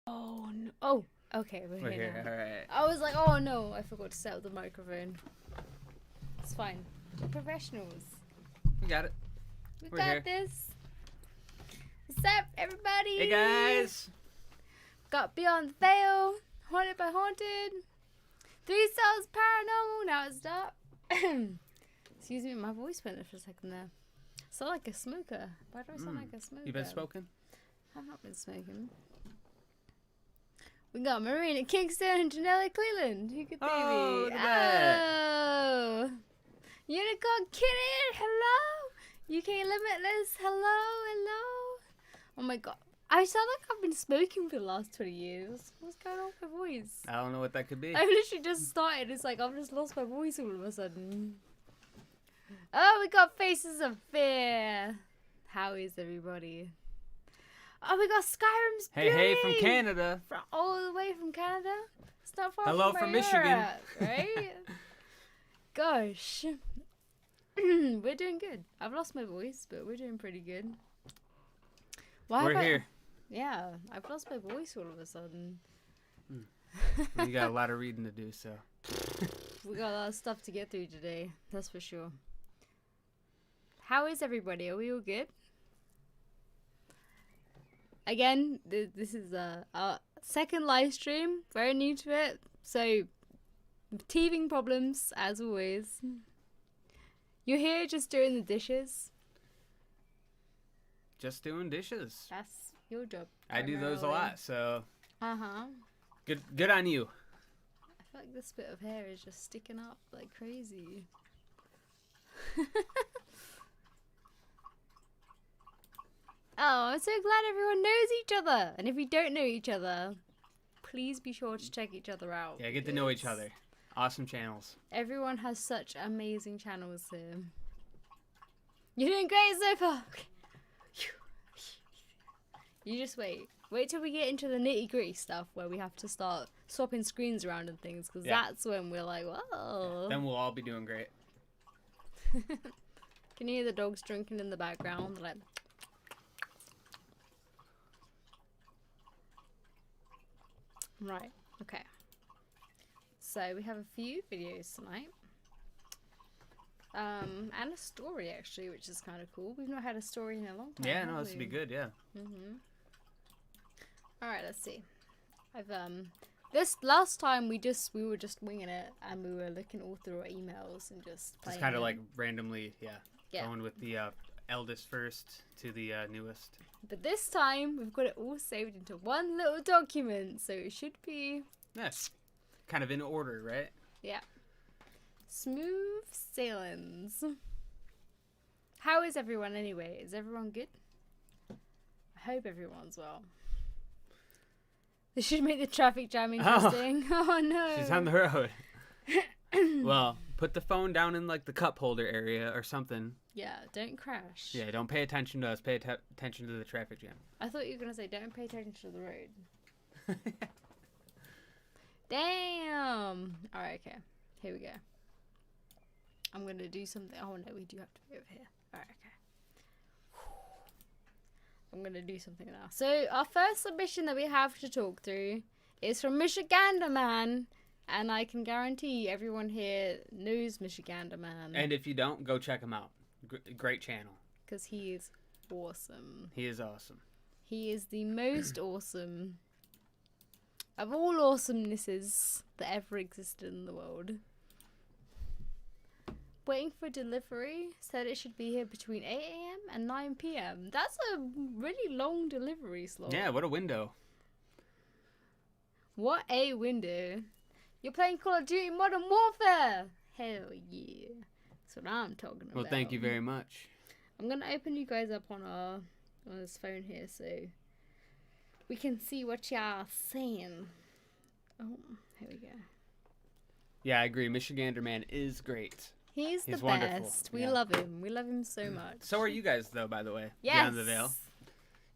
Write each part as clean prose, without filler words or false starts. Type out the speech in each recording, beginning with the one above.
Oh, no. Oh, okay, we're here now. Alright. I was like, oh no, I forgot to set up the microphone. It's fine. We're professionals. We got it. We're got here. this. What's up, everybody? Hey, guys. Got Beyond the Veil, Haunted by Haunted, 3 Stars Paranormal, now it's stopped. Excuse me, my voice went there for a second there. I sound like a smoker. Why do I sound like a smoker? You been smoking? I've not been smoking. We got Marina Kingston and Janelle Cleland. Who could they Oh, be? look at that. Oh, Unicorn Kitty, hello. UK Limitless, hello. Oh my god. I sound like I've been smoking for the last 20 years. What's going on with my voice? I don't know what that could be. I've literally just started. It's like I've just lost my voice all of a sudden. Oh, we got Faces of Fear. How is everybody? Oh, we got Skyrim's Hey, from Canada. All the way from Canada. It's not far Hello from from where you're Michigan. at, right? Gosh. We're doing good. I've lost my voice, but we're doing pretty good. Why We're have here. Yeah, I've lost my voice all of a sudden. We got a lot of reading to do, so. We got a lot of stuff to get through today, that's for sure. How is everybody? Are we all good? Again, this is our second live stream. Very new to it. So, teething problems, as always. You're here just doing the dishes. Just doing dishes. That's your job. I do those a primarily. lot, so. Uh-huh. Good on you. I feel like this bit of hair is just sticking up like crazy. Oh, I'm so glad everyone knows each other. And if you don't know each other, please be sure to check each other out. Yeah, get to know each because other. Awesome channels. Everyone has such amazing channels here. You're doing great so far. You just wait. Wait till we get into the nitty-gritty stuff where we have to start swapping screens around and things, because that's when we're like, whoa. Then we'll all be doing great. Can you hear the dogs drinking in the background? They're like... Right, okay. So we have a few videos tonight. And a story actually, which is kind of cool. We've not had a story in a long time. Yeah, no, have this would we? be good, yeah. Alright, let's see. I've this last time we were just winging it and we were looking all through our emails and just playing. Just kind of it. like randomly, yeah. Yeah. Going with the eldest first to the newest. But this time we've got it all saved into one little document, so it should be Yes. Kind of in order, right? yeah. Smooth sailings. How is everyone anyway? Is everyone good? I hope everyone's well. This should make the traffic jam interesting. Oh no. She's on the road. Well, put the phone down in like the cup holder area or something. Yeah, don't crash. Yeah, don't pay attention to us. Pay attention to the traffic jam. I thought you were going to say don't pay attention to the road. Damn. Alright, okay. Here we go. I'm going to do something. Oh no, we do have to be over here. Alright, okay. I'm going to do something now. So, our first submission that we have to talk through is from Michigander Man. And I can guarantee everyone here knows Michigander Man. And if you don't, go check him out. Great channel. Because he is awesome. He is awesome. He is the most awesome of all awesomenesses that ever existed in the world. Waiting for delivery. Said it should be here between 8 a.m. and 9 p.m. That's a really long delivery slot. Yeah, what a window. What a window. You're playing Call of Duty Modern Warfare. Hell yeah. That's what I'm talking about. Well, thank you very much. I'm going to open you guys up on this phone here so we can see what y'all saying. Oh, here we go. Yeah, I agree. Michigander Man is great. He's the wonderful. best. We Yeah. love him. We love him so much. So are you guys, though, by the way. Yes. Beyond the Veil.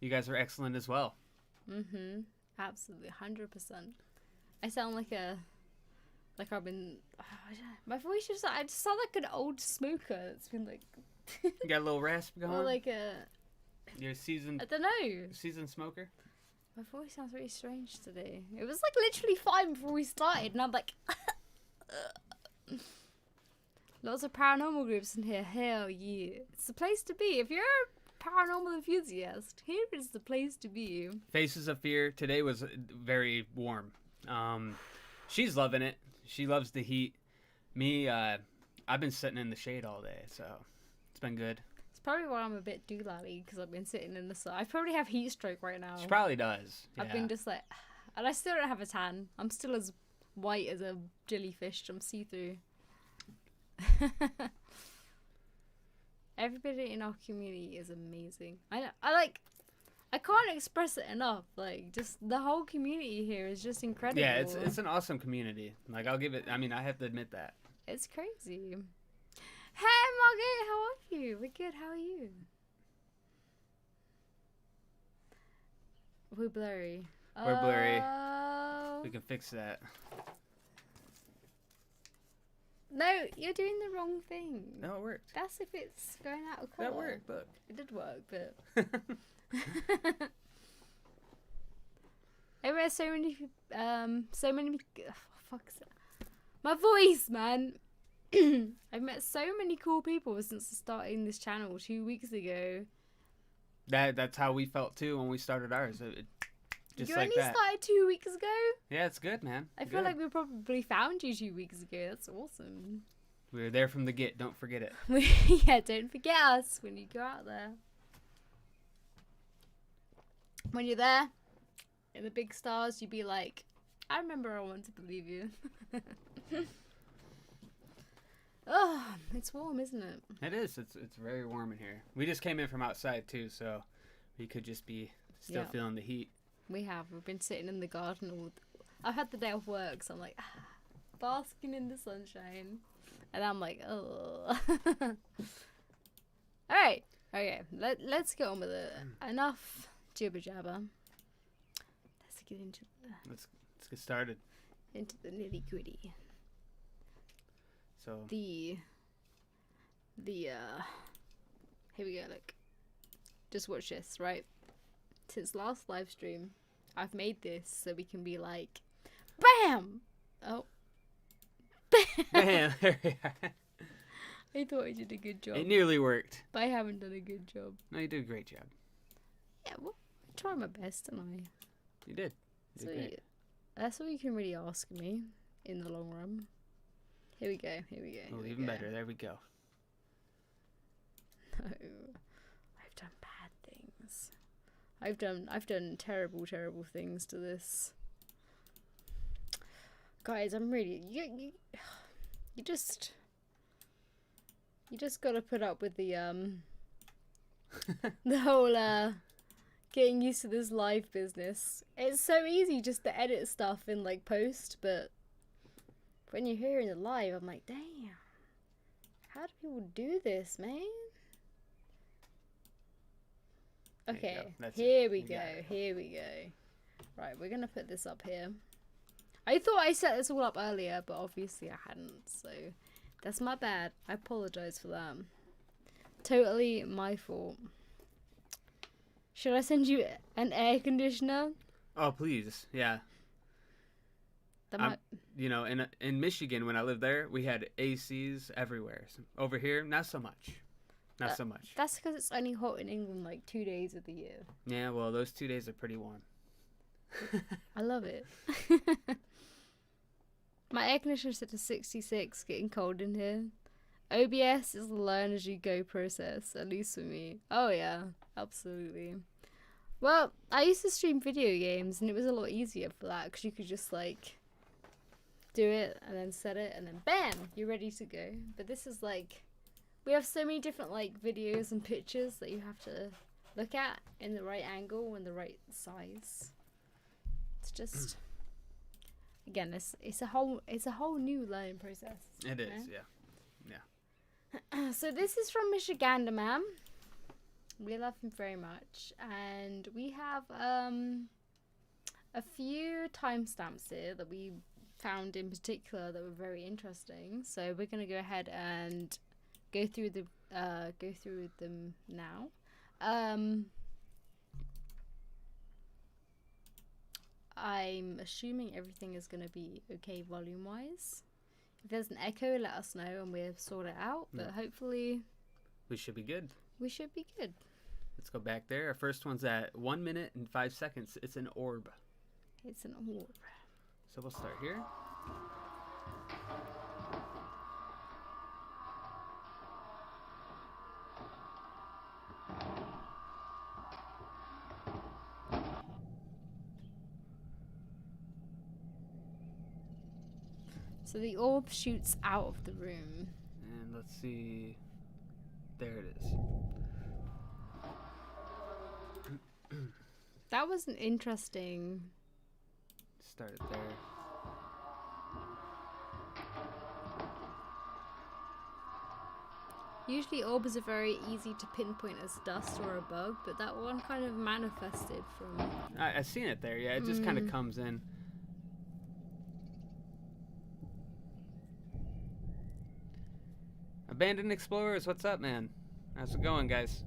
You guys are excellent as well. Mm-hmm. Absolutely. 100%. I sound like I've been... my voice just... I just sound like an old smoker. It's been like... You got a little rasp going? or like a... You're a seasoned I don't know. smoker? My voice sounds really strange today. It was like literally fine before we started, and I'm like, lots of paranormal groups in here. Hell yeah, it's the place to be. If you're a paranormal enthusiast, here is the place to be. Faces of Fear today was very warm. She's loving it. She loves the heat. Me, I've been sitting in the shade all day, so it's been good. It's probably why I'm a bit doolally, because I've been sitting in the sun. I probably have heat stroke right now. She probably does. Yeah. I've been just like, and I still don't have a tan. I'm still as white as a jellyfish. I'm see-through. Everybody in our community is amazing. I can't express it enough. Like, just the whole community here is just incredible. Yeah, it's an awesome community. Like, I'll give it. I mean, I have to admit that. It's crazy. Hey, Margaret, how are you? We're good. How are you? We're blurry. We're blurry. We can fix that. No, you're doing the wrong thing. No, it worked. That's if it's going out of colour. That worked. Look. It did work, but I met so many my voice, man. I've met so many cool people since starting this channel 2 weeks ago. That's how we felt too when we started ours. Just you like only that. started 2 weeks ago? Yeah, it's good, man. I feel like we probably found you 2 weeks ago. That's awesome. We were there from the get. Don't forget it. Yeah, don't forget us when you go out there. When you're there, in the big stars, you'd be like, I remember I want to believe you. Oh, it's warm, isn't it? It is. It's very warm in here. We just came in from outside too, so we could just be still feeling the heat. We've been sitting in the garden I've had the day off work, so I'm like, basking in the sunshine. And I'm like, oh. Alright, okay, let's get on with it. Enough jibber jabber. Let's get into Let's get started. Into the nitty gritty. So here we go, look. Just watch this, right? Since last live stream, I've made this so we can be like, BAM! Oh. Bam! There we are. I thought I did a good job. It nearly worked. But I haven't done a good job. No, you did a great job. Yeah, well, I try my best, didn't I? You did. You did great. That's all you can really ask me in the long run. Here we go. Oh, even better. There we go. No, I've done bad things. I've done terrible things to this. Guys, I'm really you just gotta put up with the the whole getting used to this live business. It's so easy just to edit stuff in like post, but when you're here in the live, I'm like, damn, how do people do this, man? Okay, here we go. Right, we're gonna put this up here. I thought I set this all up earlier, but obviously I hadn't, so that's my bad. I apologize for that. Totally my fault. Should I send you an air conditioner? Oh, please. Yeah. You know, in Michigan, when I lived there, we had ACs everywhere. So over here, not so much. Not so much. That's because it's only hot in England like 2 days of the year. Yeah, well, those 2 days are pretty warm. I love it. My air conditioner's set to 66, getting cold in here. OBS is a learn as you go process, at least for me. Oh yeah, absolutely. Well, I used to stream video games, and it was a lot easier for that, because you could just like do it and then set it and then bam, you're ready to go. But this is like, we have so many different like videos and pictures that you have to look at in the right angle and the right size. It's just again, it's a whole new learning process. It is, yeah. So this is from Michigan, man. We love him very much, and we have a few timestamps here that we found in particular that were very interesting. So we're gonna go ahead and go through them now. I'm assuming everything is going to be okay volume-wise. If there's an echo, let us know and we'll sort it out. But hopefully... we should be good. We should be good. Let's go back there. Our first one's at 1 minute and 5 seconds. It's an orb. It's an orb. So we'll start here. So the orb shoots out of the room. And let's see. There it is. That was an interesting... Start it there. Usually orbs are very easy to pinpoint as dust or a bug, but that one kind of manifested from... I've seen it there, yeah. It just kind of comes in. Abandoned Explorers, what's up, man? How's it going, guys?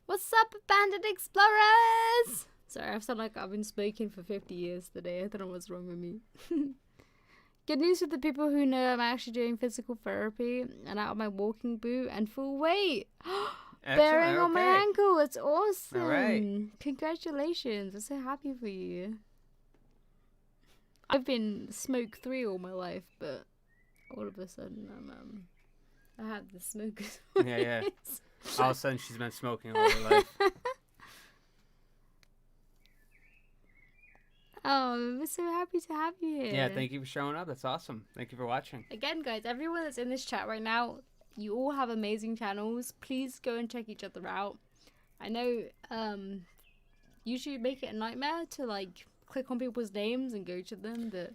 What's up, Abandoned Explorers? Sorry, I sound like I've been speaking for 50 years today. I don't know what's wrong with me. Good news for the people who know I'm actually doing physical therapy and out of my walking boot and full weight. Bearing on my ankle. It's awesome. All right. Congratulations. I'm so happy for you. I've been smoke-free all my life, but all of a sudden I have the smokers. Yeah. All of a sudden she's been smoking all her life. Oh, we're so happy to have you here. Yeah, thank you for showing up. That's awesome. Thank you for watching. Again, guys, everyone that's in this chat right now, you all have amazing channels. Please go and check each other out. I know usually make it a nightmare to like click on people's names and go to them, but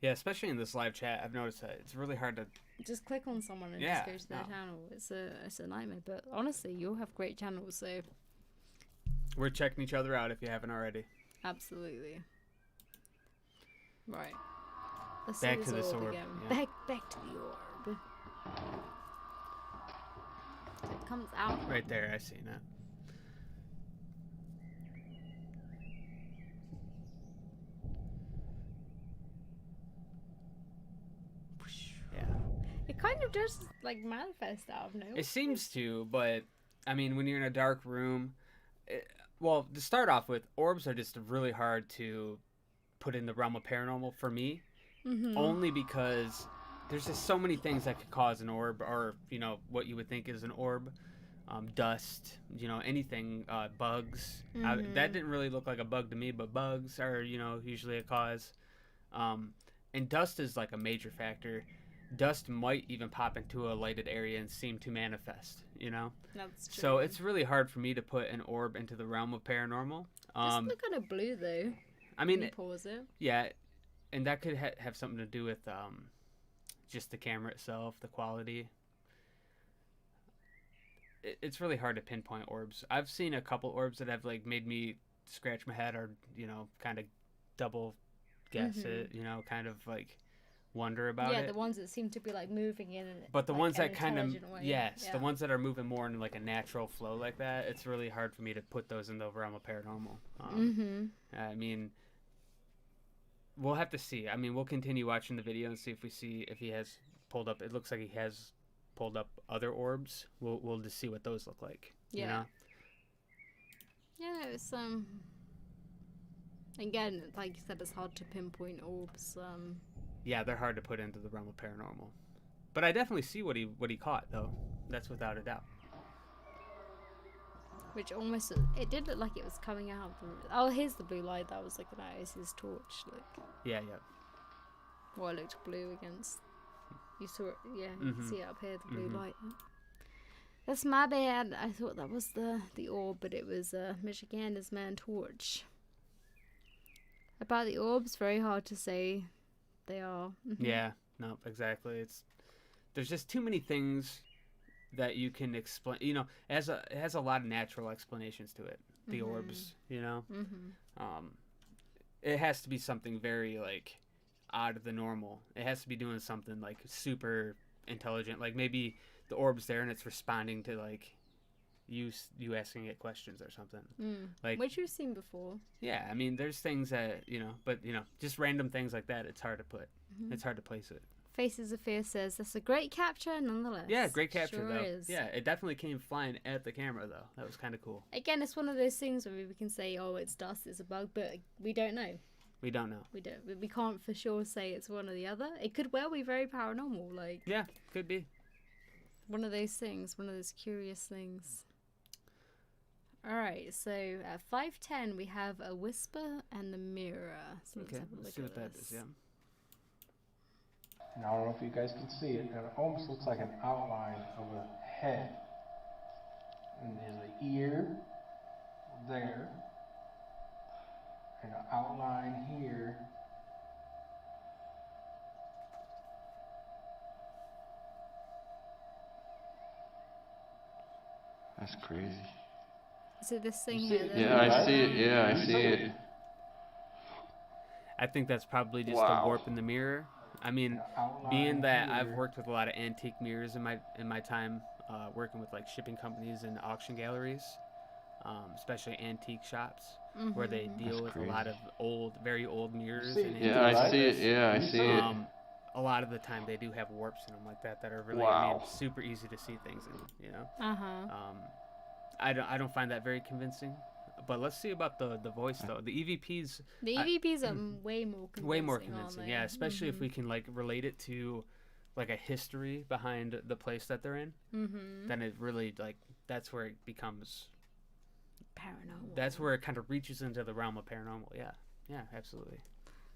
yeah, especially in this live chat, I've noticed that it's really hard to just click on someone and just go to their channel. It's a nightmare, but honestly, you all have great channels, so we're checking each other out if you haven't already. Absolutely. Right. Let's back to this orb again. Yeah. Back to the orb. So it comes out. Right there, I seen that. Yeah. It kind of just like manifests out of nowhere. It seems to, but I mean, when you're in a dark room, well, to start off with, orbs are just really hard to put in the realm of paranormal for me. Only because there's just so many things that could cause an orb, or you know what you would think is an orb. Dust, you know, anything, bugs. That didn't really look like a bug to me, but bugs are, you know, usually a cause. And dust is like a major factor. Dust might even pop into a lighted area and seem to manifest, you know? That's true. So it's really hard for me to put an orb into the realm of paranormal. Doesn't look kind of blue though. I mean, pause it. Yeah, and that could have something to do with just the camera itself, the quality. It's really hard to pinpoint orbs. I've seen a couple orbs that have like made me scratch my head or, you know, kind of double guess it, you know, kind of like wonder about it. Yeah, the ones that seem to be like moving in. But the like, ones that kind of, yeah, the ones that are moving more in like a natural flow like that, it's really hard for me to put those in the realm of paranormal. I mean, we'll have to see. I mean, we'll continue watching the video and see if he has pulled up. It looks like he has pulled up other orbs. We'll just see what those look like. Yeah. You know? Yeah, it's again, like you said, it's hard to pinpoint orbs. Yeah, they're hard to put into the realm of paranormal. But I definitely see what he caught though. That's without a doubt. Which almost, it did look like it was coming out. Oh, here's the blue light. That was like an Isis torch. Like. Yeah. Well, it looked blue against. You saw it, yeah. You can see it up here, the blue light. That's my bad. I thought that was the orb, but it was Michigan's man torch. About the orbs, very hard to say. They are. Yeah. No, exactly. There's just too many things that you can explain. You know, it has a lot of natural explanations to it. The orbs, you know. It has to be something very like out of the normal. It has to be doing something like super intelligent. Like maybe the orb's there and it's responding to like, you asking it questions or something. Like, which we've seen before. Yeah, I mean, there's things that, but, just random things like that, it's hard to put. It's hard to place it. Faces of Fear says, that's a great capture nonetheless. Yeah, great capture, sure though. Is. Yeah, it definitely came flying at the camera, though. That was kind of cool. Again, it's one of those things where we can say, oh, it's dust, it's a bug, but we don't know. We don't know. We can't for sure say it's one or the other. It could well be very paranormal. Like, yeah, could be. One of those things, one of those curious things. Alright, so at 5:10 we have a whisper and the mirror. So let's see what that is, yeah. And I don't know if you guys can see it, but it almost looks like an outline of a head. And there's an ear there, and an outline here. That's crazy. Is it this thing here? Yeah, I see it. Yeah, I see it. I think that's probably just a warp in the mirror. I mean, being that I've worked with a lot of antique mirrors in my time, working with like shipping companies and auction galleries, especially antique shops, where they deal with a lot of very old mirrors. Yeah, I see it. Yeah, I see it. A lot of the time they do have warps in them like that are really I mean, super easy to see things in. I don't find that very convincing. But let's see about the voice though. The EVPs. The EVPs are way more convincing. Way more convincing, yeah. Especially if we can like relate it to like a history behind the place that they're in. Then it really that's where it becomes paranormal. That's where it kind of reaches into the realm of paranormal. Yeah, yeah, absolutely.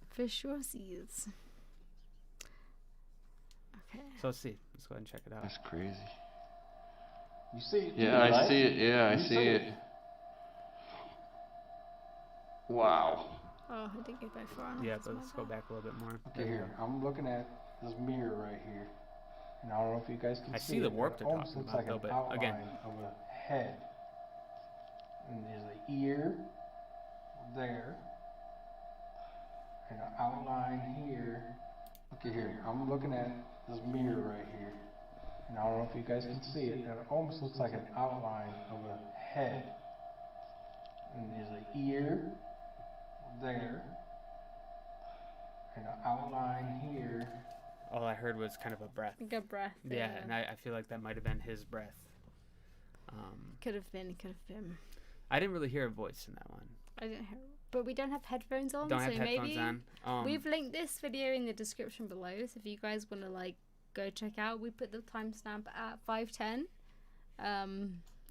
For sure, sees. Okay. So let's see. Let's go ahead and check it out. That's crazy. You see it? Yeah, I see it. Yeah, I see it. Wow. Oh, I didn't get by far enough. Yeah, let's go back a little bit more. Okay, here. I'm looking at this mirror right here. And I don't know if you guys can see it. I see the warp they're talking about, though, but again. Of a head. And there's an ear there. And an outline here. Okay, here. I'm looking at this mirror right here. And I don't know if you guys can see it. It almost looks like an outline of a head. And there's an ear there, and an outline here. All I heard was kind of a breath. Like a breath. Yeah, and I feel like that might have been his breath. Could have been. I didn't really hear a voice in that one. I didn't hear, but we don't have headphones on. Don't have headphones on. We've linked this video in the description below, so if you guys want to go check out, we put the timestamp at 5:10.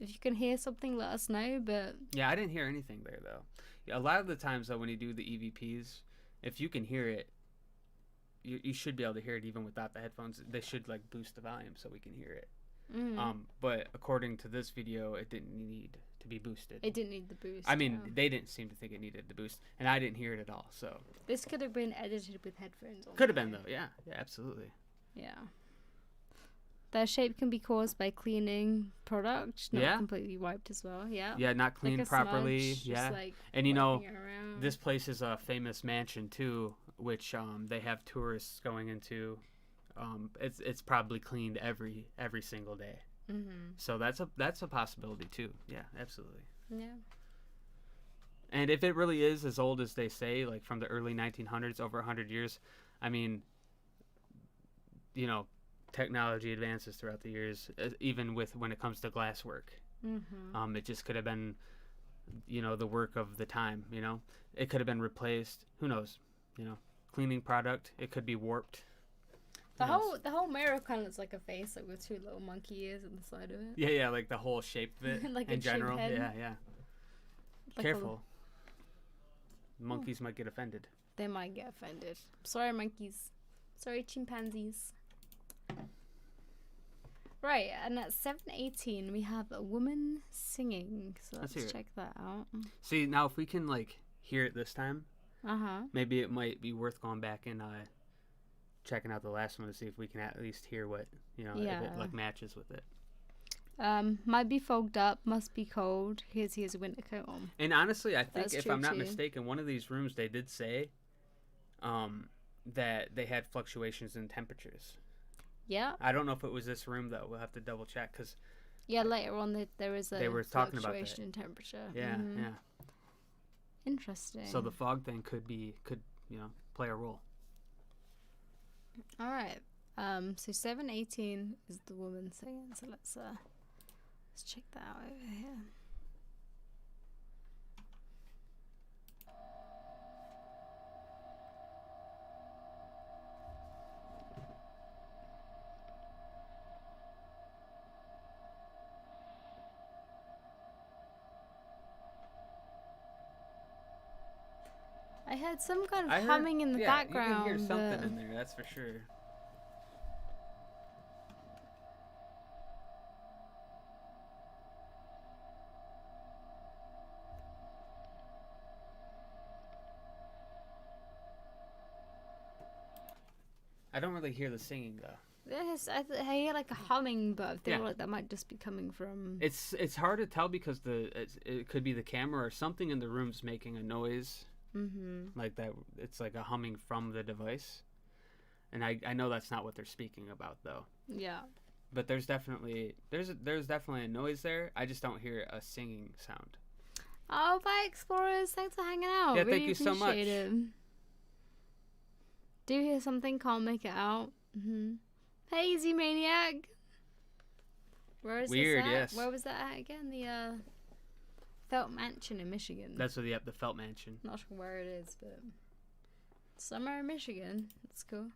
If you can hear something, let us know. But yeah, I didn't hear anything there though. Yeah, a lot of the times though, when you do the EVPs, if you can hear it, you should be able to hear it even without the headphones. They should boost the volume so we can hear it. But according to this video, it didn't need to be boosted. It didn't need the boost. I mean, they didn't seem to think it needed the boost, and I didn't hear it at all. So this could have been edited with headphones on. Could have been though. Yeah, absolutely. Yeah. Their shape can be caused by cleaning product, not completely wiped as well. Yeah. Yeah, not cleaned properly. Smudge, yeah. And this place is a famous mansion too, which they have tourists going into. It's probably cleaned every single day. So that's a possibility too. Yeah, absolutely. Yeah. And if it really is as old as they say, like from the early 1900s, over 100 years, I mean, technology advances throughout the years, even when it comes to glass work. It just could have been, the work of the time. It could have been replaced. Who knows? Cleaning product. It could be warped. The whole mirror kind of looks like a face, with two little monkey ears on the side of it. Yeah, like the whole shape of it like in general. Head. Yeah. Careful. Monkeys might get offended. They might get offended. Sorry, monkeys. Sorry, chimpanzees. Right, and at 7:18 we have a woman singing. So let's check that out. See, now if we can hear it this time, maybe it might be worth going back and checking out the last one to see if we can at least hear what if it matches with it. Might be fogged up, must be cold. He has a winter coat on. And honestly, I think if I'm not mistaken, one of these rooms they did say that they had fluctuations in temperatures. Yeah. I don't know if it was this room though. We'll have to double check because Yeah, later on there is a They were talking about fluctuation that. in temperature. Yeah, yeah. Interesting. So the fog thing could play a role. All right. So 7:18 is the woman singing. So let's check that out over here. I heard some kind of humming in the background. You can hear something in there, that's for sure. I don't really hear the singing though. I hear like a humming, but I feel like that might just be coming from. It's hard to tell because it could be the camera or something in the room's making a noise. Like that, it's like a humming from the device, and I know that's not what they're speaking about though. Yeah. But there's definitely a noise there. I just don't hear a singing sound. Oh, bye explorers! Thanks for hanging out. Yeah, really thank you so much. It. Do hear something? Can't make it out. Hey, Easy Maniac. Where is Weird, this at? yes. Where was that at again? The Felt Mansion in Michigan. That's the Felt Mansion. Not sure where it is, but somewhere in Michigan. That's cool.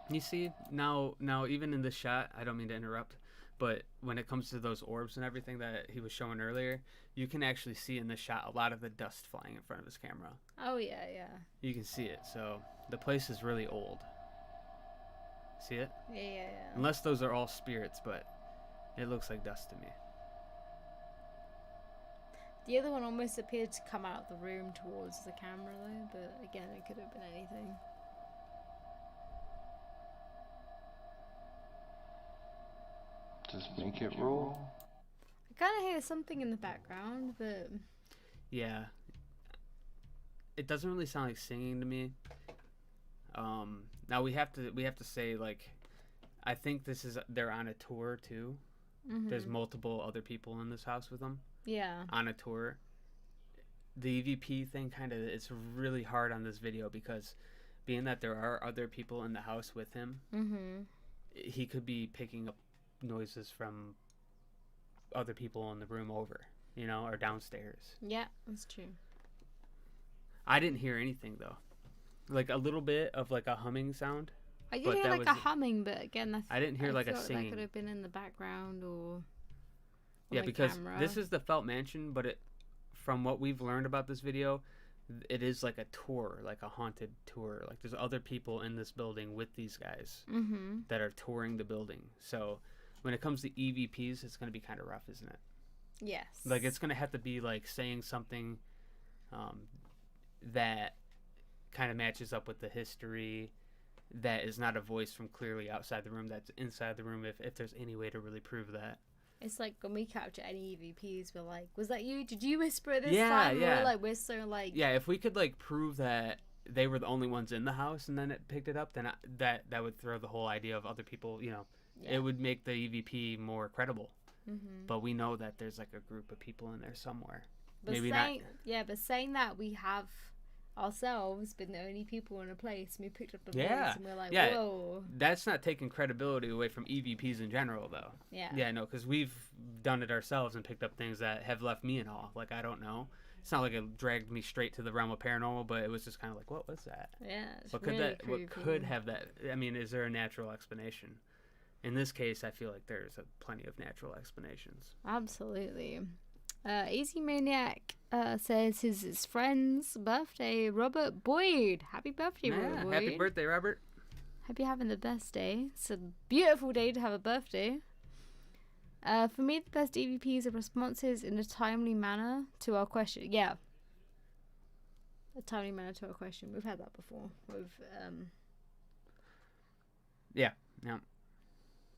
You see, now even in this shot, I don't mean to interrupt, but when it comes to those orbs and everything that he was showing earlier, you can actually see in this shot a lot of the dust flying in front of his camera. Oh, yeah, yeah. You can see it, so the place is really old. See it? Yeah. Unless those are all spirits, but it looks like dust to me. The other one almost appeared to come out of the room towards the camera, though, but again, it could have been anything. Just make it roll. I kind of hear something in the background, but Yeah. It doesn't really sound like singing to me. Now we have to say, like, I think they're on a tour too. There's multiple other people in this house with them. Yeah. On a tour. The EVP thing it's really hard on this video because being that there are other people in the house with him, he could be picking up noises from other people in the room over, or downstairs. Yeah, that's true. I didn't hear anything though. Like a little bit of like a humming sound. I did hear like a humming, but again, I didn't hear like a singing. That could have been in the background or yeah, because camera. This is the Felt Mansion, but from what we've learned about this video, it is like a tour, like a haunted tour. Like there's other people in this building with these guys that are touring the building. So when it comes to EVPs, it's going to be kind of rough, isn't it? Yes. Like it's going to have to be like saying something that kind of matches up with the history, that is not a voice from clearly outside the room, that's inside the room, if there's any way to really prove that. It's like when we capture any EVPs, we're like, was that you? Did you whisper it this time? Yeah. We're so like... Yeah, if we could like prove that they were the only ones in the house and then it picked it up, then that would throw the whole idea of other people, it would make the EVP more credible. But we know that there's like a group of people in there somewhere. But but saying that we have ourselves been the only people in a place, and we picked up the voice and we're like, whoa. That's not taking credibility away from EVPs in general, though. Yeah, no, because we've done it ourselves and picked up things that have left me in awe. Like, I don't know. It's not like it dragged me straight to the realm of paranormal, but it was just kind of like, what was that? Yeah, it's what really could what could have that? I mean, is there a natural explanation? In this case, I feel like there's plenty of natural explanations. Absolutely. Easy Maniac says his friend's birthday, Robert Boyd. Happy birthday, Robert Boyd. Happy birthday, Robert. Hope you're having the best day. It's a beautiful day to have a birthday. For me, the best EVPs are responses in a timely manner to our question. Yeah. A timely manner to our question. We've had that before. Yeah.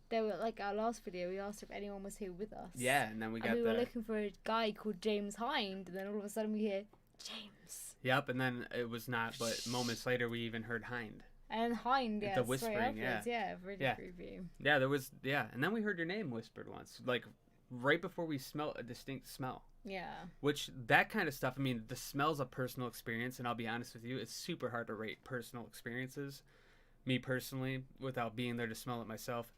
They were like our last video. We asked if anyone was here with us. Yeah, and then we were looking for a guy called James Hind, and then all of a sudden we hear James. Yep, and then it was not, but moments later we even heard Hind. And Hind, yeah, The whispering, yeah, really creepy. Yeah, there was, and then we heard your name whispered once, like right before we smelled a distinct smell. Yeah. Which, that kind of stuff, I mean, the smell's a personal experience, and I'll be honest with you, it's super hard to rate personal experiences. Me personally, without being there to smell it myself,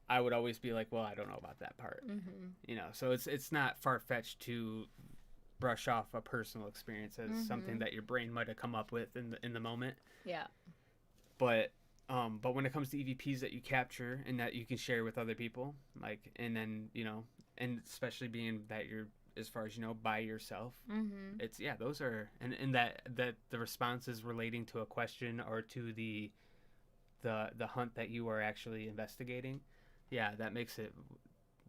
I would always be like, well, I don't know about that part. Mm-hmm. You know, so it's not far-fetched to brush off a personal experience as something that your brain might have come up with in the moment. Yeah. But when it comes to EVPs that you capture and that you can share with other people, like, and then, you know, and especially being that you're, as far as you know, by yourself, it's, those are, and that the response is relating to a question or to the hunt that you are actually investigating, that makes it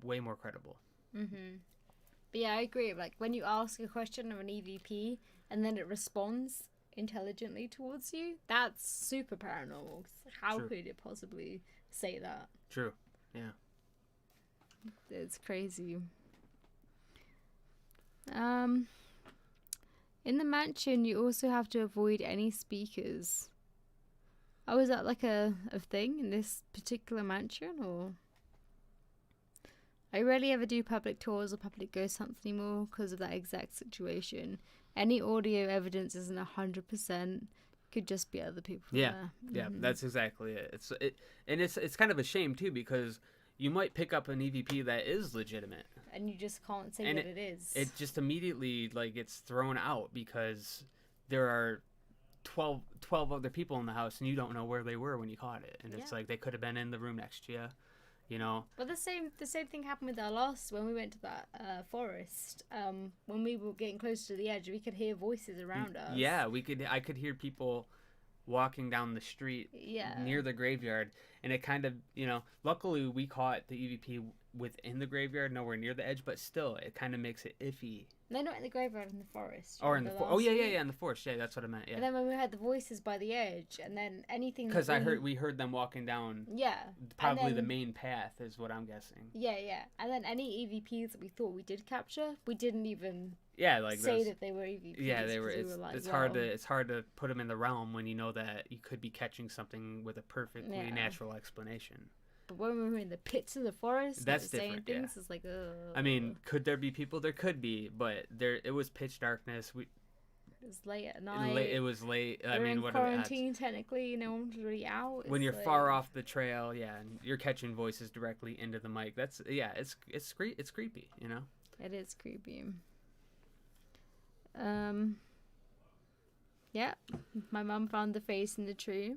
way more credible. But yeah, I agree. Like, when you ask a question of an EVP and then it responds intelligently towards you, that's super paranormal. How True. could it possibly say that? True. Yeah. It's crazy. In the mansion, you also have to avoid any speakers. Oh, is that like a thing in this particular mansion, or? I rarely ever do public tours or public ghost hunts anymore because of that exact situation. Any audio evidence isn't 100%. Could just be other people. Yeah, there. that's exactly it. It's kind of a shame too, because you might pick up an EVP that is legitimate, and you just can't say and what it is. It just immediately, like, it's thrown out because there are 12 other people in the house, and you don't know where they were when you caught it, and it's like they could have been in the room next to you, you know. But the same thing happened with our last, when we went to that forest. When we were getting close to the edge, we could hear voices around us. Yeah, I could hear people walking down the street near the graveyard, and it kind of, you know, luckily we caught the EVP within the graveyard, nowhere near the edge, but still it kind of makes it iffy. No, not in the graveyard, in the forest. Or in the in the forest. Yeah, that's what I meant. Yeah. And then when we heard the voices by the edge, and then anything. Because we heard them walking down. Yeah. Probably the main path is what I'm guessing. Yeah, yeah. And then any EVPs that we thought we did capture, we didn't even. Like say that they were EVPs. Yeah, they were. It's hard to put them in the realm when you know that you could be catching something with a perfectly natural explanation. But when we were in the pits of the forest, that's different. Saying things, it's like, I mean, could there be people? There could be, but it was pitch darkness. It was late at night. It was late. We're in quarantine, technically. No one's really out. When you're far off the trail, and you're catching voices directly into the mic. That's it's creepy, you know. It is creepy. Yeah, my mum found the face in the tree.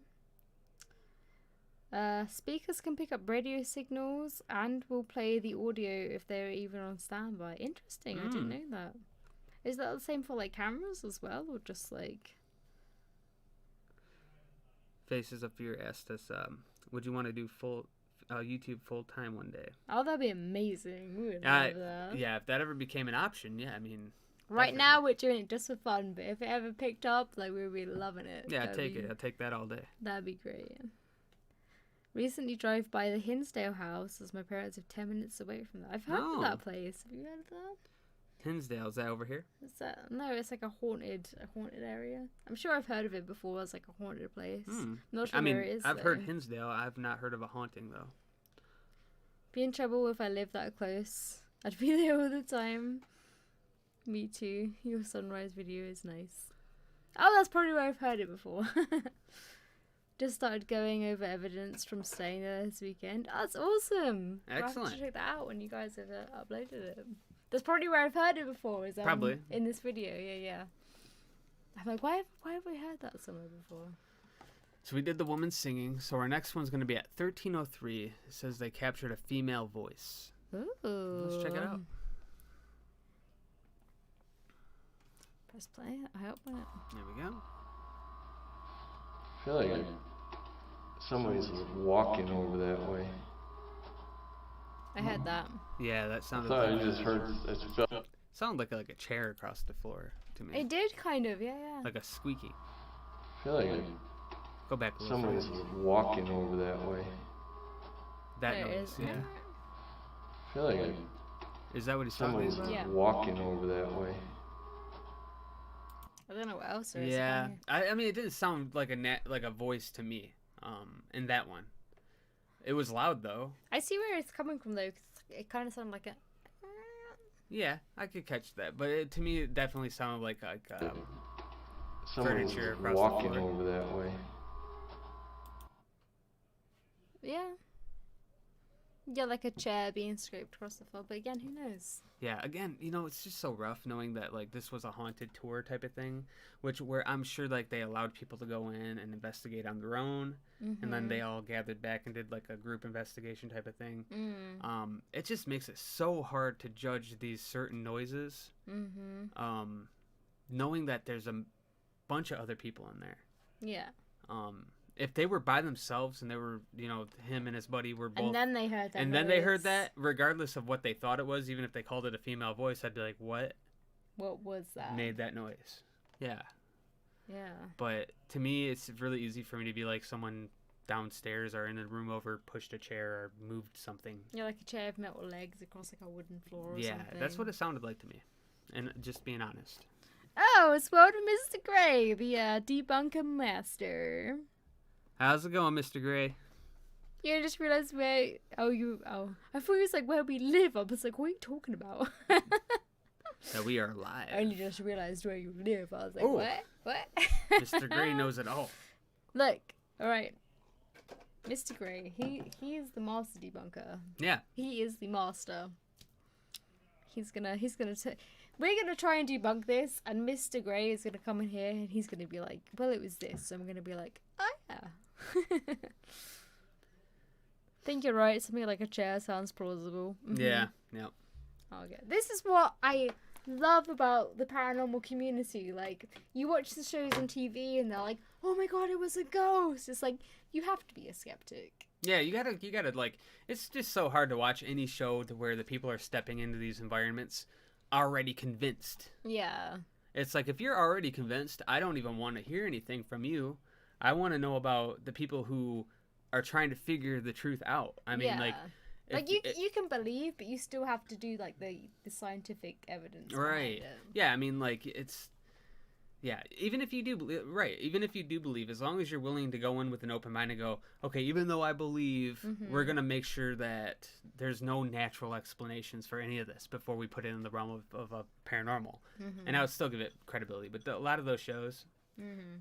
Speakers can pick up radio signals and will play the audio if they're even on standby. Interesting, I didn't know that. Is that the same for like cameras as well, or just like? Faces of Fear asked us, would you want to do full YouTube full time one day? Oh, that'd be amazing. We would love that. Yeah, if that ever became an option, I mean. Right now we're doing it just for fun, but if it ever picked up, like, we'd be loving it. Yeah, I'd take it. I'd take that all day. That'd be great. Recently drove by the Hinsdale house, as my parents are 10 minutes away from that. I've heard of that place. Have you heard of that? Hinsdale, is that over here? No, it's like a haunted area. I'm sure I've heard of it before as like a haunted place. I'm not sure where it is. I've heard Hinsdale. I've not heard of a haunting though. Be in trouble if I lived that close. I'd be there all the time. Me too. Your sunrise video is nice. Oh, that's probably where I've heard it before. Just started going over evidence from staying there this weekend. Oh, that's awesome. Excellent. I'll have to check that out when you guys have uploaded it. That's probably where I've heard it before. Is probably in this video. Yeah. I'm like, why have we heard that somewhere before? So we did the woman singing. So our next one's going to be at 1303. It says they captured a female voice. Ooh. Let's check it out. Press play. I hope not. There we go. I feel like somebody's walking over that way. I heard that. Yeah, that sounded. I thought I just heard. It sounded like a chair across the floor to me. It did kind of, yeah. Like a squeaky. I feel like go back a little somebody's walking over that way. That noise, yeah. I feel like is that what he's talking about? Somebody's walking over that way. I don't know what else there is. Yeah, I mean, it didn't sound like a voice to me. In that one, it was loud though. I see where it's coming from though, 'cause it kind of sounded like a. Yeah, I could catch that, but to me, it definitely sounded like Someone's furniture across the walking floor. over that way. Yeah. Yeah, like a chair being scraped across the floor. But again, who knows? Yeah, again, it's just so rough knowing that like this was a haunted tour type of thing, where I'm sure like they allowed people to go in and investigate on their own, and then they all gathered back and did like a group investigation type of thing. It just makes it so hard to judge these certain noises, knowing that there's a bunch of other people in there. Yeah. If they were by themselves and they were, him and his buddy were both, And then they heard that. and then they heard that, regardless of what they thought it was, even if they called it a female voice, I'd be like, what? What was that? Made that noise? Yeah. Yeah. But to me, it's really easy for me to be like someone downstairs or in a room over pushed a chair or moved something. Yeah, like a chair of metal legs across like a wooden floor or Yeah, something. that's what it sounded like to me. And just being honest. Oh, it's well to Mr. Gray, the debunker master. How's it going, Mr. Gray? Yeah, I just realized where. I thought it was like where we live. I was like, what are you talking about? That we are live. I only just realized where you live. I was like, Oh. what? What? Mr. Gray knows it all. Look, all right. Mr. Gray, he is the master debunker. Yeah. He is the master. We're gonna try and debunk this, and Mr. Gray is gonna come in here and he's gonna be like, well, it was this. So I'm gonna be like, oh yeah. Think you're right. Something like a chair sounds plausible. Yeah. Yep. Okay. This is what I love about the paranormal community. Like, you watch the shows on TV and they're like, oh my god, it was a ghost. It's like, you have to be a skeptic. Yeah, you gotta like, it's just so hard to watch any show to where the people are stepping into these environments already convinced. Yeah. It's like, if you're already convinced, I don't even want to hear anything from you. I want to know about the people who are trying to figure the truth out. I mean, yeah. like you can believe, but you still have to do like the scientific evidence. Right. behind it. Yeah, I mean, like, it's, yeah, even if you do believe, right, even if you do believe, as long as you're willing to go in with an open mind and go, okay, even though I believe, we're going to make sure that there's no natural explanations for any of this before we put it in the realm of a paranormal. And I would still give it credibility, but a lot of those shows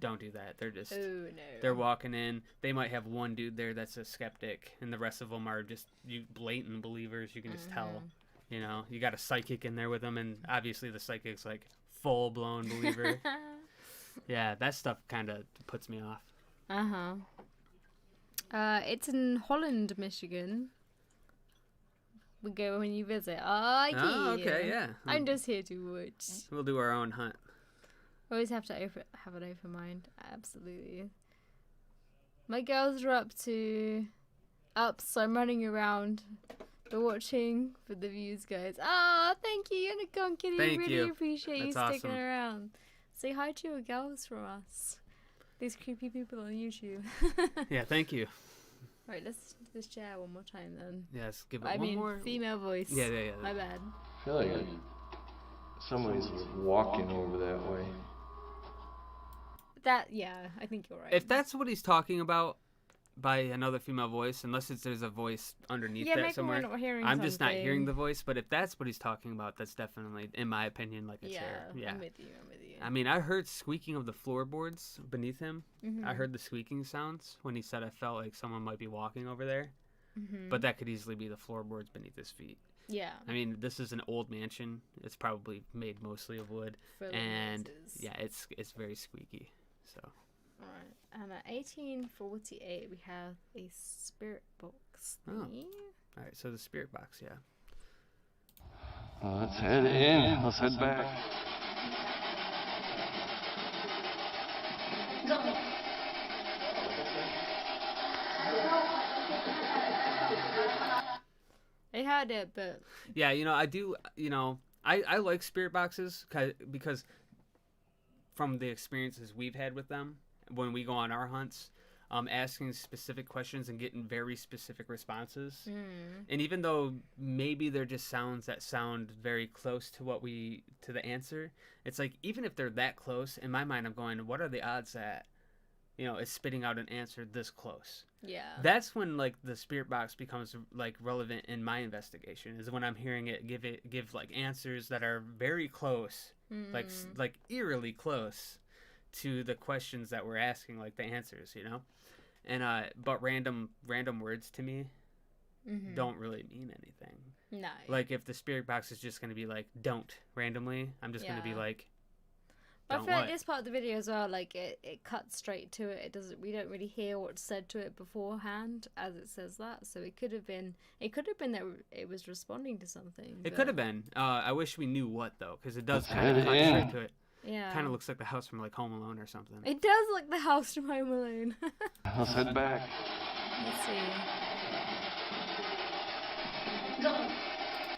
don't do that. They're just, Oh no. they're walking in, they might have one dude there that's a skeptic, and the rest of them are just blatant believers. You can just tell, you got a psychic in there with them, and obviously the psychic's like full-blown believer. Yeah, that stuff kind of puts me off. It's in Holland, Michigan. We go when you visit. Oh, Oh, okay, yeah. I'm just here to watch. We'll do our own hunt. Always have to have an open mind. Absolutely. My girls are up, so I'm running around. They're watching for the views, guys. Ah, thank you, Unicorn Kitty. Thank really you. appreciate you That's sticking awesome. around. Say hi to your girls from us. These creepy people on YouTube. Yeah, thank you. Right, let's do this chair one more time then. Yes, give it I one mean, more. female voice. Yeah. My bad. I feel like somebody's walking over that way. I think you're right. If that's what he's talking about by another female voice, unless there's a voice underneath yeah, that maybe somewhere, we're not hearing I'm just not something. hearing the voice. But if that's what he's talking about, that's definitely, in my opinion, like a chair. Yeah. I'm with you. I mean, I heard squeaking of the floorboards beneath him. I heard the squeaking sounds when he said I felt like someone might be walking over there. But that could easily be the floorboards beneath his feet. Yeah. I mean, this is an old mansion. It's probably made mostly of wood. Full of And noises. yeah, it's very squeaky. So Alright. And at 1848, we have a spirit box thingy. all right, so the spirit box, yeah. Let's head in. Let's head back. I had it, but Yeah, I do, I like spirit boxes because from the experiences we've had with them when we go on our hunts, asking specific questions and getting very specific responses. And even though maybe they're just sounds that sound very close to the answer, it's like, even if they're that close, in my mind, I'm going, what are the odds that, it's spitting out an answer this close? Yeah. That's when, like, the spirit box becomes, like, relevant in my investigation, is when I'm hearing it give like, answers that are very close, like eerily close to the questions that we're asking, like, the answers, And, but random words to me don't really mean anything. No. Like, if the spirit box is just going to be, like, don't, randomly, I'm just going to be, like, I feel like this part of the video as well, like, it cuts straight to it. We don't really hear what's said to it beforehand as it says that. So it could have been that it was responding to something. It could have been. I wish we knew what, though, because it does kind of cut straight to it. Yeah. Kind of looks like the house from, like, Home Alone or something. It does look the house from Home Alone. Let's head back. Let's see.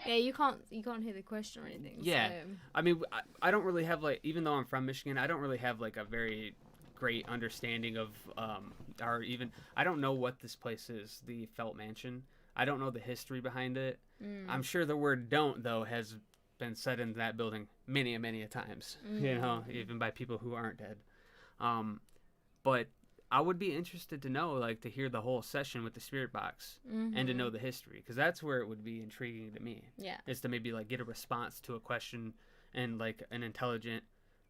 Yeah, you can't hear the question or anything. Yeah, so. I mean, I don't really have, like, even though I'm from Michigan, I don't really have, like, a very great understanding of, I don't know what this place is, the Felt Mansion. I don't know the history behind it. I'm sure the word "don't" though has been said in that building many a times, even by people who aren't dead. But I would be interested to know, like, to hear the whole session with the spirit box and to know the history, because that's where it would be intriguing to me. Yeah. Is to maybe, like, get a response to a question and, like, an intelligent,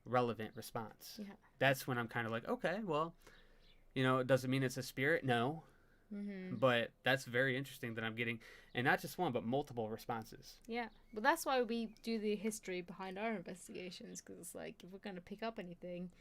relevant response. Yeah. That's when I'm kind of like, okay, well, it doesn't mean it's a spirit, no. But that's very interesting that I'm getting, and not just one, but multiple responses. Yeah. Well, that's why we do the history behind our investigations, because it's like, if we're going to pick up anything,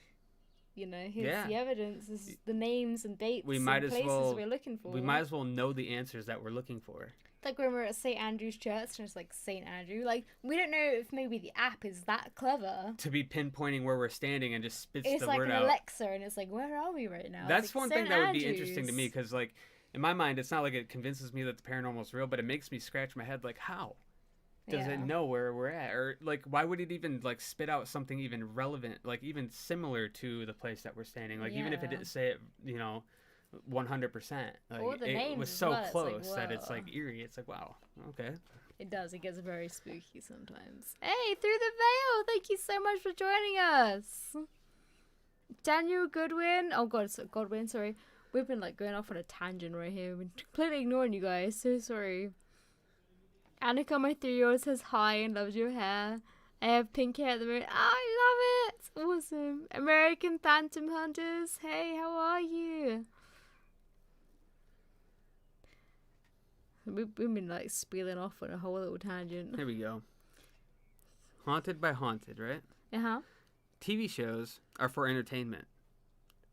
here's the evidence, this is the names and dates and places we're looking for. We might as well know the answers that we're looking for. Like when we're at St. Andrew's Church, and it's like, St. Andrew, like, we don't know if maybe the app is that clever to be pinpointing where we're standing and just spits the word out. It's like an Alexa, and it's like, where are we right now? That's like, one thing that would be interesting to me, because, like, in my mind, it's not like it convinces me that the paranormal is real, but it makes me scratch my head, like, how? Does it know where we're at? Or, like, why would it even, like, spit out something even relevant, like, even similar to the place that we're standing? Like, even if it didn't say it, 100%. Like, it was so close that it's, like, eerie. It's like, wow, okay. It does. It gets very spooky sometimes. Hey, Through the Veil! Thank you so much for joining us! Daniel Godwin. Sorry. We've been, like, going off on a tangent right here. We've been completely ignoring you guys. So sorry. Annika, my 3-year-old, says hi and loves your hair. I have pink hair at the moment. I love it. It's awesome. American Phantom Hunters. Hey, how are you? We've been, like, spieling off on a whole little tangent. Here we go. Haunted by Haunted, right? Uh-huh. TV shows are for entertainment.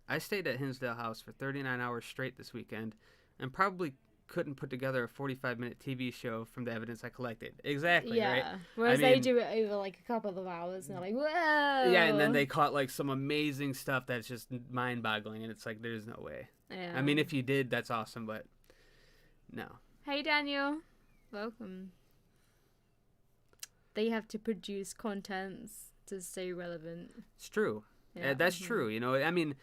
I stayed at Hinsdale House for 39 hours straight this weekend and probably couldn't put together a 45-minute TV show from the evidence I collected. Exactly, right? Yeah. Whereas they do it over, like, a couple of hours and they're like, whoa! Yeah, and then they caught, like, some amazing stuff that's just mind-boggling, and it's like, there's no way. Yeah. I mean, if you did, that's awesome, but no. Hey, Daniel. Welcome. They have to produce contents to stay relevant. It's true. Yeah. That's true. I mean,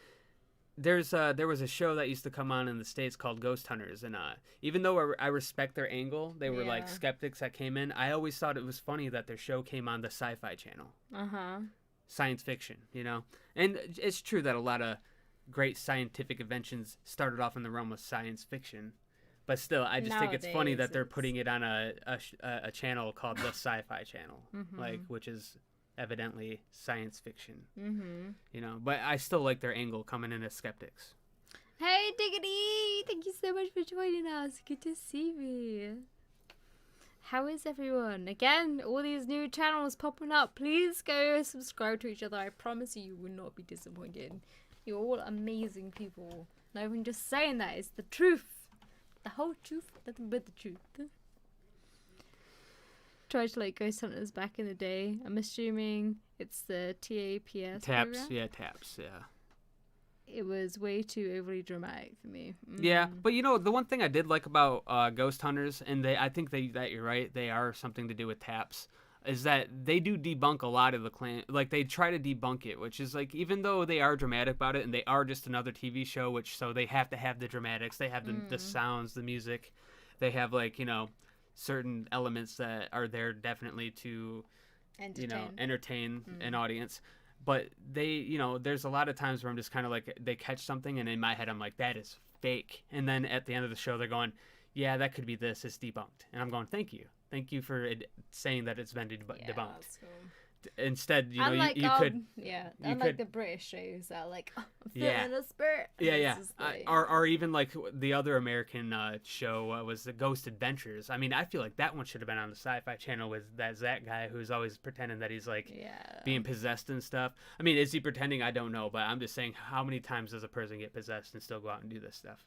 there was a show that used to come on in the States called Ghost Hunters, and even though I respect their angle, they were like skeptics that came in. I always thought it was funny that their show came on the Sci-Fi Channel. Science fiction, and it's true that a lot of great scientific inventions started off in the realm of science fiction, but still, I just think it's funny that they're putting it on a channel called the Sci-Fi Channel, like, which is evidently science fiction. But I still like their angle coming in as skeptics. Hey, Diggity! Thank you so much for joining us. Good to see you. How is everyone? Again, all these new channels popping up. Please go subscribe to each other. I promise you will not be disappointed. You're all amazing people. Not even just saying that. It's the truth. The whole truth. Nothing but the truth. Tried to, like, Ghost Hunters back in the day. I'm assuming it's the TAPS TAPS, program. yeah, TAPS, yeah. It was way too overly dramatic for me. Yeah, but the one thing I did like about Ghost Hunters, and I think that you're right, they are something to do with TAPS, is that they do debunk a lot of the claim. Like, they try to debunk it, which is like, even though they are dramatic about it and they are just another TV show, which so they have to have the dramatics, they have the sounds, the music, they have like, you know, certain elements that are there definitely to, you know, entertain an audience. But they, you know, there's a lot of times where I'm just kind of like, they catch something and in my head I'm like, that is fake. And then at the end of the show they're going, yeah, that could be this, it's debunked. And I'm going, thank you for saying that it's been debunked. That's cool. Instead, you know, unlike, you could, unlike the British shows that are like, oh, I'm Yeah. feeling a spirit. yeah. Like, Or even like the other American show was the Ghost Adventures. I mean, I feel like that one should have been on the Sci-Fi Channel with that Zach guy who's always pretending that he's like being possessed and stuff. I mean, is he pretending? I don't know, but I'm just saying, how many times does a person get possessed and still go out and do this stuff?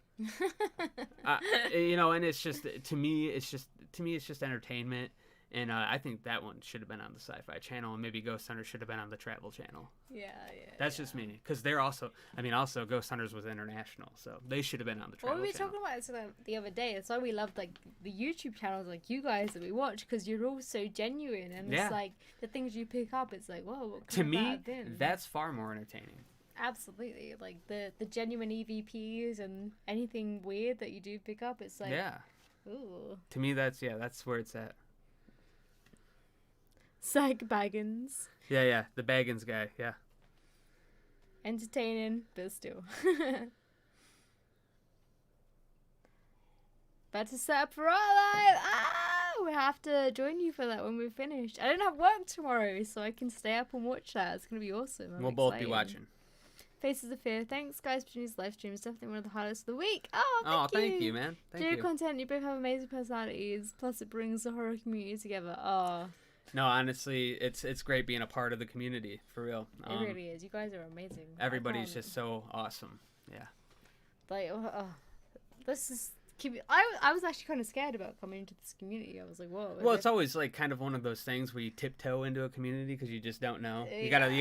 You know, and it's just, to me, it's just entertainment. And I think that one should have been on the Sci-Fi Channel, and maybe Ghost Hunters should have been on the Travel Channel. That's just me, because they're also, I mean, also Ghost Hunters was international, so they should have been on the Travel Channel. Well, we were talking about this the other day. It's why we loved like the YouTube channels like you guys that we watch, because you're all so genuine, and it's like the things you pick up. It's like, whoa, what could to me, that have been? that's far more entertaining. Absolutely, like the genuine EVPs and anything weird that you do pick up. It's like, ooh. To me, that's where it's at. Psych Baggins. Yeah, the Baggins guy, yeah. Entertaining, but still. About to set up for our live. We have to join you for that when we're finished. I don't have work tomorrow, so I can stay up and watch that. It's going to be awesome. We'll both be watching. Faces of Fear. Thanks, guys, for doing these live streams. Definitely one of the highlights of the week. Thank you, man. Thank you. Content. You both have amazing personalities. Plus, it brings the horror community together. No, honestly, it's great being a part of the community, for real. It really is. You guys are amazing. Everybody's just so awesome. Yeah. Like, this is... I was actually kind of scared about coming into this community. I was like, whoa. Well, it's always like kind of one of those things where you tiptoe into a community because you just don't know. You gotta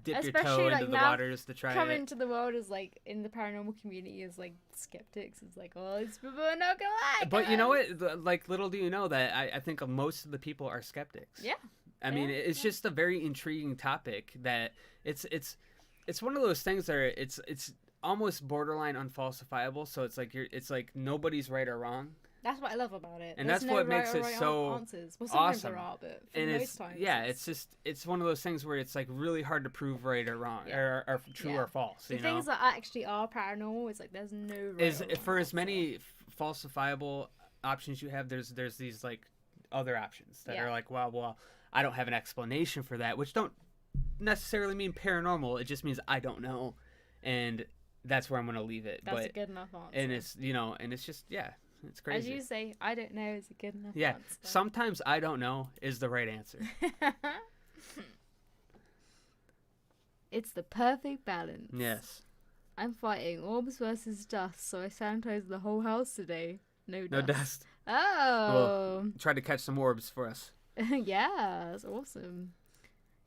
dip your toe into the waters to try it. Coming into the world is like, in the paranormal community is like skeptics. It's like, oh, these people are not gonna lie. But you know what? Like, little do you know that I think most of the people are skeptics. Yeah. I mean, it's just a very intriguing topic that it's one of those things where it's almost borderline unfalsifiable, so it's like nobody's right or wrong. That's what I love about it. And that's what makes it so answers. Well, sometimes awesome. there are, but for and most times, it's one of those things where it's like really hard to prove right or wrong, or true or false. The things that actually are paranormal, it's like there's no right or wrong for as many falsifiable options you have, there's these like other options that are like, well, I don't have an explanation for that, which don't necessarily mean paranormal. It just means I don't know, and that's where I'm going to leave it. That's a good enough answer. And it's, and it's just, it's crazy. As you say, I don't know is a good enough answer. Yeah, sometimes I don't know is the right answer. It's the perfect balance. Yes. I'm fighting orbs versus dust, so I sanitized the whole house today. No dust. No dust. Oh. Well, try to catch some orbs for us. Yeah, that's awesome.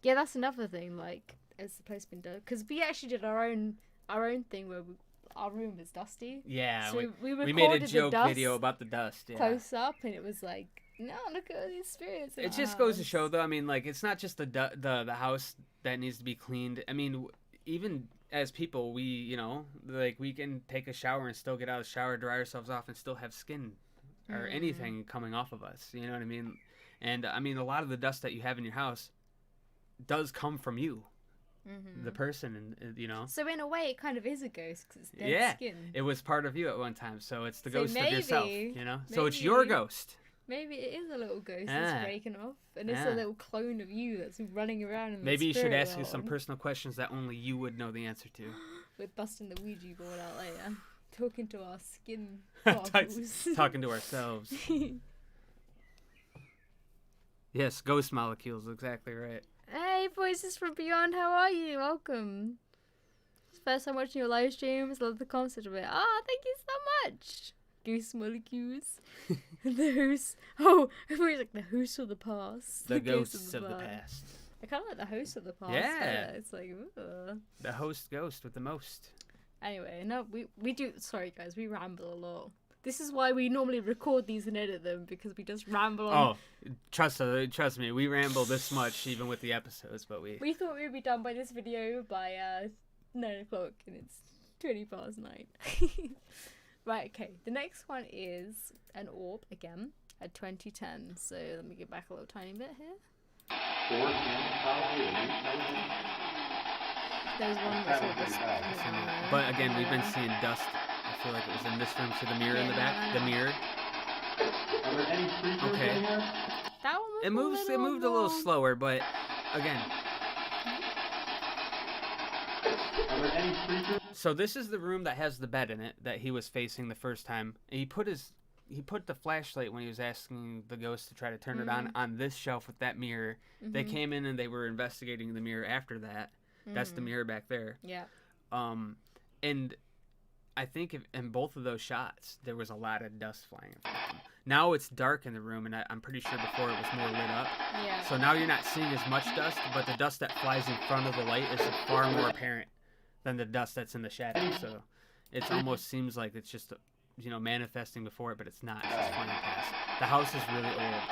Yeah, that's another thing, like, has the place been done? Because we actually did our own thing where our room is dusty. Yeah, so we made a joke video about the dust. Yeah. Close up, and it was like, no, look at these spirits. It just goes to show, though. I mean, like, it's not just the house that needs to be cleaned. I mean, even as people, we we can take a shower and still get out of the shower, dry ourselves off, and still have skin or anything coming off of us. You know what I mean? And I mean, a lot of the dust that you have in your house does come from you. The person, and So in a way, it kind of is a ghost because it's dead skin. It was part of you at one time, so it's the ghost of yourself, So it's your ghost. Maybe it is a little ghost that's breaking off, and it's a little clone of you that's running around in the Maybe you should ask you some personal questions that only you would know the answer to. We're busting the Ouija board out later, talking to our skin particles. Talking to ourselves. Yes, ghost molecules, exactly right. Hey, voices from beyond, how are you? Welcome. First time watching your live streams, love the concept of it. Thank you so much. Ghost molecules. The host. Oh, I thought it was like the host of the past. The ghosts of the past. I kind of like the host of the past. Yeah. It's like, ooh. The host ghost with the most. Anyway, no, we do. Sorry, guys, we ramble a lot. This is why we normally record these and edit them, because we just ramble on. Oh, trust me, we ramble this much even with the episodes, but we thought we'd be done by this video by 9 o'clock, and it's 20 past 9. Right, okay. The next one is an orb again at 2010. So let me get back a little tiny bit here. There's one that's all this. But again, we've been seeing dust. I feel like it was in this room. See the mirror in the back? The mirror. Are there any creatures Okay. in here? That one was It moved a little long. slower, but again. Are there any creatures? So this is the room that has the bed in it that he was facing the first time. And he put the flashlight when he was asking the ghost to try to turn it on this shelf with that mirror. They came in and they were investigating the mirror after that. That's the mirror back there. Yeah. And I think in both of those shots, there was a lot of dust flying in front of them. Now it's dark in the room, and I'm pretty sure before it was more lit up. Yeah. So now you're not seeing as much dust, but the dust that flies in front of the light is far more apparent than the dust that's in the shadow. So it almost seems like it's just, manifesting before it, but it's not. It's just flying past. The house is really old,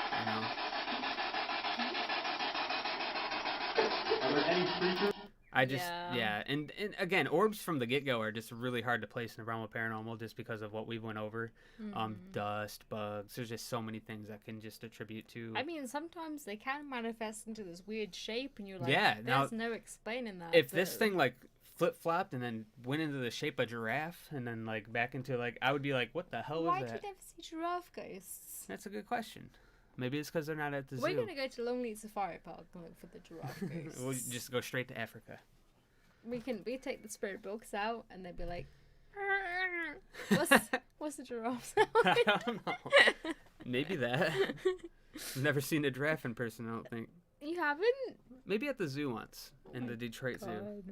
Are there any creatures? And again, orbs from the get-go are just really hard to place in the realm of paranormal just because of what we went over. Dust, bugs, there's just so many things that can just attribute to. I mean, sometimes they can manifest into this weird shape, and you're like, now, there's no explaining that. If this thing, like, flip-flopped and then went into the shape of giraffe and then, like, back into, like, I would be like, what the hell was that? Why do you never see giraffe ghosts? That's a good question. Maybe it's because they're not at the zoo. We're going to go to Longleat Safari Park and look for the giraffe ghosts. We'll just go straight to Africa. We take the spirit box out and they'd be like, what's the giraffe sound? I don't know. Maybe that. Never seen a giraffe in person, I don't think. You haven't? Maybe at the zoo once, in the Detroit Zoo.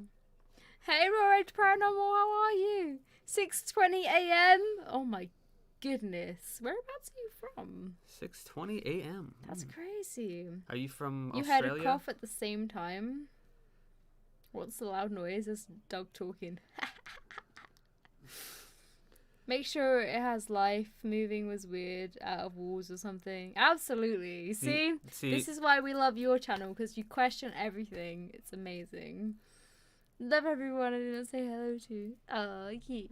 Hey, Rory Paranormal, how are you? 6:20 a.m. Oh my goodness. Whereabouts are you from? 6:20 a.m. That's crazy. Are you from You Australia? heard a cough at the same time. What's the loud noise? It's dog talking. Make sure it has life. Moving was weird, out of walls or something. Absolutely. See? This is why we love your channel, because you question everything. It's amazing. Love everyone I didn't say hello to. Oh, yeah.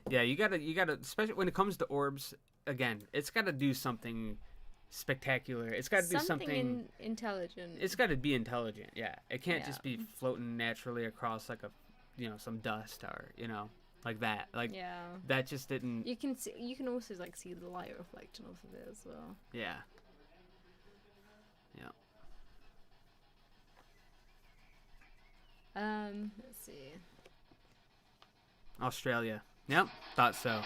Yeah, you gotta, especially when it comes to orbs, again, it's gotta do something spectacular. It's gotta do something intelligent. It's gotta be intelligent, yeah. It can't Yeah. just be floating naturally across like some dust or, like that. Like, that just didn't... You can also, like, see the light reflecting off of it as well. Yeah. Yeah. Let's see. Australia. Yep, thought so.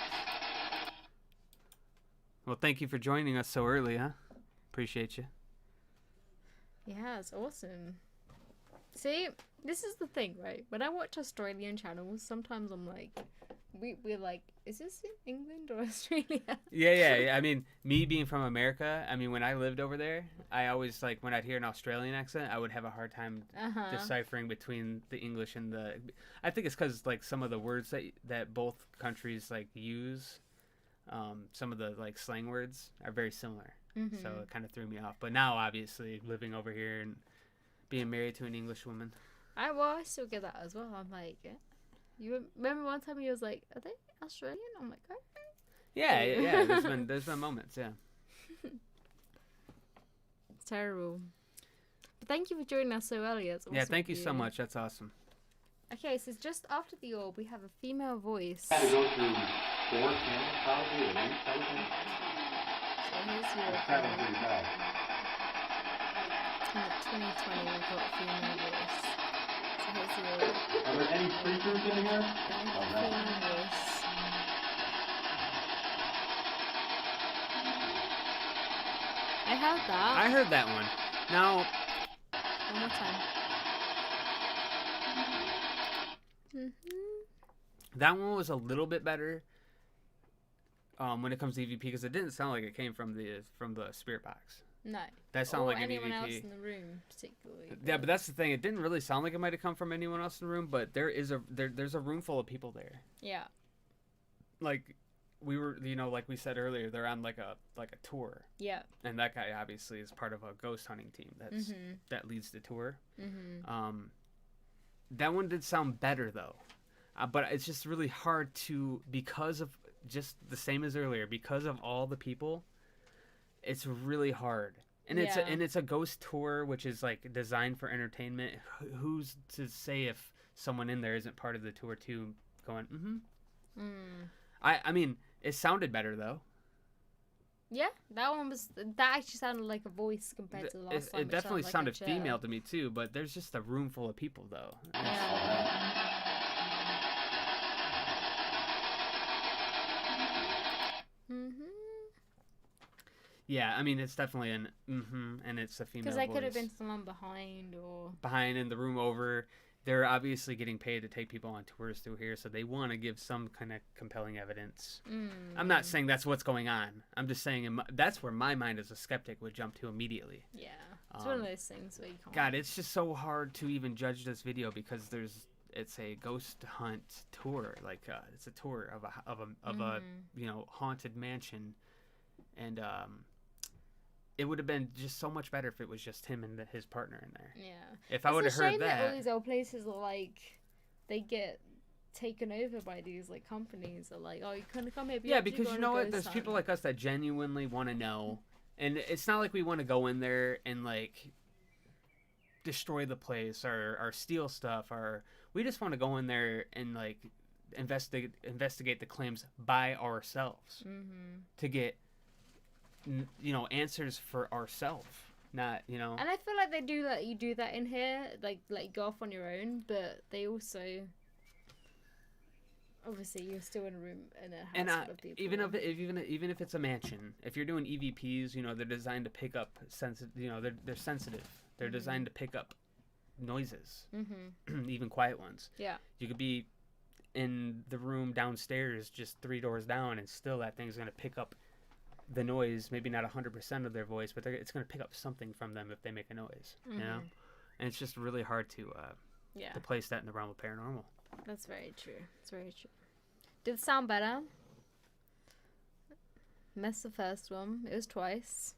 Well, thank you for joining us so early, huh? Appreciate you. Yeah, it's awesome. See, this is the thing, right? When I watch Australian channels, sometimes I'm like, we're like, is this in England or Australia? Yeah. I mean, me being from America, I mean, when I lived over there, I always, like, when I'd hear an Australian accent, I would have a hard time deciphering between the English and the... I think it's because, like, some of the words that both countries, like, use, some of the, like, slang words are very similar. So it kind of threw me off. But now, obviously, living over here and being married to an English woman. I still get that as well. I'm like, you remember one time he was like, are they Australian? I'm like, okay. Yeah. There's been moments, yeah. It's terrible. But thank you for joining us so early. That's awesome. Yeah, thank you so much. That's awesome. Okay, so just after the orb, we have a female voice. Had to go through 4 channels, probably, at least, I would think. So here's your... It's traveling pretty fast. In 2020, we've got a female voice. So here's your... Are there any creatures in here? female voice. I heard that. I heard that one. Now... One more time. That one was a little bit better when it comes to EVP because it didn't sound like it came from the spirit box. No. That sounded like an anyone EVP. else in the room, particularly. Yeah, but that's the thing. It didn't really sound like it might have come from anyone else in the room, but there's a room full of people there. Yeah. Like, we were, you know, like we said earlier, they're on like a tour, Yeah. and that guy obviously is part of a ghost hunting team that leads the tour. That one did sound better though, but it's just really hard to, because of just the same as earlier, because of all the people. It's really hard, and it's a ghost tour, which is like designed for entertainment. Who's to say if someone in there isn't part of the tour too, going I mean, it sounded better though. Yeah, that actually sounded like a voice compared to the last time. It definitely sounded like a female to me too, but there's just a room full of people though. Yeah, I mean, it's definitely an and it's a female voice. Because there could have been someone behind in the room over. They're obviously getting paid to take people on tours through here, so they want to give some kind of compelling evidence. I'm not saying that's what's going on. I'm just saying that's where my mind as a skeptic would jump to immediately. Yeah, it's one of those things where you can't. God, it's just so hard to even judge this video because it's a ghost hunt tour. Like it's a tour of a you know, haunted mansion, and it would have been just so much better if it was just him and his partner in there. Yeah. If I would have heard that. All these old places are like, they get taken over by these like companies. Are like, oh, you couldn't come here. Yeah, because you know what? There's people like us that genuinely want to know, and it's not like we want to go in there and like destroy the place or steal stuff, or we just want to go in there and like investigate the claims by ourselves to get, you know, answers for ourselves, not, you know. And I feel like they do that. You do that in here, like go off on your own, but they also, obviously, you're still in a room in a house full of people. Even if it's a mansion, if you're doing EVPs, you know, they're designed to pick up you know, they're sensitive. They're designed to pick up noises, even quiet ones. Yeah. You could be in the room downstairs, just 3 doors down, and still that thing's gonna pick up the noise, maybe not 100% of their voice, but it's going to pick up something from them if they make a noise, you know? And it's just really hard to place that in the realm of paranormal. That's very true. It's very true. Did it sound better? Missed the first one. It was twice.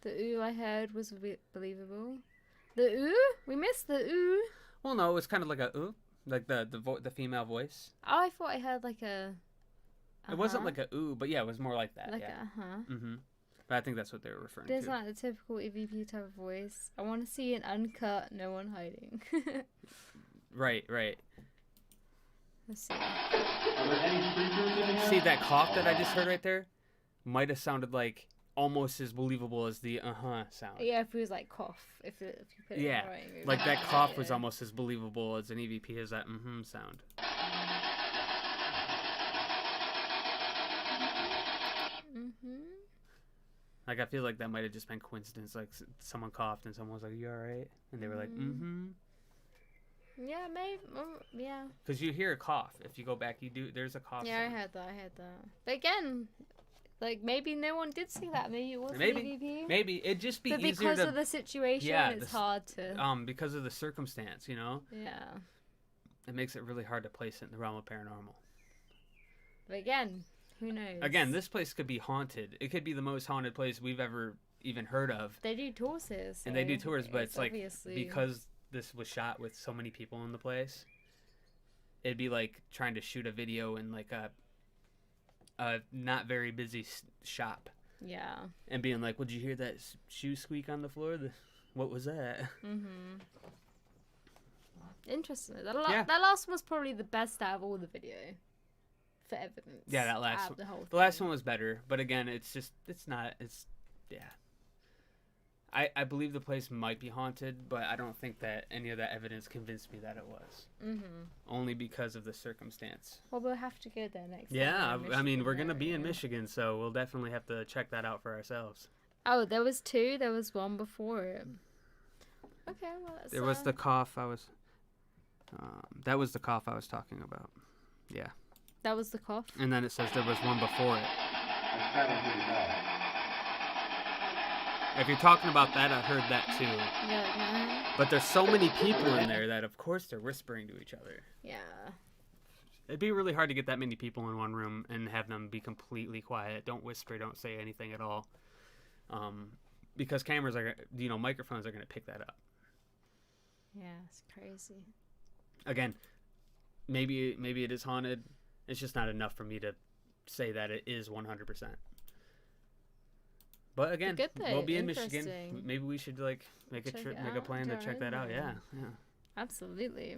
The ooh I heard was believable. The ooh? We missed the ooh. Well, no, it was kind of like a ooh, like the female voice. Oh, I thought I heard like a... It wasn't like a ooh, but yeah, it was more like that. Like a But I think that's what they were referring There's to. not the typical EVP type of voice. I want to see an uncut, no one hiding. Right. Let's see. Are there any creatures in here? See, that cough that I just heard right there might have sounded like almost as believable as the sound. Yeah, if it was like cough. If you put it in writing, like that cough was almost as believable as an EVP as that sound. Like, I feel like that might have just been coincidence. Like, someone coughed and someone was like, "You all right?" And they were like, Yeah, maybe. Yeah. Because you hear a cough. If you go back, there's a cough Yeah, sound. I heard that. But again, like, maybe no one did see that. Maybe it was EVP. Maybe. It'd just be but easier because of the situation, it's hard to... because of the circumstance, you know? Yeah. It makes it really hard to place it in the realm of paranormal. But again... Who knows? Again, this place could be haunted. It could be the most haunted place we've ever even heard of. They do tours here. So and they do tours, but it's like, obviously... because this was shot with so many people in the place, it'd be like trying to shoot a video in like a not very busy shop. Yeah. And being like, "Would you hear that shoe squeak on the floor? What was that?" Interesting. That last one was probably the best out of all the video. For evidence. Yeah, that last one. The last one was better, but again, it's I believe the place might be haunted, but I don't think that any of that evidence convinced me that it was. Only because of the circumstance. Well, we'll have to go there next time. Yeah, I mean, we're gonna be in Michigan, so we'll definitely have to check that out for ourselves. Oh, there was 2. There was one before it. Okay, well, that's... There was the cough I was... that was the cough I was talking about. Yeah. That was the cough? And then it says there was one before it. That's kind of pretty bad. If you're talking about that, I heard that too. Yeah. But there's so many people in there that, of course, they're whispering to each other. Yeah. it'd be really hard to get that many people in one room and have them be completely quiet. Don't whisper, don't say anything at all. Because cameras are, microphones are going to pick that up. Yeah, it's crazy. Again, maybe it is haunted. It's just not enough for me to say that it is 100%. But again, we'll be in Michigan. Maybe we should make a trip, make a plan to check that out. Yeah. Absolutely.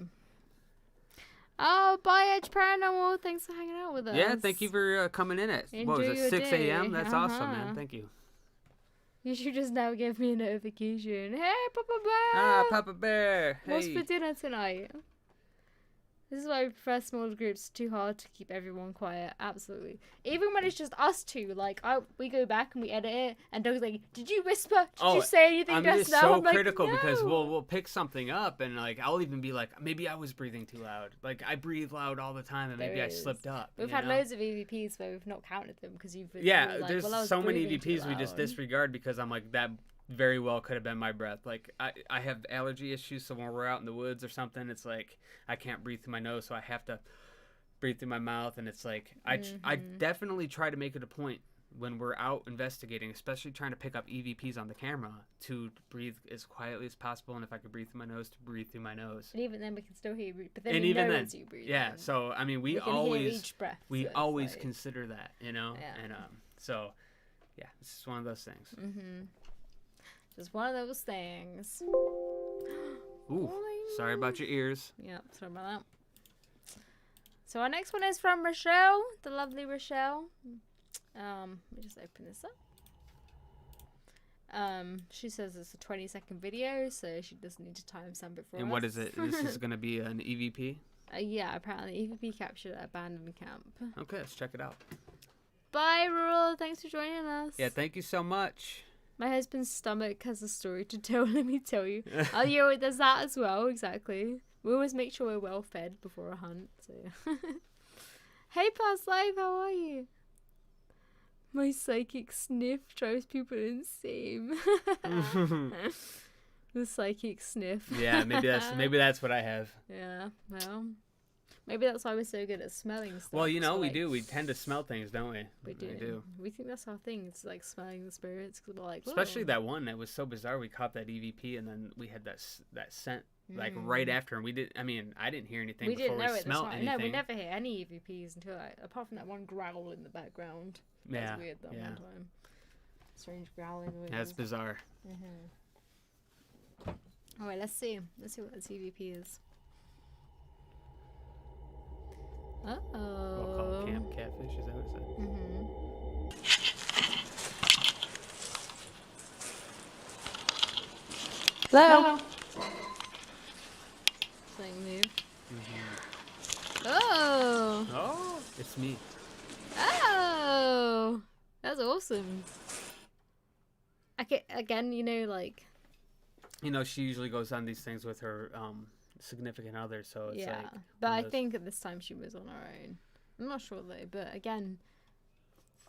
Oh, bye, Edge Paranormal. Thanks for hanging out with us. Yeah, thank you for coming in at, what was it, 6 a.m.? That's awesome, man. Thank you. You should just now give me a notification. Hey, Papa Bear! Ah, Papa Bear! Hey. What's for dinner tonight? This is why we prefer smaller groups. It's too hard to keep everyone quiet. Absolutely. Even when it's just us two, we go back and we edit it, and Doug's like, "Did you whisper? Did you say anything just now?" So I'm like, critical no. Because we'll pick something up, and I'll even be like, maybe I was breathing too loud. I breathe loud all the time, and maybe I slipped up. We've had loads of EVPs where we've not counted them because you've been there's so many EVPs we just disregard because I'm like that. Very well could have been my breath. I have allergy issues, so when we're out in the woods or something, it's I can't breathe through my nose, so I have to breathe through my mouth, and it's I definitely try to make it a point when we're out investigating, especially trying to pick up EVPs on the camera, to breathe as quietly as possible, and if I could breathe through my nose, to breathe through my nose. And even then we can still hear you breathe, but then you breathe. Yeah, so I mean we can always hear each breath, we always consider that, and so yeah, this is one of those things. Just one of those things. Ooh, sorry about your ears. Yep, sorry about that. So our next one is from Rochelle, the lovely Rochelle. Let me just open this up. She says it's a 20-second video, so she doesn't need to timestamp it for us. And what is it? This is going to be an EVP? Yeah, apparently EVP captured at abandoned camp. Okay, let's check it out. Bye, Rural. Thanks for joining us. Yeah, thank you so much. My husband's stomach has a story to tell, let me tell you. Oh, yeah, there's that as well, exactly. We always make sure we're well fed before a hunt, so yeah. Hey, Past Life, how are you? My psychic sniff drives people insane. The psychic sniff. Yeah, maybe that's what I have. Yeah, well, maybe that's why we're so good at smelling stuff. Well, we do. We tend to smell things, don't we? We do. We think that's our thing. It's smelling the spirits. Cause we're like, especially that one that was so bizarre. We caught that EVP, and then we had that scent right after, and we did. I mean, I didn't hear anything before we smelled anything. No, we never hear any EVPs until apart from that one growl in the background. That was weird that one time. Strange growling noises. That's bizarre. All right, let's see. Let's see what this EVP is. We'll call it Camp Catfish. Is that what it said? Hello. Something move. Oh, it's me. Oh, that's awesome. Okay, again, she usually goes on these things with her significant other, so it's but I think at this time she was on her own. I'm not sure though, but again,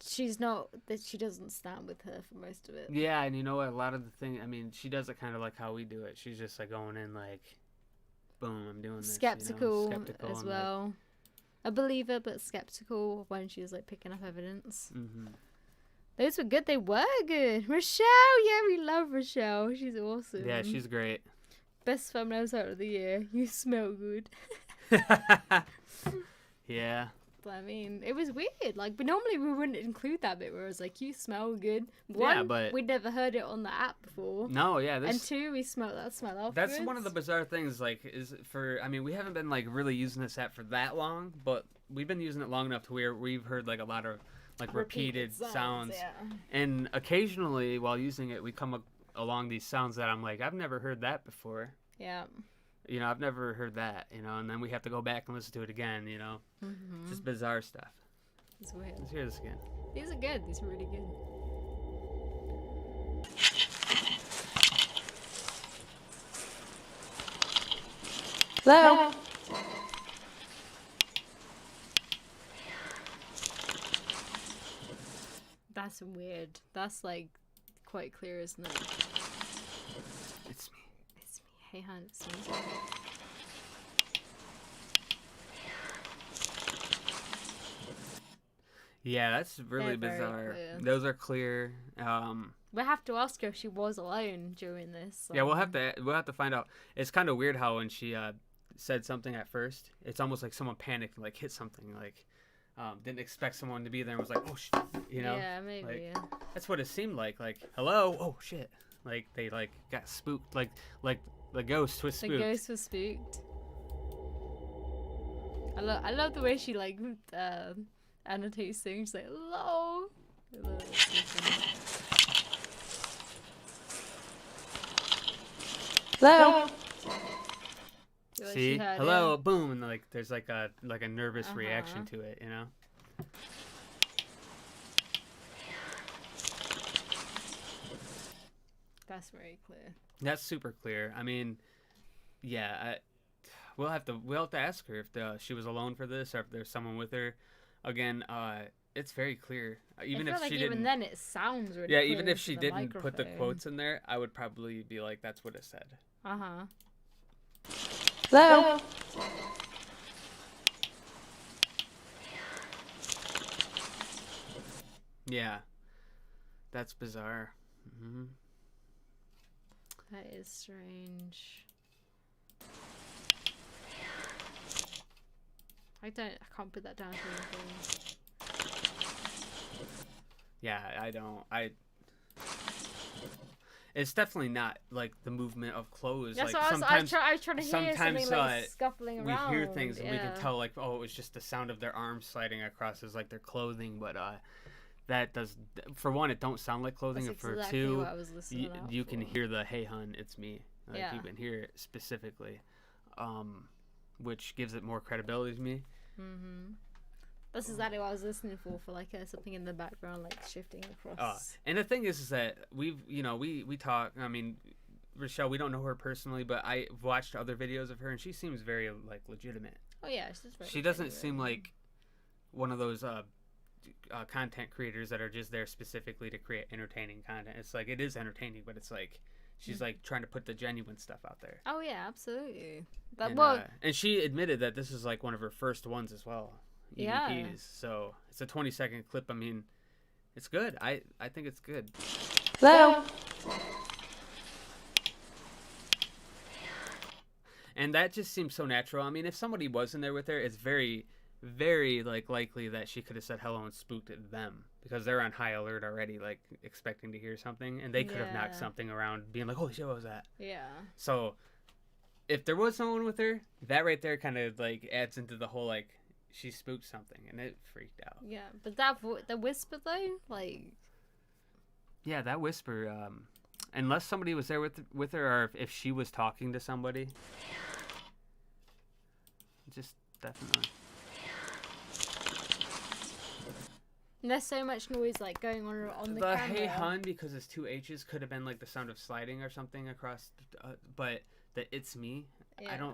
she doesn't stand with her for most of it. Yeah, and a lot of the thing, I mean, she does it kind of like how we do it. She's just going in boom, I'm doing this. Skeptical as well. A believer, but skeptical when she's picking up evidence. Those were good. They were good. Rochelle, yeah, we love Rochelle. She's awesome. Yeah, she's great. Best thumbnails out of the year. You smell good. Yeah. But I mean, it was weird. But normally we wouldn't include that bit where it was you smell good. One, but we'd never heard it on the app before. No, yeah. And two, we smelled that smell afterwards. That's one of the bizarre things. We haven't been really using this app for that long, but we've been using it long enough to where we've heard a lot of repeated sounds. Yeah. And occasionally while using it, we come along these sounds that I'm I've never heard that before. Yeah. I've never heard that, and then we have to go back and listen to it again, Just bizarre stuff. It's weird. Let's hear this again. These are good. These are really good. Hello. That's weird. That's quite clear, isn't it? It's me. It's me. Hey, hon, it's me. Yeah, that's really They're very bizarre. clear. Those are clear. We'll have to ask her if she was alone during this. Yeah, we'll have to find out. It's kind of weird how when she said something at first, it's almost like someone panicked and like hit something, like didn't expect someone to be there and was like, oh shit, you know? Yeah, maybe. Like, Yeah. that's what it seemed like. Like, hello, oh shit, like they like got spooked, like the ghost was spooked. The ghost was spooked. I love the way she like annotates things. She's like, hello. Hello. See, hello, boom, and like there's like a nervous reaction to it, you know. That's very clear. That's super clear. I mean, yeah, we'll have to ask her if she was alone for this or if there's someone with her. Again, it's very clear. Even if she didn't, even then it sounds really. Yeah, clear even if into she the didn't put the microphone. quotes in there, I would probably be like, that's what it said. Hello. Yeah, that's bizarre. Mm-hmm. That is strange. I can't put that down to anything. Yeah, it's definitely not like the movement of clothes. That's like what sometimes I was trying to hear sometimes, something like scuffling we around. hear things and we can yeah. tell like, oh, it was just the sound of their arms sliding across as like their clothing, but that does, for one, it don't sound like clothing, That's and for exactly two, what I was listening out you can for. hear the hey hun, it's me. Like Yeah. you can hear it specifically, which gives it more credibility to me. Mm-hmm. That's exactly what I was listening for like something in the background, like shifting across. And the thing is that we talk. I mean, Rochelle, we don't know her personally, but I watched other videos of her, and she seems very like legitimate. Oh yeah, she's very She doesn't genuine. seem like one of those content creators that are just there specifically to create entertaining content. It's like, it is entertaining, but it's like she's like trying to put the genuine stuff out there. Oh yeah, absolutely. But And she admitted that this is like one of her first ones as well. Yeah. EVPs. So it's a 20-second clip. I mean, it's good. I think it's good. Hello. And that just seems so natural. I mean, if somebody was in there with her, it's very, very like likely that she could have said hello and spooked at them, because they're on high alert already, like expecting to hear something, and they could have knocked Yeah. something around, being like, "Holy shit, what was that?" yeah. So, if there was someone with her, that right there kind of like adds into the whole like she spooked something, and it freaked out. Yeah, but that the whisper though, like. Yeah, that whisper. Unless somebody was there with her, or if she was talking to somebody, just definitely. And there's so much noise like going on the The camera. hey hun, because it's two H's, could have been like the sound of sliding or something across, but the it's me. Yeah.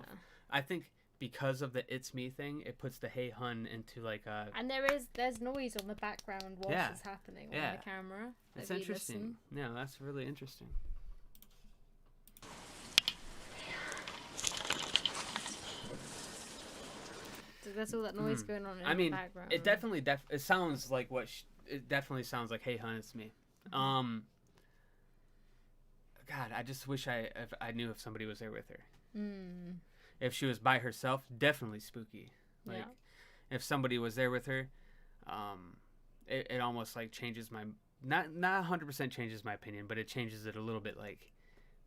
I think because of the it's me thing, it puts the hey hun into like a. And there's noise on the background whilst Yeah. it's happening Yeah. on the camera. It's if you interesting. listen. Yeah, that's really interesting. So there's all that noise going on in I mean, the background. it definitely it sounds like it definitely sounds like hey hun, it's me. God, I just wish I knew if somebody was there with her. If she was by herself, definitely spooky. Like, Yeah. if somebody was there with her, it almost like changes my not 100% changes my opinion, but it changes it a little bit. Like,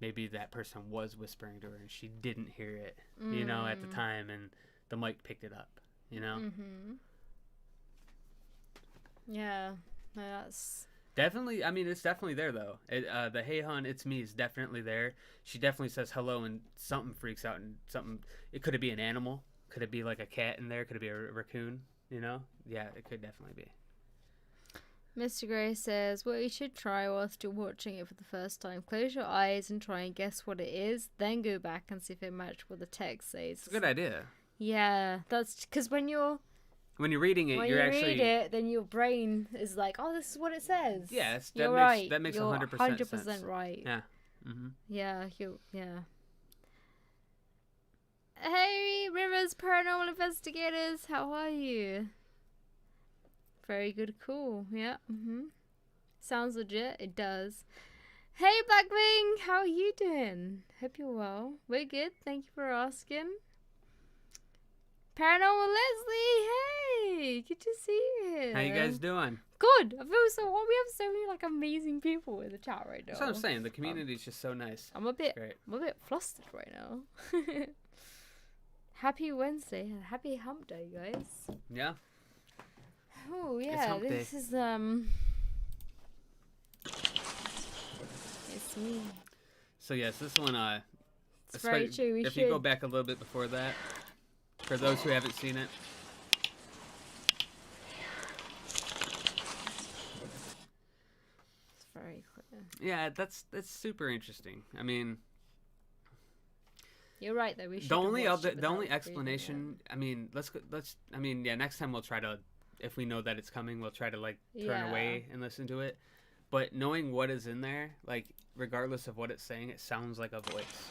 maybe that person was whispering to her and she didn't hear it, you know, at the time, and the mic picked it up, you know. Yeah, no, that's. Definitely, I mean, it's definitely there, though. The hey hun, it's me is definitely there. She definitely says hello, and something freaks out, and something. It could it be an animal? Could it be like a cat in there? Could it be a raccoon? You know? Yeah, it could definitely be. Mr. Gray says, what you should try whilst you're watching it for the first time, close your eyes and try and guess what it is, then go back and see if it matches what the text says. It's a good idea. Yeah, that's because when you're reading it, you're actually. read it, then your brain is like, oh, this is what it says. Yeah, you're right. That makes you're 100% sense. 100% right. Yeah. Mm-hmm. Yeah, yeah. Hey, Rivers Paranormal Investigators, how are you? Very good. Cool. Yeah. Sounds legit. It does. Hey, Blackwing, how are you doing? Hope you're well. We're good. Thank you for asking. Paranormal Leslie, hey, good to see you here. How you guys doing? Good. I feel so. Well, we have so many like amazing people in the chat right now. That's what I'm saying. The community is just so nice. I'm a bit Great. flustered right now. Happy Wednesday. Happy hump day, guys. Yeah. Oh yeah, hump this day. is it's me. So yes, this one It's very true. If you go back a little bit before that, for those who haven't seen it. It's very clear. Yeah, that's super interesting. I mean, you're right though. We should. the only explanation. I mean, next time we'll try to, if we know that it's coming, we'll try to like turn away and listen to it. But knowing what is in there, like regardless of what it's saying, it sounds like a voice.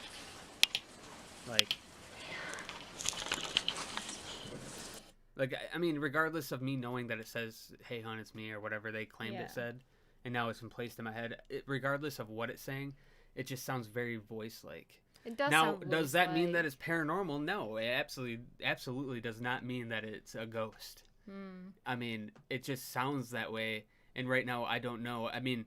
Like I mean, regardless of me knowing that it says, "Hey, hon, it's me," or whatever they claimed it said, and now it's been placed in my head. Regardless of what it's saying, it just sounds very voice-like. It does. Now, does that mean that it's paranormal? No, it absolutely does not mean that it's a ghost. I mean, it just sounds that way. And right now, I don't know. I mean,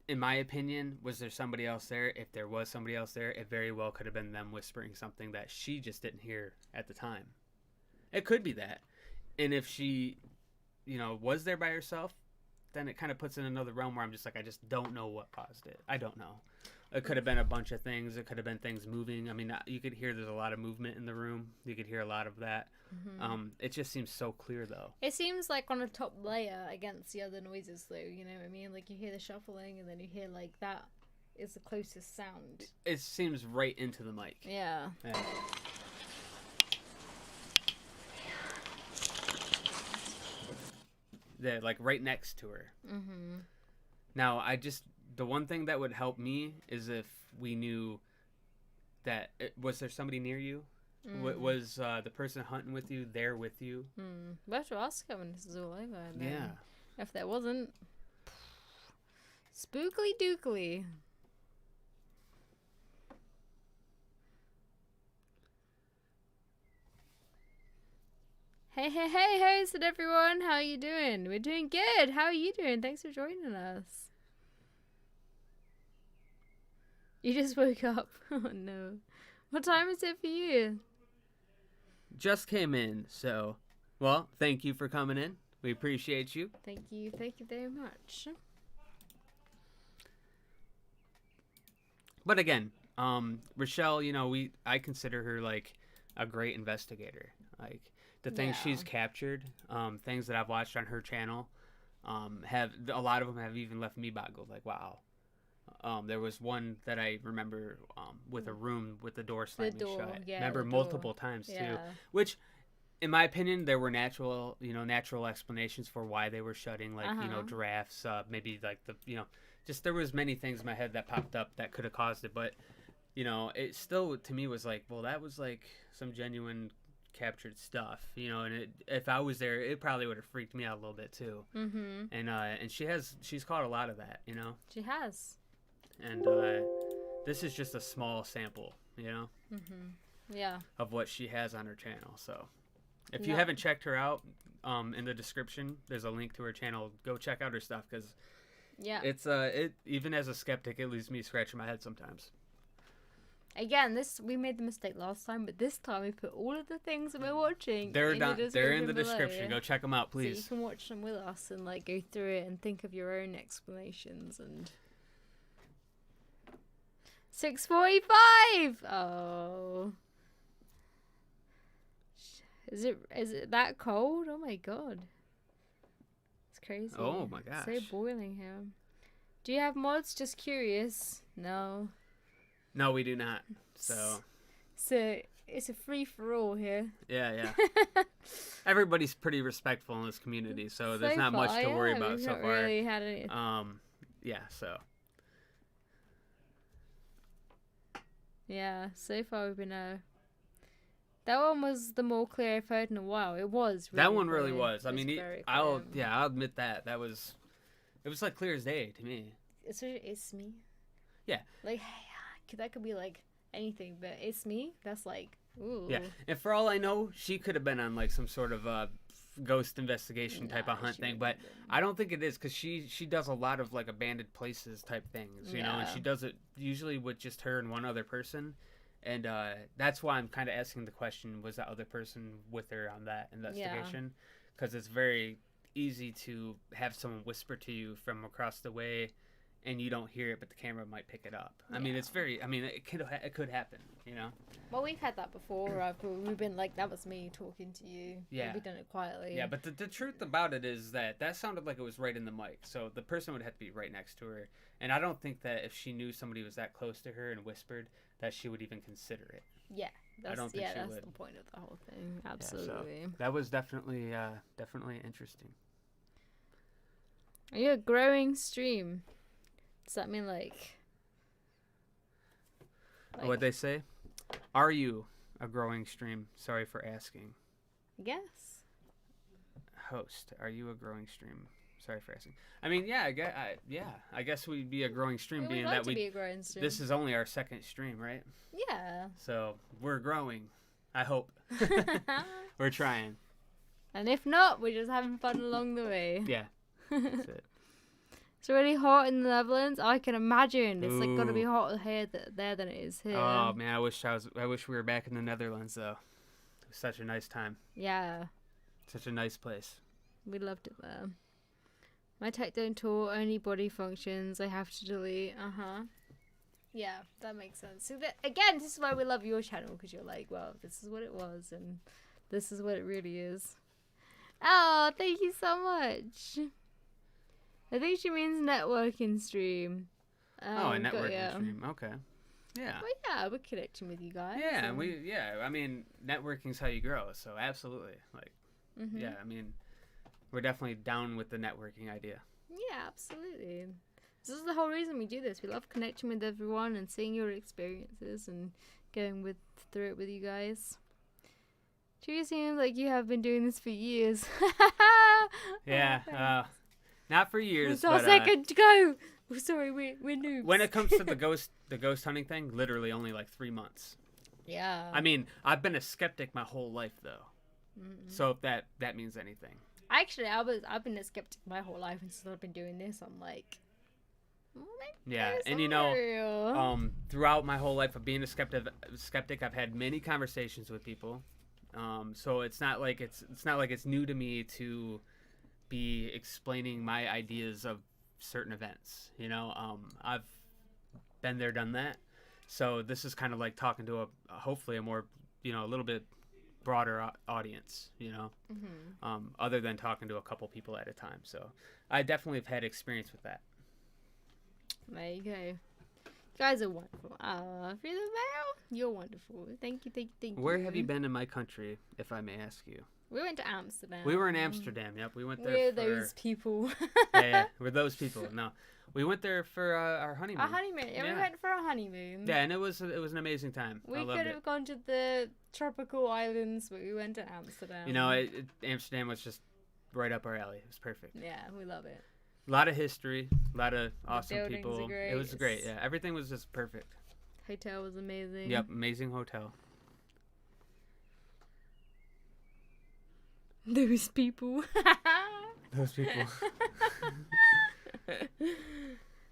in my opinion, was there somebody else there? If there was somebody else there, it very well could have been them whispering something that she just didn't hear at the time. It could be that. And if she, was there by herself, then it kind of puts in another realm where I'm just like, I just don't know what caused it. I don't know. It could have been a bunch of things. It could have been things moving. I mean, you could hear there's a lot of movement in the room. You could hear a lot of that. It just seems so clear, though. It seems like on a top layer against the other noises, though. You know what I mean? Like you hear the shuffling, and then you hear like that is the closest sound. It seems right into the mic. Yeah. Yeah, like right next to her. Now, the one thing that would help me is if we knew that was there somebody near you? Was the person hunting with you there with you? We'll have to ask her when this is all over. And Yeah. If there wasn't, spookily dookily. Hey, how's it, everyone? How are you doing? We're doing good. How are you doing? Thanks for joining us. You just woke up. Oh, no. What time is it for you? Just came in, so, well, thank you for coming in. We appreciate you. Thank you very much. But again, Rochelle, I consider her like a great investigator. Like the things she's captured, things that I've watched on her channel, have a lot of them have even left me boggled. Like, wow. There was one that I remember with a room with the door slamming shut. Yeah, remember multiple times too, which, in my opinion, there were natural explanations for why they were shutting. Like giraffes, maybe like just there was many things in my head that popped up that could have caused it. But it still to me was like, well, that was like some genuine captured stuff, and if I was there, it probably would have freaked me out a little bit too. And she's caught a lot of that, She has. And this is just a small sample, Yeah. of what she has on her channel. So if you haven't checked her out, in the description there's a link to her channel. Go check out her stuff, because it's even as a skeptic, it leaves me scratching my head sometimes. Again, we made the mistake last time, but this time we put all of the things that we're watching. They're in the description. Go check them out, please. So you can watch them with us and like go through it and think of your own explanations. And 6:45. Oh, is it that cold? Oh my god, it's crazy. Oh my gosh, it's so boiling here. Do you have mods? Just curious. No. No, we do not. So it's a free for all here. Yeah. Everybody's pretty respectful in this community, so there's not much to worry about so far. Really had any... So. Yeah, so far we've been That one was the more clear I've heard in a while. It was. Really That one really clear. was. I It was mean, very I'll clear. I'll admit that it was like clear as day to me. It's me. Yeah. Like, that could be like anything, but it's me. That's like, ooh. Yeah, and for all I know, she could have been on like some sort of ghost investigation type of Nah, hunt she thing, wouldn't but have been. I don't think it is because she does a lot of like abandoned places type things, you know, and Yeah. she does it usually with just her and one other person, and that's why I'm kind of asking the question: was that other person with her on that investigation? Because it's very easy to have someone whisper to you from across the way, and you don't hear it, but the camera might pick it up. I mean, Yeah. it's very. I mean, it could happen, you know. Well, we've had that before. We've been like, that was me talking to you. Yeah. We've done it quietly. Yeah, but the truth about it is that sounded like it was right in the mic. So the person would have to be right next to her. And I don't think that if she knew somebody was that close to her and whispered, that she would even consider it. Yeah. That's, don't think she that's would. the point of the whole thing. so- Absolutely. That was definitely interesting. Are you a growing stream? Does that mean like What they say? Are you a growing stream? Sorry for asking. I guess. Host, are you a growing stream? Sorry for asking. I mean, yeah, I guess we'd be a growing stream, We'd being like that to be a growing stream. this is only our second stream, right? Yeah. So we're growing. I hope. We're trying. And if not, we're just having fun along the way. Yeah, that's it. It's really hot in the Netherlands. I can imagine. It's like gotta be Ooh. hotter here there than it is here. Oh man, I wish we were back in the Netherlands though. It was such a nice time. Yeah, Such a nice place. we loved it there. My tech don't tour, only body functions. I have to delete. Yeah, that makes sense. So again, this is why we love your channel, because you're like, well, this is what it was, and this is what it really is. Oh, thank you so much. I think she means networking stream. A got networking ya. stream. Okay. Yeah. Well, yeah, we're connecting with you guys. Yeah, and I mean, networking's how you grow, so absolutely. Like, mhm. yeah, I mean, we're definitely down with the networking idea. Yeah, absolutely. This is the whole reason we do this. We love connecting with everyone and seeing your experiences and going through it with you guys. Do you seem like you have been doing this for years? Yeah, not for years, It's our but second to go. Oh, sorry, we're noobs. when it comes to the ghost hunting thing, literally only like 3 months. Yeah. I mean, I've been a skeptic my whole life though. So if that means anything. Actually, I've been a skeptic my whole life, and since I've been doing this, I'm like, well, maybe Yeah, it's and you not know, real. throughout my whole life of being a skeptic, I've had many conversations with people. So it's not like it's new to me to be explaining my ideas of certain events. You know, I've been there, done that. So this is kind of like talking to hopefully a more, you know, a little bit broader audience, you know, other than talking to a couple people at a time. So I definitely have had experience with that. There you go. You guys are wonderful. You're wonderful. Thank you. Where have you been in my country, if I may ask you? We went to Amsterdam. We were in Amsterdam. Yep, we went there. We're for, those people. yeah, we're those people. No, we went there for our honeymoon. Our honeymoon. Yeah, we Yeah. went for our honeymoon. Yeah, and it was an amazing time. We I loved could it. have gone to the tropical islands, but we went to Amsterdam. You know, Amsterdam was just right up our alley. It was perfect. Yeah, we love it. A lot of history, a lot of awesome buildings are people. great. It was great. Yeah, everything was just perfect. Hotel was amazing. Yep, amazing hotel. Those people. Those people.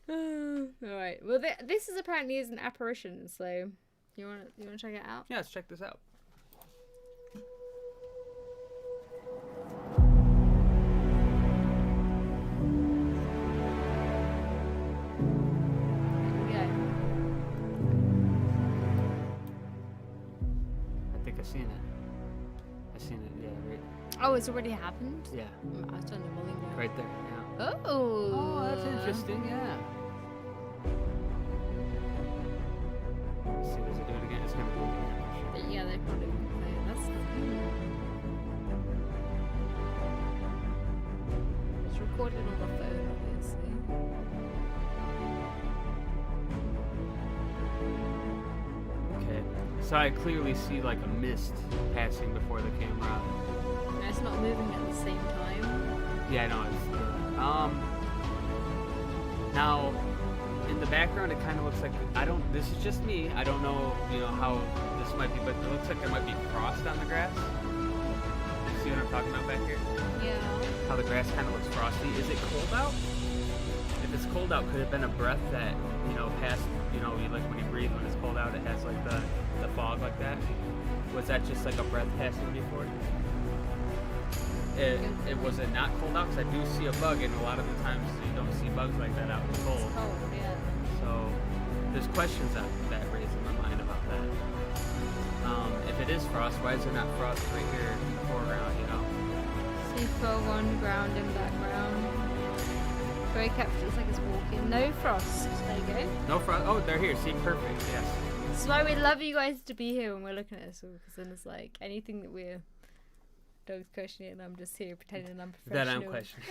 All right. Well, this is apparently is an apparition. So, you want to check it out? Yeah, let's check this out. Yeah. I think I've seen it. I've seen it. Yeah, right. Oh, it's already happened. Yeah, I was trying to volume down. right there. Yeah. Oh. Oh, that's interesting. Yeah. Let's see, does it do it again? It's gonna do it again for sure. But yeah, they probably won't play it. That's. It's recorded on the phone, obviously. Okay, So I clearly see like a mist passing before the camera. And it's not moving at the same time. Yeah, I know. Now, in the background, it kind of looks like this is just me. I don't know, how this might be, but it looks like there might be frost on the grass. You see what I'm talking about back here? Yeah. How the grass kind of looks frosty. Is it cold out? If it's cold out, could it have been a breath that, passed, like when you breathe, when it's cold out, it has like the fog like that? Was that just like a breath passing before? Was it not cold out? Because I do see a bug, and a lot of the times you don't see bugs like that out in the cold. It's cold, yeah. So there's questions that raise in my mind about that. If it is frost, why is there not frost right here in the foreground, See foreground, ground, and background. Very captured, it's like it's walking. No frost. There you go. No frost. Oh, they're here. See, perfect. Yes. That's why we love you guys to be here when we're looking at this all, because then it's like anything that we're Doug's questioning, and I'm just here pretending I'm professional. That I'm questioning.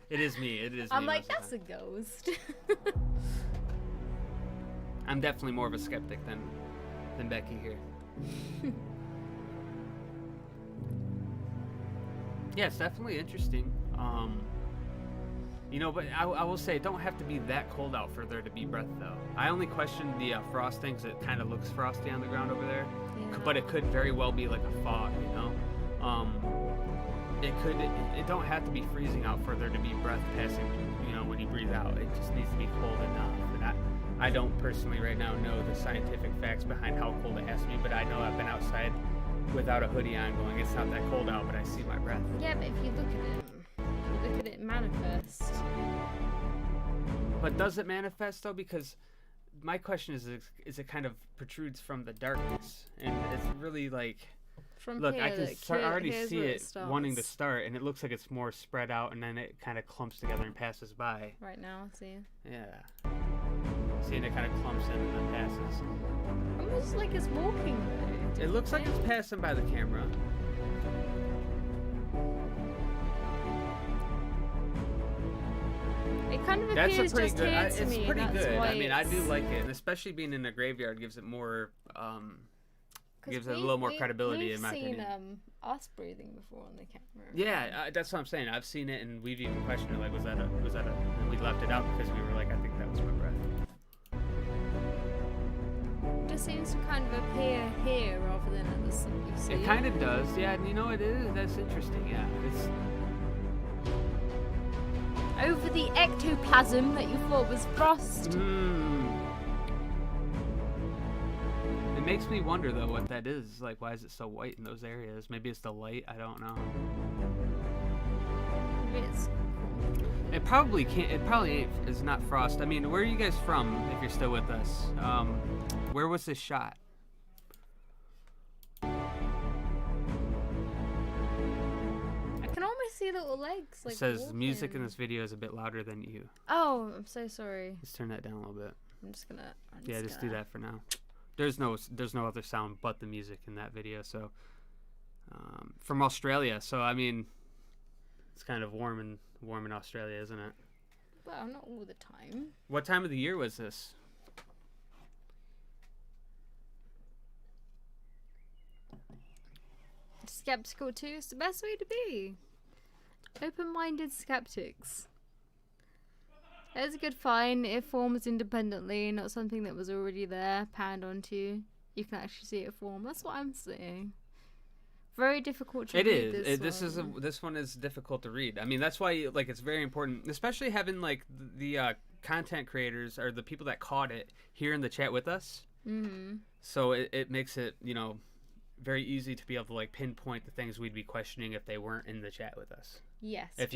It is me. It is me. I'm like, that's a ghost. I'm definitely more of a skeptic than Becky here. Yeah, it's definitely interesting. But I will say, it don't have to be that cold out for there to be breath, though. I only question the frosting, because it kind of looks frosty on the ground over there. Yeah. But it could very well be like a fog, It don't have to be freezing out for there to be breath passing, when you breathe out. It just needs to be cold enough. And I don't personally right now know the scientific facts behind how cold it has to be, but I know I've been outside without a hoodie on going, it's not that cold out, but I see my breath. Yeah, but if you look at it manifest. But does it manifest, though? Because my question is it kind of protrudes from the darkness, and it's really like, From look, here, I can already see where it wanting to start, and it looks like it's more spread out, and then it kind of clumps together and passes by. Right now, see. Yeah. See, and it kind of clumps in and then passes. Almost like it's walking, though. It looks like it's passing by the camera. It kind of That's appears a pretty just good. here to It's me. pretty That's good. why I mean, I do it's- like it, and especially being in a graveyard gives it more. 'cause Gives it a little more credibility, we've in my seen, opinion. us breathing before on the camera. Yeah, that's what I'm saying. I've seen it, and we've even questioned it. Like, was that a? And we left it out because we were like, I think that was my breath. It just seems to kind of appear here rather than at the side. You see? It kind of does, yeah. And it is. That's interesting. Yeah, it's. Over the ectoplasm that you thought was frost. It makes me wonder though what that is. Like, why is it so white in those areas? Maybe it's the light. I don't know. It's It probably can't. It probably ain't. Is not frost. I mean, where are you guys from? If you're still with us, where was this shot? I can almost see little legs. Like It says music in walking. this video is a bit louder than you. Oh, I'm so sorry. Let's turn that down a little bit. I'm just gonna. Just do that for now. There's no other sound but the music in that video. So, from Australia. So I mean, it's kind of warm in Australia, isn't it? Well, not all the time. What time of the year was this? Skeptical too is the best way to be. Open-minded skeptics. It's a good find. It forms independently, not something that was already there, panned onto. You can actually see it form. That's what I'm saying. Very difficult to It read. is. This one is difficult to read. I mean, that's why like it's very important, especially having like the content creators or the people that caught it here in the chat with us. Mm-hmm. So it makes it very easy to be able to like pinpoint the things we'd be questioning if they weren't in the chat with us. Yes. If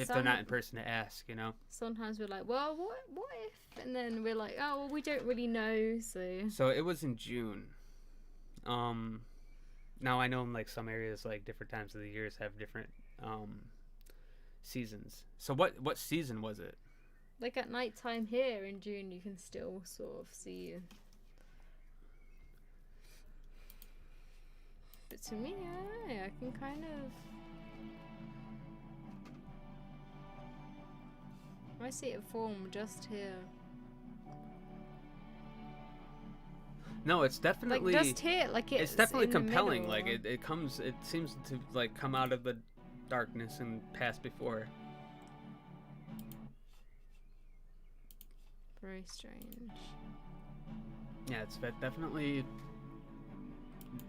they're not in person to ask, Sometimes we're like, well, what if? And then we're like, oh, well, we don't really know. So it was in June. Now I know in like some areas, like different times of the years have different seasons. So what season was it? Like at nighttime here in June, you can still sort of see. But to me, I can kind of. I see it form just here. No, it's definitely Like just here, like it's definitely in the compelling. middle. Like it seems to like come out of the darkness and pass before. Very strange. Yeah, definitely.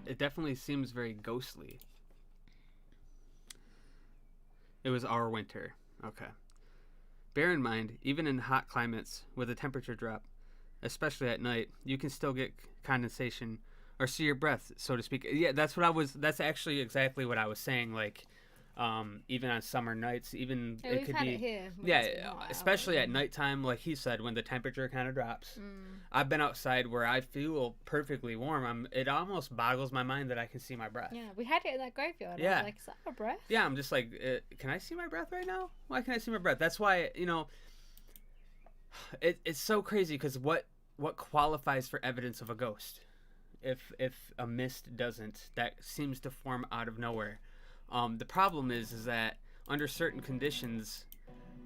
It definitely seems very ghostly. It was our winter. Okay. Bear in mind, even in hot climates with a temperature drop, especially at night, you can still get condensation or see your breath, so to speak. Yeah, that's actually exactly what I was saying. Like, even on summer nights, even Yeah, it we've could had be. it here. when Yeah, it's been hot out. especially at nighttime, like he said, when the temperature kind of drops. I've been outside where I feel perfectly warm. It almost boggles my mind that I can see my breath. Yeah, we had it in that graveyard. I Yeah. was like, is that our breath? Yeah, I'm just like, can I see my breath right now? Why can't I see my breath? That's why, it's so crazy because what qualifies for evidence of a ghost? If a mist doesn't, that seems to form out of nowhere. The problem is that under certain conditions,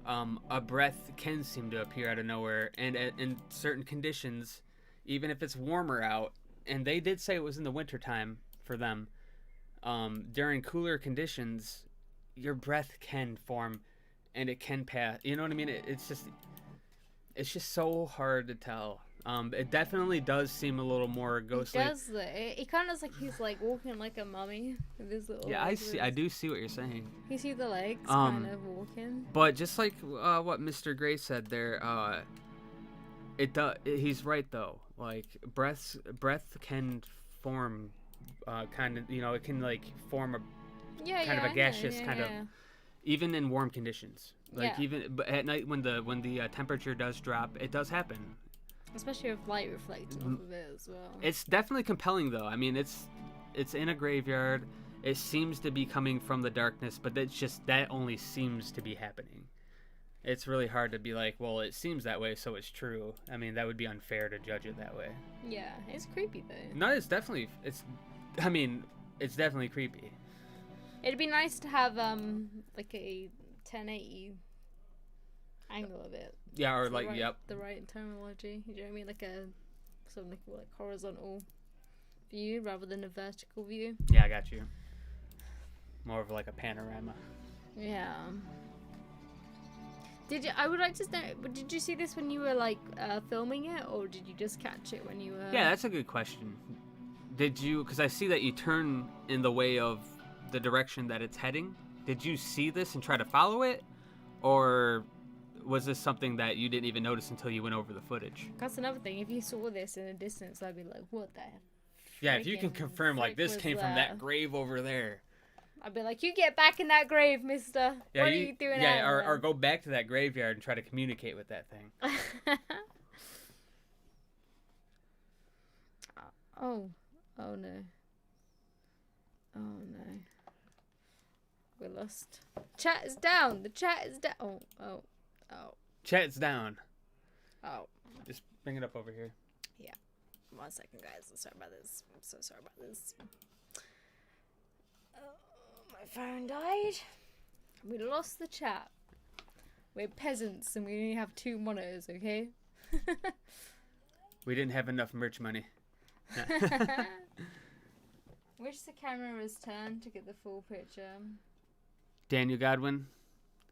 a breath can seem to appear out of nowhere, and in certain conditions, even if it's warmer out, and they did say it was in the wintertime for them, during cooler conditions, your breath can form, and it can pass. You know what I mean? It's just so hard to tell. It definitely does seem a little more ghostly. It does. It kind of looks like he's like walking like a mummy with his little. Yeah, legs. I do see what you're saying. You see the legs kind of walking. But just like what Mr. Gray said there, he's right though. Like breath can form, kind of, it can like form a kind of a gaseous kind of, even in warm conditions. Like but at night when the temperature does drop, it does happen. Especially with light reflecting off of it as well. It's definitely compelling though. I mean, it's in a graveyard. It seems to be coming from the darkness, but that only seems to be happening. It's really hard to be like, well, it seems that way, so it's true. I mean, that would be unfair to judge it that way. Yeah, it's creepy though. No, it's definitely creepy. It'd be nice to have like a 1080 angle of it. Yeah, or It's like, the the right terminology. You know what I mean? Like something like horizontal view rather than a vertical view. Yeah, I got you. More of like a panorama. Yeah. I would like to know, did you see this when you were like filming it, or did you just catch it when you were? Yeah, that's a good question. Did you? Because I see that you turn in the way of the direction that it's heading. Did you see this and try to follow it, or was this something that you didn't even notice until you went over the footage? That's another thing. If you saw this in a distance, I'd be like, what the heck? Yeah, if you can confirm, like, this came from that grave over there. I'd be like, you get back in that grave, mister. Yeah, what are you doing Yeah, out or go back to that graveyard and try to communicate with that thing. Oh no. Oh no. We're lost. Chat is down. The chat is down. Oh. Chat's down. Oh. Just bring it up over here. Yeah. 1 second, guys. Sorry about this. I'm so sorry about this. Oh, my phone died. We lost the chat. We're peasants and we only have 2 monitors, okay? We didn't have enough merch money. Wish the camera was turned to get the full picture. Daniel Godwin,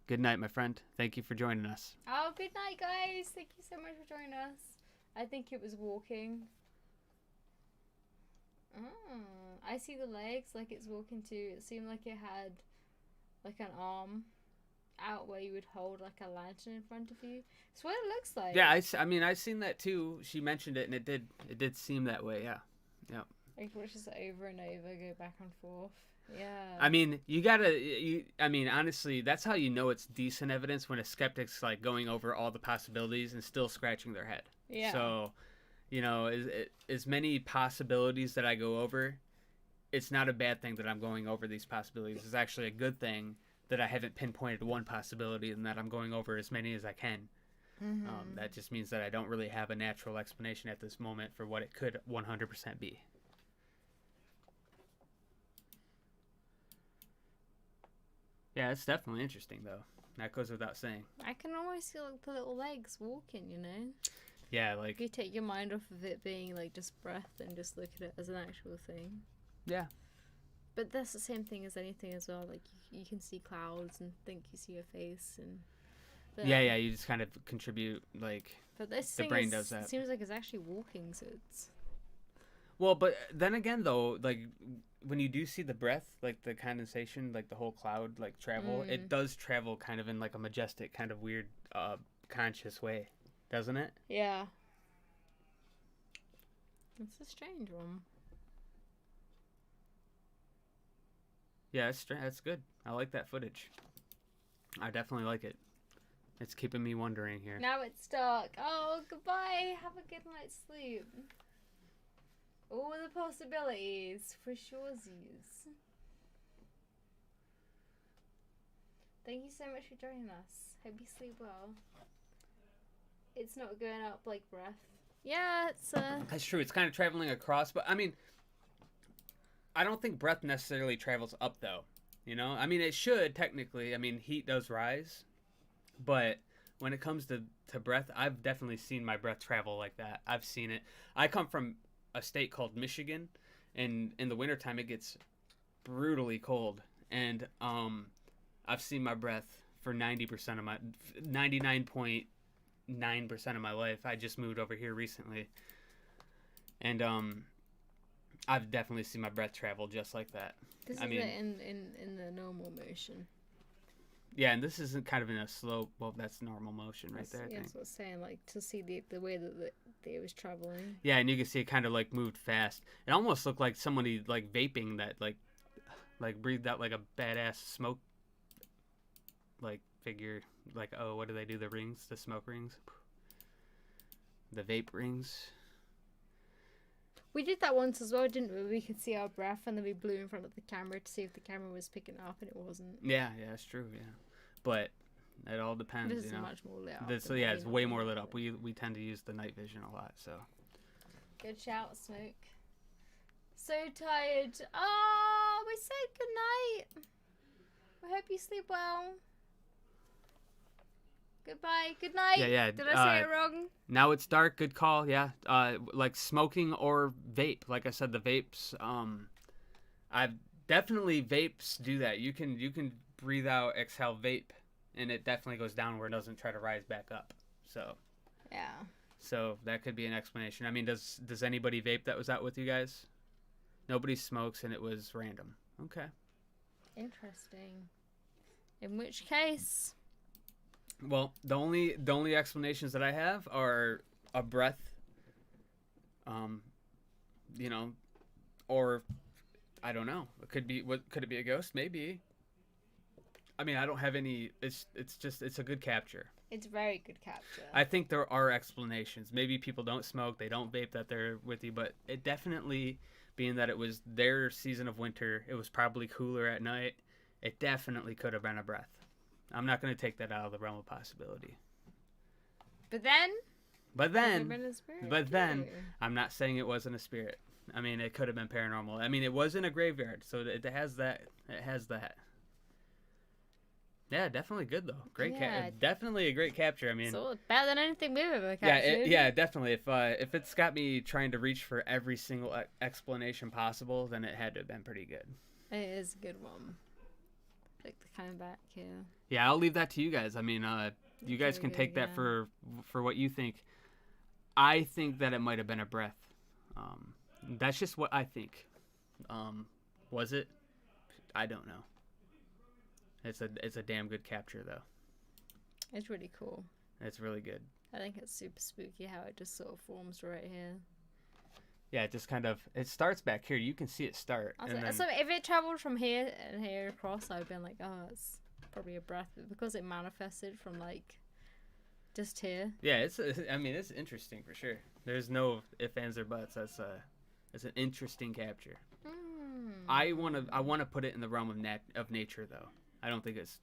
good night, my friend. Thank you for joining us. Oh, good night, guys. Thank you so much for joining us. I think it was walking. Oh, I see the legs like it's walking too. It seemed like it had like an arm out where you would hold like a lantern in front of you. It's what it looks like. Yeah, I mean, I've seen that too. She mentioned it, and it did seem that way. Yeah. Like watch this over and over, go back and forth. Yeah. I mean, I mean, honestly, that's how you know it's decent evidence when a skeptic's like going over all the possibilities and still scratching their head. Yeah. So, as many possibilities that I go over, it's not a bad thing that I'm going over these possibilities. It's actually a good thing that I haven't pinpointed one possibility and that I'm going over as many as I can. Mm-hmm. That just means that I don't really have a natural explanation at this moment for what it could 100% be. Yeah, it's definitely interesting, though. That goes without saying. I can almost feel like the little legs walking, Yeah, If like you take your mind off of it being like just breath and just look at it as an actual thing. yeah. But that's the same thing as anything as well. Like you can see clouds and think you see a face and. But, Yeah. You just kind of contribute like. But this The thing brain does that. seems like it's actually walking, so it's. Well, but then again, though, like when you do see the breath, like the condensation, like the whole cloud, like travel, it does travel kind of in like a majestic, kind of weird, conscious way, doesn't it? Yeah. It's a strange one. Yeah, that's good. I like that footage. I definitely like it. It's keeping me wondering here. Now it's dark. Oh, goodbye. Have a good night's sleep. All the possibilities for surezies. Thank you so much for joining us. Hope you sleep well. It's not going up like breath. Yeah, it's That's true. It's kind of traveling across, but I mean, I don't think breath necessarily travels up though. You know, I mean, it should technically. I mean, heat does rise, but when it comes to breath, I've definitely seen my breath travel like that. I've seen it. I come from a state called Michigan, and in the wintertime it gets brutally cold, and I've seen my breath for 99.9% of my life. I just moved over here recently, and I've definitely seen my breath travel just like that. This I is mean, it in the normal motion. Yeah, and this isn't kind of in a slow. Well, that's normal motion right there. I think. That's what I'm saying. Like to see the way that it was traveling. Yeah, and you can see it kind of like moved fast. It almost looked like somebody like vaping that like breathed out like a badass smoke like figure. Like, oh, what do they do? The rings, the smoke rings, the vape rings. We did that once as well, didn't we? We could see our breath and then we blew in front of the camera to see if the camera was picking it up, and it wasn't. Yeah, that's true. Yeah, but it all depends. This is you know? much more lit up. So yeah, it's way more lit up. We tend to use the night vision a lot. So. Good shout, Smoke. So tired. Oh, we said good night. We hope you sleep well. Goodbye. Good night. Yeah. Did I say it wrong? Now it's dark. Good call. Yeah. Like smoking or vape. Like I said, the vapes. I've definitely vapes do that. You can breathe out, exhale, vape, and it definitely goes downward. Doesn't try to rise back up. So. Yeah. So that could be an explanation. I mean, does anybody vape that was out with you guys? Nobody smokes, and it was random. Okay. Interesting. In which case. Well, the only explanations that I have are a breath, you know, or I don't know. It could be could it be a ghost? Maybe. I mean, I don't have any. It's a good capture. It's very good capture. I think there are explanations. Maybe people don't smoke, they don't vape that they're with you, but it definitely, being that it was their season of winter, it was probably cooler at night. It definitely could have been a breath. I'm not going to take that out of the realm of possibility. But then, I'm not saying it wasn't a spirit. I mean, it could have been paranormal. I mean, it was in a graveyard, so it has that. It has that. Yeah, definitely good though. Great, definitely a great capture. I mean, so better than anything we've ever captured. Yeah, definitely. If it's got me trying to reach for every single explanation possible, then it had to have been pretty good. It is a good one. Like the coming back here. Yeah, I'll leave that to you guys. I mean, you guys can take that for what you think. I think that it might have been a breath. That's just what I think. Was it? I don't know. It's a damn good capture though. It's really cool. It's really good. I think it's super spooky how it just sort of forms right here. Yeah, it just kind of, it starts back here. You can see it start. So if it traveled from here and here across, I'd been like, oh, it's probably a breath. But because it manifested from like just here. Yeah, it's interesting for sure. There's no ifs, ands, or buts. It's an interesting capture. I wanna put it in the realm of nature though. I don't think it's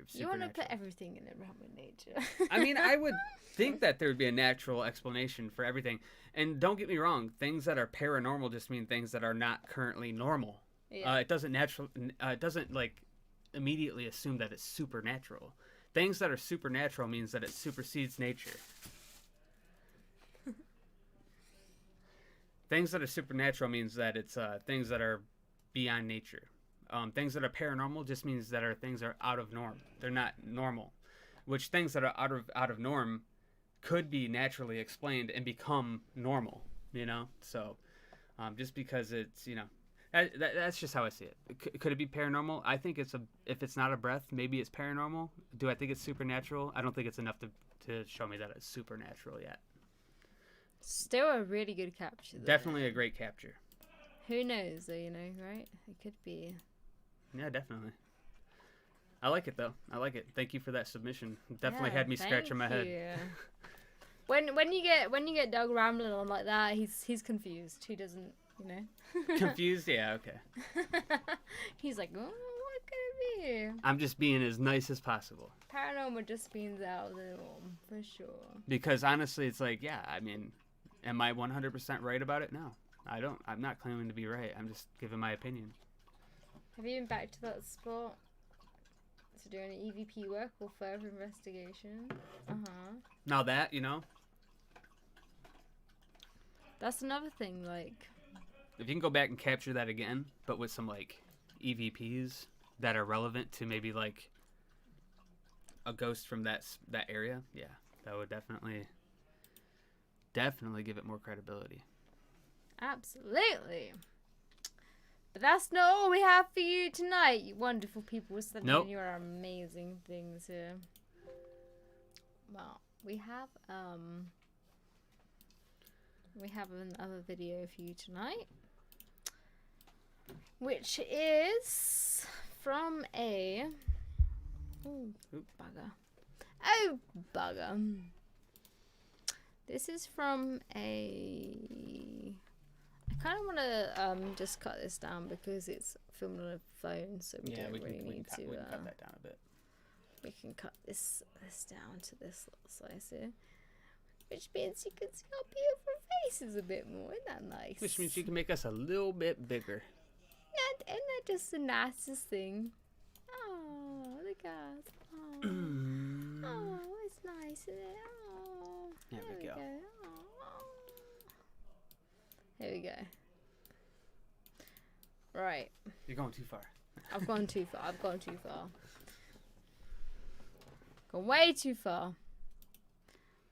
supernatural. You want to put everything in the realm of nature. I mean, I would think that there would be a natural explanation for everything. And don't get me wrong, things that are paranormal just mean things that are not currently normal. Yeah. It doesn't like immediately assume that it's supernatural. Things that are supernatural means that it supersedes nature. things that are supernatural means that it's things that are beyond nature. Things that are paranormal just means that things are out of norm. They're not normal. Which things that are out of norm could be naturally explained and become normal. So just because it's that's just how I see it. Could it be paranormal? I think if it's not a breath, maybe it's paranormal. Do I think it's supernatural? I don't think it's enough to show me that it's supernatural yet. Still a really good capture, though. Definitely a great capture. Who knows, though, right? It could be. Yeah, definitely. I like it, though. I like it. Thank you for that submission. Definitely had me scratching my head. When you get Doug rambling on like that, he's confused. He doesn't, Confused? Yeah, okay. He's like, oh, what could it be? I'm just being as nice as possible. Paranormal just means out of the norm, for sure. Because honestly, it's like, yeah, I mean, am I 100% right about it? No. I'm not claiming to be right. I'm just giving my opinion. Have you been back to that spot to do any EVP work or further investigation? Now that, That's another thing, like... If you can go back and capture that again, but with some, like, EVPs that are relevant to maybe, like, a ghost from that area, yeah, that would definitely give it more credibility. Absolutely. But that's not all we have for you tonight, you wonderful people sending in your amazing things here. Well, we have another video for you tonight, which is from a bugger. This is from a... I kind of want to just cut this down because it's filmed on a phone, so we don't really need to. We can cut that down a bit. We can cut this down to this little size here, which means you can see our beautiful faces a bit more. Isn't that nice? Which means you can make us a little bit bigger. Yeah, isn't that just the nicest thing? Oh, look at us. Oh, it's nice, isn't it? Oh, there we go. Here we go. Right. You're going too far. I've gone too far. Gone way too far.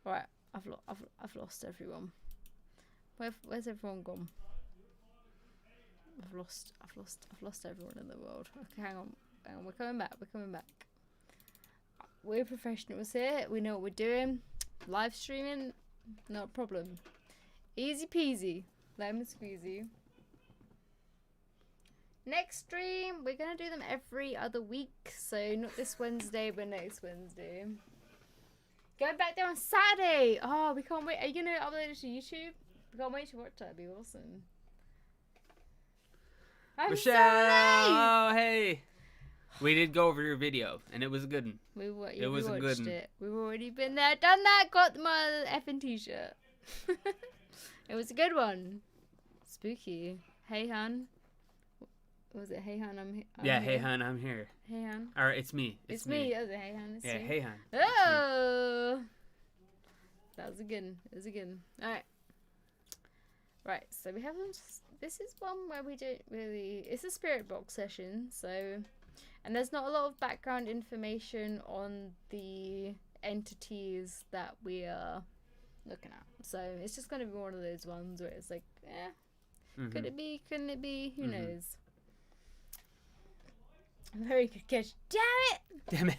Right. I've lost everyone. Where's everyone gone? I've lost everyone in the world. Okay, hang on. We're coming back. We're professionals here. We know what we're doing. Live streaming, not a problem. Easy peasy. Lemon squeezy. Next stream, we're gonna do them every other week. So not this Wednesday, but next Wednesday. Going back there on Saturday. Oh, we can't wait. Are you gonna upload it to YouTube? We can't wait to watch that. It'd be awesome. Michelle, so hey. We did go over your video, and it was a good one. It was a good one. We've already been there, done that, got my effing t-shirt. It was a good one. Spooky. Hey, hun. Was it Hey, hun, I'm here? Hey, hun, I'm here. Hey, hun. All right, it's me. It's me. Oh, hey, hun. It's yeah, you. hey, hun. Oh. That was a good one. It was a good one. All right. Right, so we have this is one where we don't really... It's a spirit box session, so... And there's not a lot of background information on the entities that we are looking at. So it's just going to be one of those ones where it's like, could it be? Couldn't it be? Who knows? Very good catch. Damn it!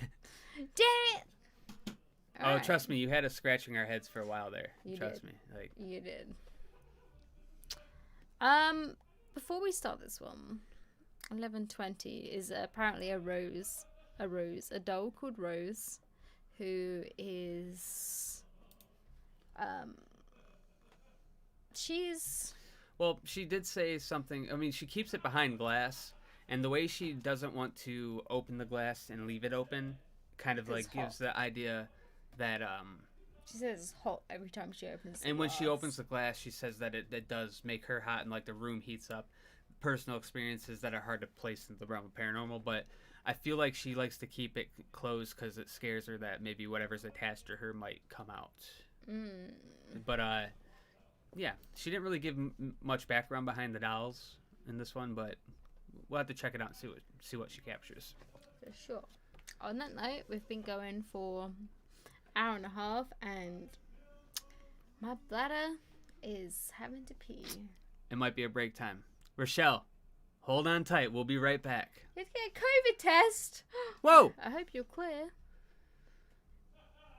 All right. Trust me, you had us scratching our heads for a while there. Trust me. You did. Before we start this one, 11:20 is apparently a doll called Rose, who is she did say something. I mean, she keeps it behind glass, and the way she doesn't want to open the glass and leave it open kind of like gives the idea that she says it's hot every time she opens the and glass. When she opens the glass, she says that it does make her hot and like the room heats up. Personal experiences that are hard to place in the realm of paranormal, but I feel like she likes to keep it closed because it scares her that maybe whatever's attached to her might come out. But yeah, she didn't really give much background behind the dolls in this one, but we'll have to check it out and see what she captures. For sure. On that note, we've been going for an hour and a half, and my bladder is having to pee. It might be a break time. Rochelle, hold on tight. We'll be right back. Let's get a COVID test. Whoa! I hope you're clear.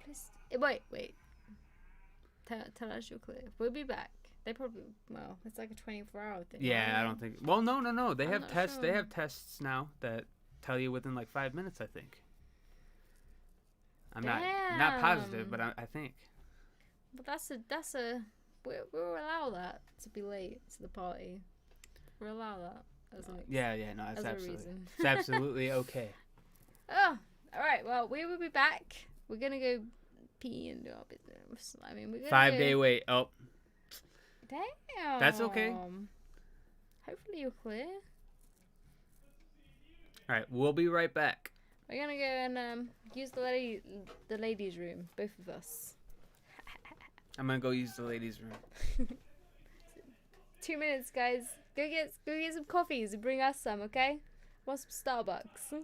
Please, wait. Tell us you're clear. We'll be back. They probably, well, it's like a 24-hour thing. Yeah, right? I don't think. Well, no. They I'm have not tests. sure. They have tests now that tell you within like 5 minutes. I think. I'm not positive, but I think. But that's a. We'll allow that to be late to the party. We'll allow that as an Yeah, no, it's as a absolutely, reason. it's absolutely okay. Oh, all right. Well, we will be back. We're gonna go pee and do our business. I mean, we're gonna 5-day wait. Oh, Damn. That's okay. Hopefully you're clear. all right. We'll be right back. We're gonna go and use the ladies' room, both of us. I'm gonna go use the ladies' room. 2 minutes, guys. Go get some coffees and bring us some, okay? Want some Starbucks?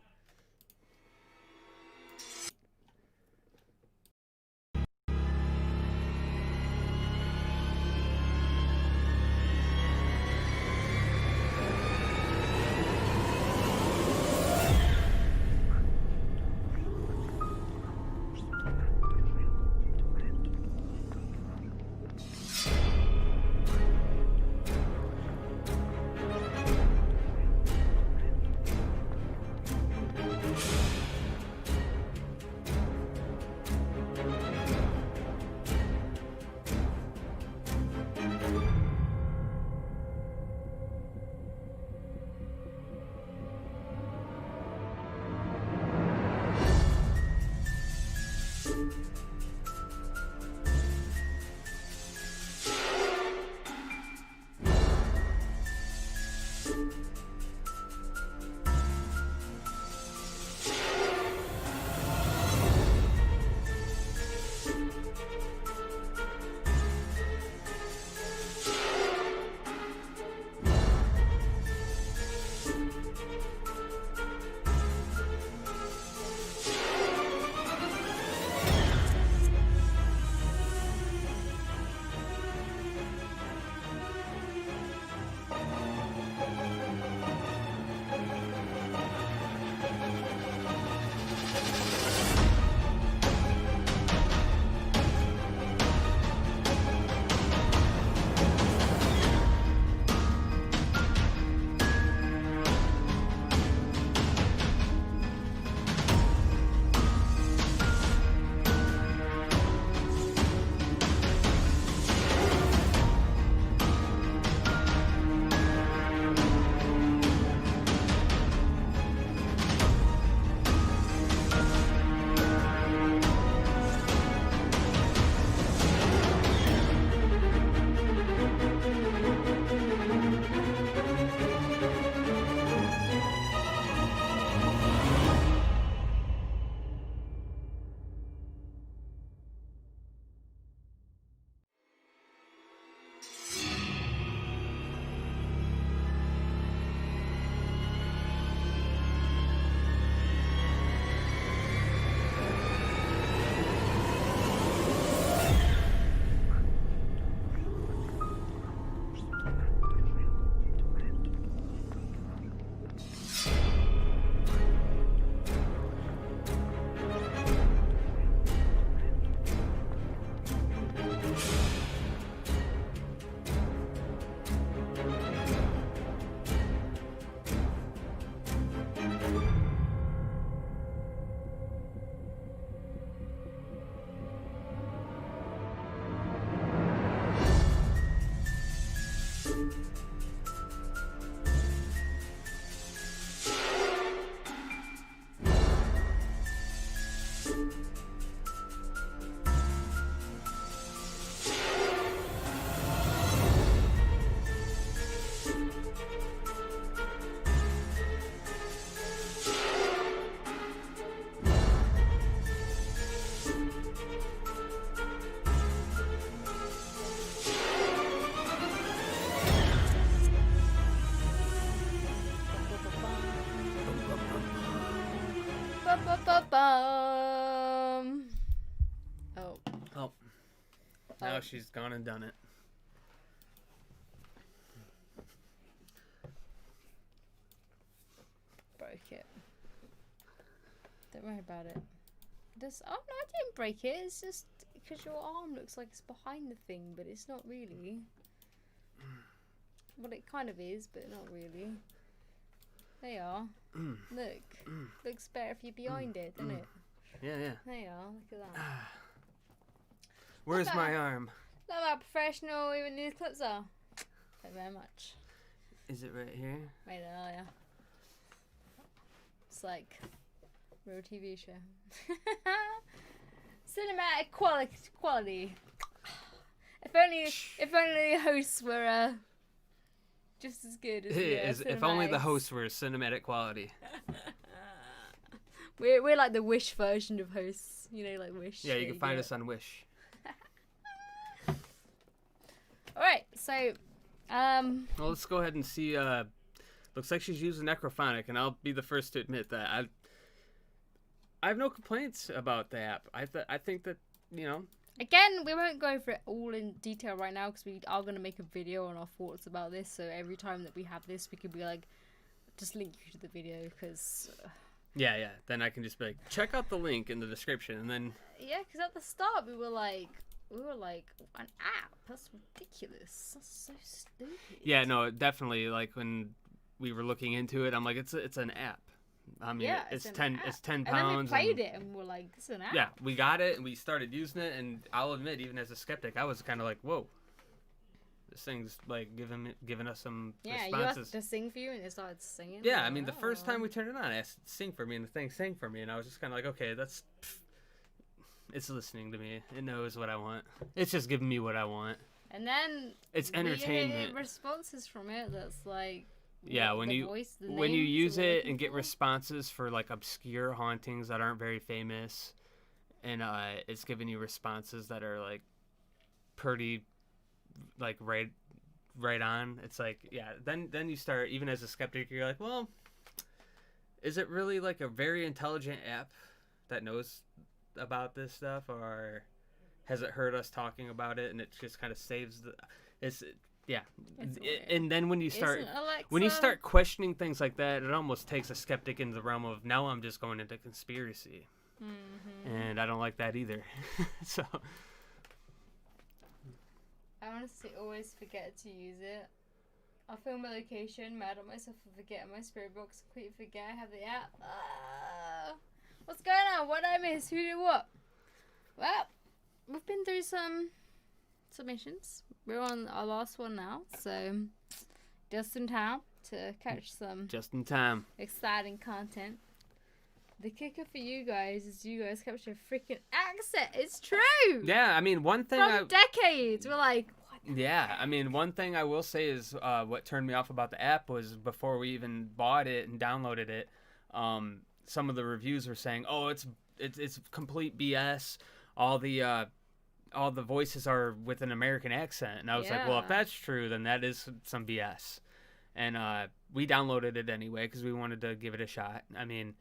she's gone and done it. Broke it. Don't worry about it. Oh no, I didn't break it. It's just because your arm looks like it's behind the thing, but it's not really. Well, it kind of is, but not really. There you are. Look. Looks better if you're behind it, doesn't it? Yeah, yeah. There you are. Look at that. Where's my arm? Look how professional even these clips are. Thank you very much. Is it right here? Right there, yeah. It's like real TV show. Cinematic quality. If only the hosts were just as good as If only the hosts were cinematic quality. We're like the Wish version of hosts, you know, like Wish. Yeah, you can find us on Wish. All right, so well, let's go ahead and see. Looks like she's using necrophonic, and I'll be the first to admit that I have no complaints about the app. I think that, you know. Again, we won't go over it all in detail right now because we are going to make a video on our thoughts about this. So every time that we have this, we could be like, just link you to the video because. Yeah. Then I can just be like, check out the link in the description, and then. Yeah, because at the start we were like, an app. That's ridiculous. That's so stupid. Yeah, no, definitely. Like when we were looking into it, I'm like, it's an app. I mean, yeah, it's an 10 app. it's 10 And pounds. then we played it and we're like, this is an app. Yeah, we got it and we started using it, and I'll admit, even as a skeptic, I was kind of like, whoa, this thing's like giving us some Yeah, you responses. asked it to sing for you and it started singing. Yeah, I mean, the first time we turned it on, I asked it to sing for me, and the thing sang for me, and I was just kind of like, okay, it's listening to me. It knows what I want. It's just giving me what I want. And then it's we entertainment. get responses from it that's like. Yeah, when you use it and get for. responses for like obscure hauntings that aren't very famous, and it's giving you responses that are like pretty like right on. It's like, yeah, then you start, even as a skeptic, you're like, well, is it really like a very intelligent app that knows about this stuff, or has it heard us talking about it and it just kind of saves and then when you start questioning things like that, it almost takes a skeptic into the realm of, now I'm just going into conspiracy. And I don't like that either. So I honestly always forget to use it. I'll film my location, mad at myself for forgetting my spirit box, completely forget I have the app. What's going on? What did I miss? Who did what? Well, we've been through some submissions. We're on our last one now, so just in time to catch some exciting content. The kicker for you guys is you guys capture a freaking accent. It's true. Yeah, I mean, one thing from decades. We're like, what? Yeah, I mean, one thing I will say is what turned me off about the app was before we even bought it and downloaded it. Some of the reviews were saying, "Oh, it's complete BS. All the voices are with an American accent." And I was like, "Well, if that's true, then that is some BS." And we downloaded it anyway because we wanted to give it a shot. I mean,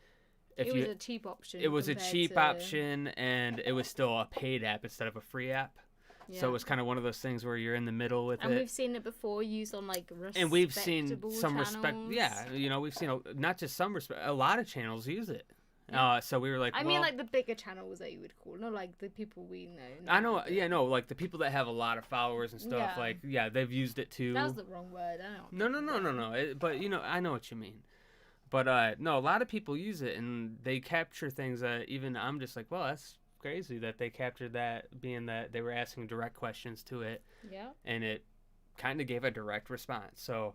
it was a cheap option. It was a cheap option, and it was still a paid app instead of a free app. Yeah. So it was kind of one of those things where you're in the middle with it. And we've seen it before used on like respectable and we've seen some channels. respect. Yeah, you know, we've seen not just some respect. A lot of channels use it. Yeah. So we were like, I mean, like the bigger channels that you would call, not like the people we know. I know, yeah, no, like the people that have a lot of followers and stuff. Yeah. Like, yeah, they've used it too. That was the wrong word. I don't know. No. But you know, I know what you mean. But no, a lot of people use it, and they capture things that even I'm just like, well, that's crazy that they captured that, being that they were asking direct questions to it. Yeah. And it kind of gave a direct response. So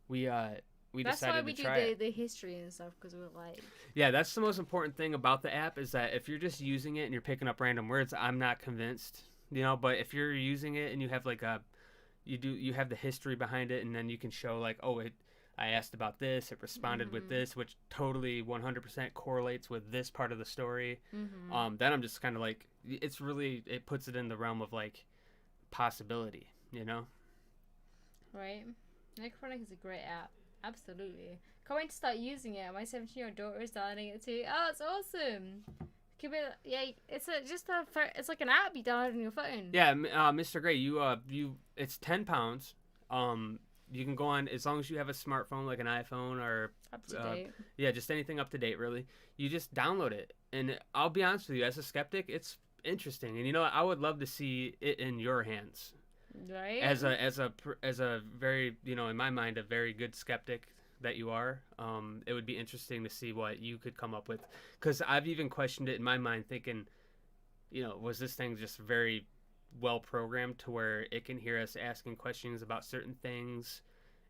we that's decided why we to try it. The history and stuff, because we're like. Yeah, that's the most important thing about the app, is that if you're just using it and you're picking up random words, I'm not convinced, you know. But if you're using it and you have like you have the history behind it, and then you can show like, oh, I asked about this, it responded with this, which totally 100% correlates with this part of the story. Then I'm just kind of like, it puts it in the realm of like possibility, you know? Right. Necrophonic is a great app. Absolutely. Can't wait to start using it. My 17-year-old daughter is downloading it too. Oh, it's awesome. Could be, yeah, it's it's like an app you download on your phone. Yeah, Mr. Gray, it's £10. You can go on as long as you have a smartphone like an iPhone or Up to date. yeah, just anything up to date really. You just download it, and I'll be honest with you, as a skeptic, it's interesting, and I would love to see it in your hands. Right. As a very in my mind a very good skeptic that you are, it would be interesting to see what you could come up with, because I've even questioned it in my mind, thinking, was this thing just very well programmed to where it can hear us asking questions about certain things,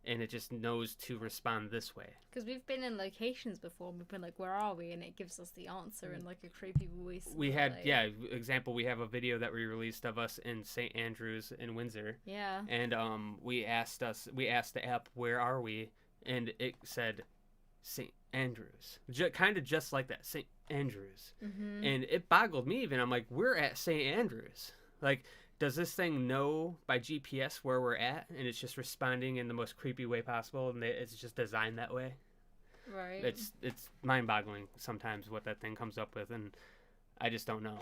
and it just knows to respond this way. Because we've been in locations before, and we've been like, where are we? And it gives us the answer in like a creepy voice. We had, we have a video that we released of us in St. Andrews in Windsor. Yeah. And we asked the app, where are we? And it said St. Andrews. Kind of just like that, St. Andrews. Mm-hmm. And it boggled me even. I'm like, we're at St. Andrews. Like, does this thing know by GPS where we're at, and it's just responding in the most creepy way possible, and it's just designed that way? Right. It's mind-boggling sometimes what that thing comes up with, and I just don't know.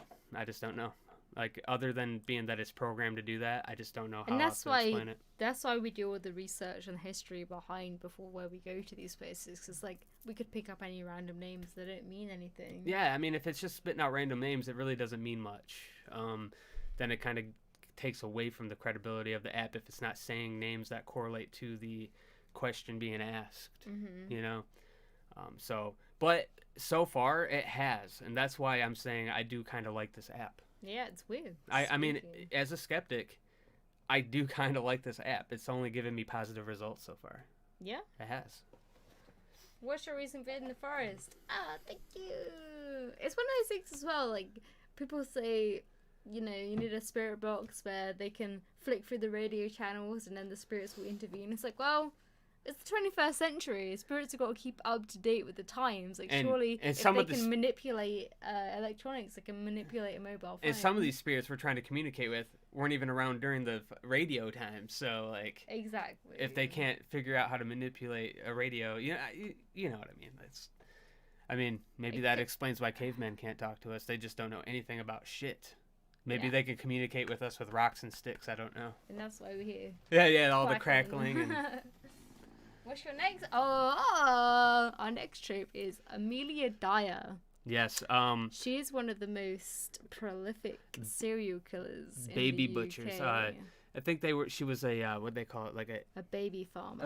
Like, other than being that it's programmed to do that, I just don't know how else to explain it. That's why we do all the research and history behind before where we go to these places, because like we could pick up any random names that don't mean anything. Yeah, I mean, if it's just spitting out random names, it really doesn't mean much. Then it kind of takes away from the credibility of the app if it's not saying names that correlate to the question being asked. Mm-hmm. But so far it has, and that's why I'm saying I do kind of like this app. Yeah, it's weird. I mean, as a skeptic, I do kind of like this app. It's only given me positive results so far. Yeah? It has. What's your reason for in the forest? Ah, thank you. It's one of those things as well, like, people say, you need a spirit box where they can flick through the radio channels and then the spirits will intervene. It's like, well, it's the 21st century. Spirits have got to keep up to date with the times. Like, surely if they can manipulate electronics, they can manipulate a mobile phone. And some of these spirits we're trying to communicate with weren't even around during the radio time. So, like, exactly. If they can't figure out how to manipulate a radio, you know what I mean. Maybe that explains why cavemen can't talk to us. They just don't know anything about shit. Maybe they can communicate with us with rocks and sticks. I don't know. And that's why we're here. Yeah, all the crackling. And... What's your next? Our next trope is Amelia Dyer. Yes. She's one of the most prolific serial killers. Baby in the butchers. UK. I think she was a what'd they call it? Like a baby farmer.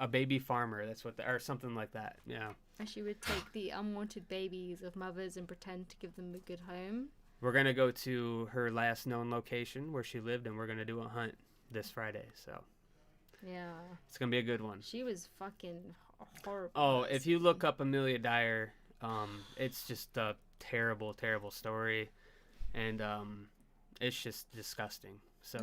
A baby farmer. That's what or something like that. Yeah. And she would take the unwanted babies of mothers and pretend to give them a good home. We're going to go to her last known location where she lived, and we're going to do a hunt this Friday, so. Yeah. It's going to be a good one. She was fucking horrible. Oh, if you look up Amelia Dyer, it's just a terrible, terrible story, and it's just disgusting. So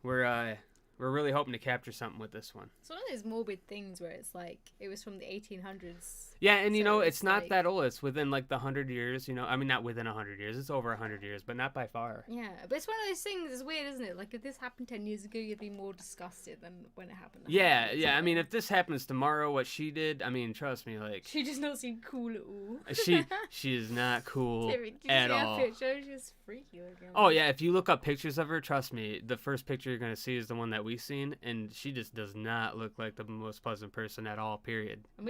we're really hoping to capture something with this one. It's one of those morbid things where it's like, it was from the 1800s. Yeah, and it's not that old. It's within like the 100 years, I mean, not within 100 years. It's over 100 years, but not by far. Yeah, but it's one of those things, it's weird, isn't it? Like, if this happened 10 years ago, you'd be more disgusted than when it happened. Yeah. I mean, if this happens tomorrow, what she did, I mean, trust me, like... She does not seem cool at all. she is not cool at all. She's just freaky looking. Oh, yeah, if you look up pictures of her, trust me, the first picture you're going to see is the one that we've seen, and she just does not look like the most pleasant person at all, period. And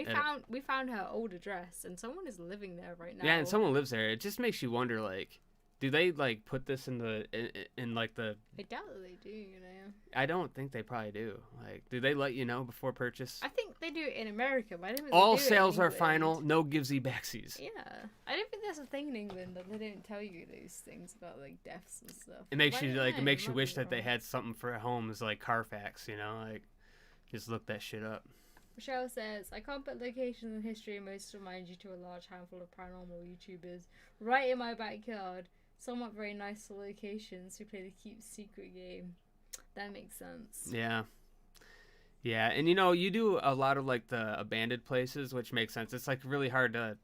we found her old address, and someone is living there right now. Yeah, and someone lives there. It just makes you wonder, like, do they, like, put this in like, the... I doubt that they do, I don't think they probably do. Like, do they let you know before purchase? I think they do it in America, but I don't think all they do sales it in are final, no givesy backsies. Yeah. I don't think that's a thing in England, that they don't tell you those things about, like, deaths and stuff. It makes you wish that they had something for homes like Carfax, like, just look that shit up. Michelle says, I can't put locations and history and most remind you to a large handful of paranormal YouTubers right in my backyard. Somewhat very nice locations who play the keep secret game. That makes sense. Yeah. Yeah, and you do a lot of like the abandoned places, which makes sense. It's like really hard to,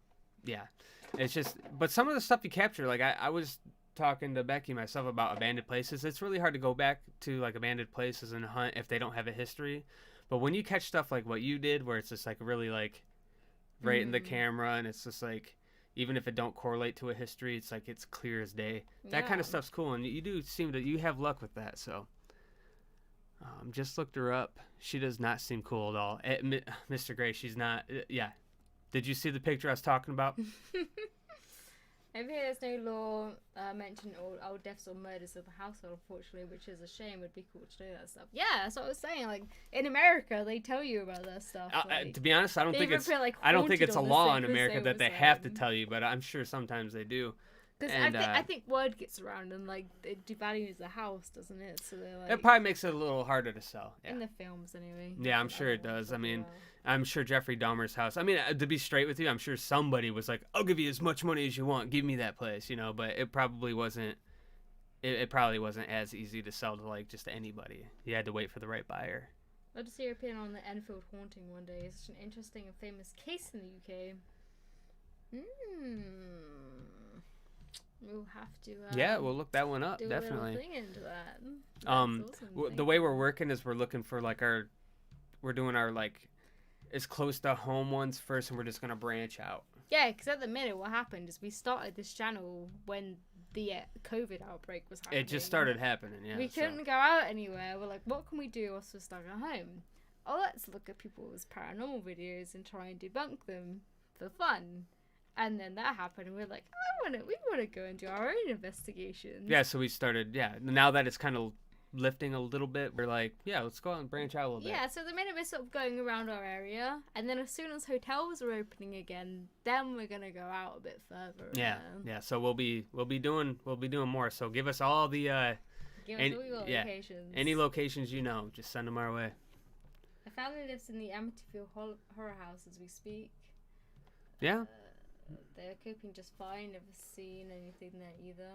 it's just, but some of the stuff you capture, like I was talking to Becky myself about abandoned places. It's really hard to go back to like abandoned places and hunt if they don't have a history. But when you catch stuff like what you did, where it's just like really like right in the camera, and it's just like even if it don't correlate to a history, it's like it's clear as day. That kind of Yeah. stuff's cool, and you do seem to you have luck with that. So, just looked her up. She does not seem cool at all. Mr. Gray, she's not. Yeah. Did you see the picture I was talking about? Over here, there's no law mentioning all deaths or murders of the household, unfortunately, which is a shame. It'd be cool to know that stuff. Yeah, that's what I was saying. Like, in America, they tell you about that stuff. Like, to be honest, I don't they think even it's. put, like, I don't think haunted it's a on the law in sofas America they that were they have to saying. tell you, but I'm sure sometimes they do. Because And, I think word gets around and, like, it devalues the house, doesn't it? So they're like... It probably makes it a little harder to sell. Yeah. In the films, anyway. Yeah, I'm That's sure it what does. I talking mean, about. I'm sure Jeffrey Dahmer's house. I mean, to be straight with you, I'm sure somebody was like, "I'll give you as much money as you want. Give me that place," you know. But it probably wasn't. It probably wasn't as easy to sell to like just anybody. You had to wait for the right buyer. I'll just hear your opinion on the Enfield haunting one day. It's such an interesting and famous case in the UK. We'll have to. Yeah, we'll look that one up do definitely. a little thing into that. That's Um, awesome. the way we're working is we're looking for like we're doing our like as close to home ones first, and we're just gonna branch out. Yeah, because at the minute, what happened is we started this channel when the COVID outbreak was happening. It just started happening. Yeah. We so- couldn't go out anywhere. We're like, what can we do whilst we're stuck at home? Oh, let's look at people's paranormal videos and try and debunk them for fun. And then that happened, and we're like, we want to go and do our own investigations. Yeah, so we started. Yeah, now that it's kind of lifting a little bit, we're like, yeah, let's go out and branch out a little bit. Yeah, so the minute we're sort of going around our area, and then as soon as hotels are opening again, then we're gonna go out a bit further. Yeah. So we'll be doing more. So give us all the Give Any- us all your yeah, locations. any locations you know, just send them our way. A family lives in the Amityville horror house as we speak. Yeah. They're coping just fine. Never seen anything there either.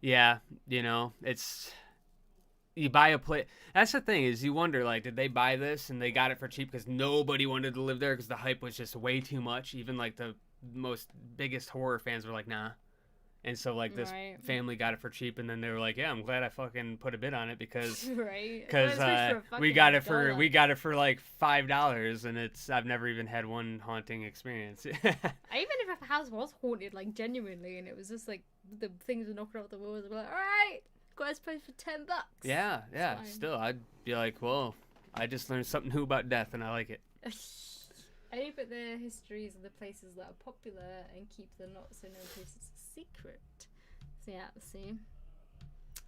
Yeah, you know, it's you buy a place. That's the thing is you wonder like, did they buy this and they got it for cheap because nobody wanted to live there because the hype was just way too much. Even like the most biggest horror fans were like, nah. And so like this Right. family got it for cheap, and then they were like, yeah, I'm glad I fucking put a bid on it because Right. because Especially for a we fucking got it for like $5, and I've never even had one haunting experience. Even if a house was haunted, like genuinely, and it was just like the things were knocking off the walls, I'd be like, all right, got this place for $10. yeah. fine. Still, I'd be like, well, I just learned something new about death, and I like it. Only put the histories of the places that are popular and keep the not so known places a secret. So yeah, see,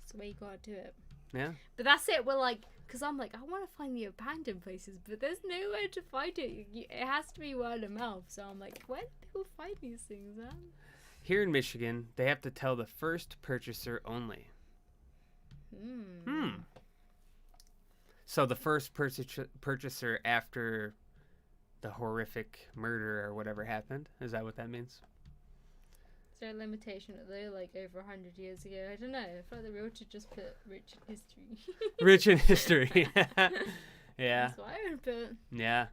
that's the way you gotta do it. Yeah. But that's it. We're like, because I'm like, I want to find the abandoned places, but there's nowhere to find it. It has to be word of mouth. So I'm like, where do people find these things, man? Here in Michigan, they have to tell the first purchaser only. So the first purchaser after the horrific murder or whatever happened. Is that what that means? Is there a limitation though, like over 100 years ago? I don't know. I feel like the realtor just put rich in history. Rich in history. Yeah. That's what I would put. Yeah.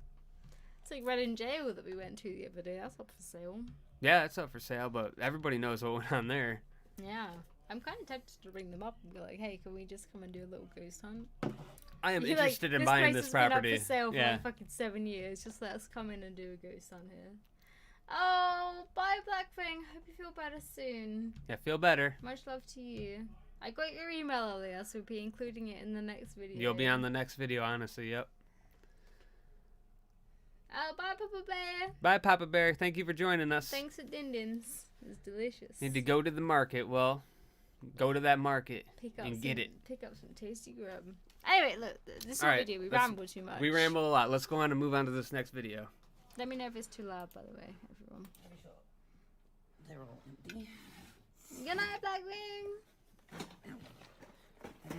It's like Red in Jail that we went to the other day. That's up for sale. Yeah, it's up for sale, but everybody knows what went on there. Yeah. I'm kind of tempted to bring them up and be like, hey, can we just come and do a little ghost hunt? I am You're interested like, in buying place this has property. Been up for sale for Yeah. like fucking 7 years. Just let us come in and do a ghost hunt here. Oh, bye, Blackfang. Hope you feel better soon. Yeah, feel better. Much love to you. I got your email earlier, so we'll be including it in the next video. You'll be on the next video, honestly. Yep. Bye, Papa Bear. Bye, Papa Bear. Thank you for joining us. Thanks for Dindins. It's delicious. Need to go to the market. Well, go to that market and get it. Pick up some tasty grub. Anyway, look, this is All what right, we do. We let's- ramble too much. We ramble a lot. Let's go on and move on to this next video. Let me know if it's too loud, by the way, everyone. They're all empty. Good night, Blackwing.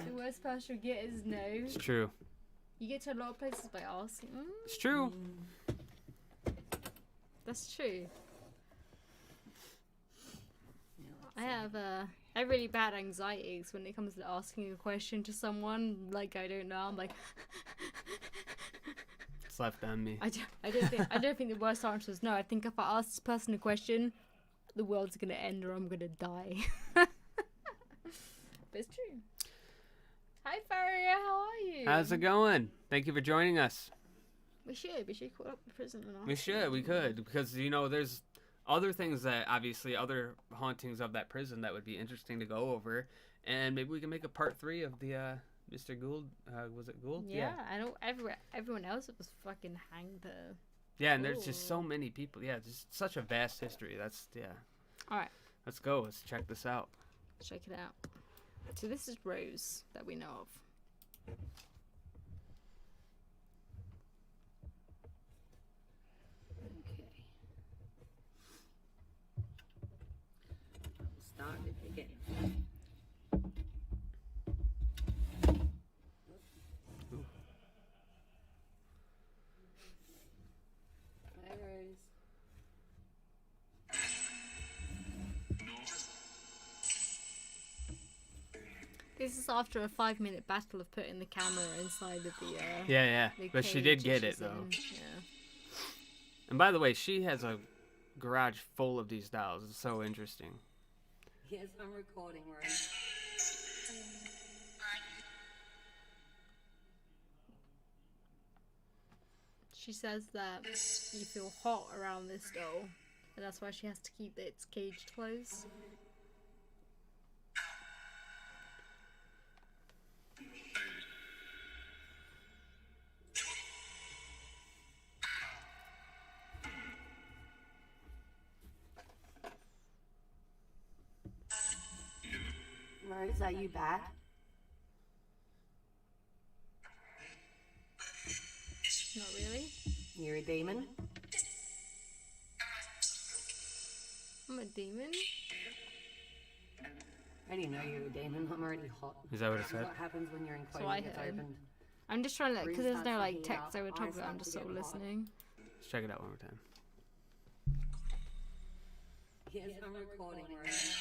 The worst part you'll get is no. It's true. You get to a lot of places by asking. It's true. That's true. I have really bad anxieties when it comes to asking a question to someone like I don't know. I'm like, It's left on me. I don't think the worst answer is no. I think if I ask this person a question, the world's gonna end or I'm gonna die. But it's true. Hi Faria, how are you? How's it going? Thank you for joining us. We should call up the prison and ask. We should. We could. Because, you know, there's other things that obviously other hauntings of that prison that would be interesting to go over, and maybe we can make a part 3 of the Mr. Gould. Was it Gould? Yeah, I know everyone else was fucking hanged there. Yeah, and there's just so Ooh. many people. Yeah, just such a vast history. All right, Let's go. Let's check this out. check it out. So this is Rose that we know of. Okay. I'll start at the beginning. Hi, Rose. This is after a 5-minute battle of putting the camera inside of the. Yeah. the But she cage did that get it, she's though. in. Yeah. And by the way, she has a garage full of these dolls. It's so interesting. Yes, I'm recording, Rose. She says that you feel hot around this doll, and that's why she has to keep its cage closed. Rose, are you bad? Not really. You're a demon? I'm a demon. I didn't know you were a demon. I'm already hot. Is that what it This is said? what happens when your So I enclosure gets heard. opened. I'm just trying to, because there's no Breeze like starts text to heat over up, top eyes of it. I'm start just to sort of get hot. listening. Let's check it out one more time. Yes, I'm recording, Rose.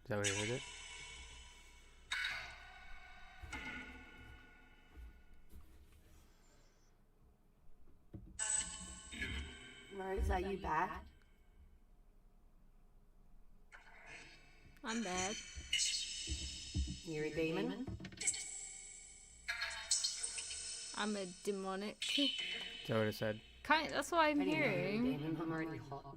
Is that where you heard it? Rose, are you bad? I'm bad. You're a demon? I'm a demonic. Is that what it said? Kind. That's what I'm I didn't know you were a hearing. demon. I'm already hot.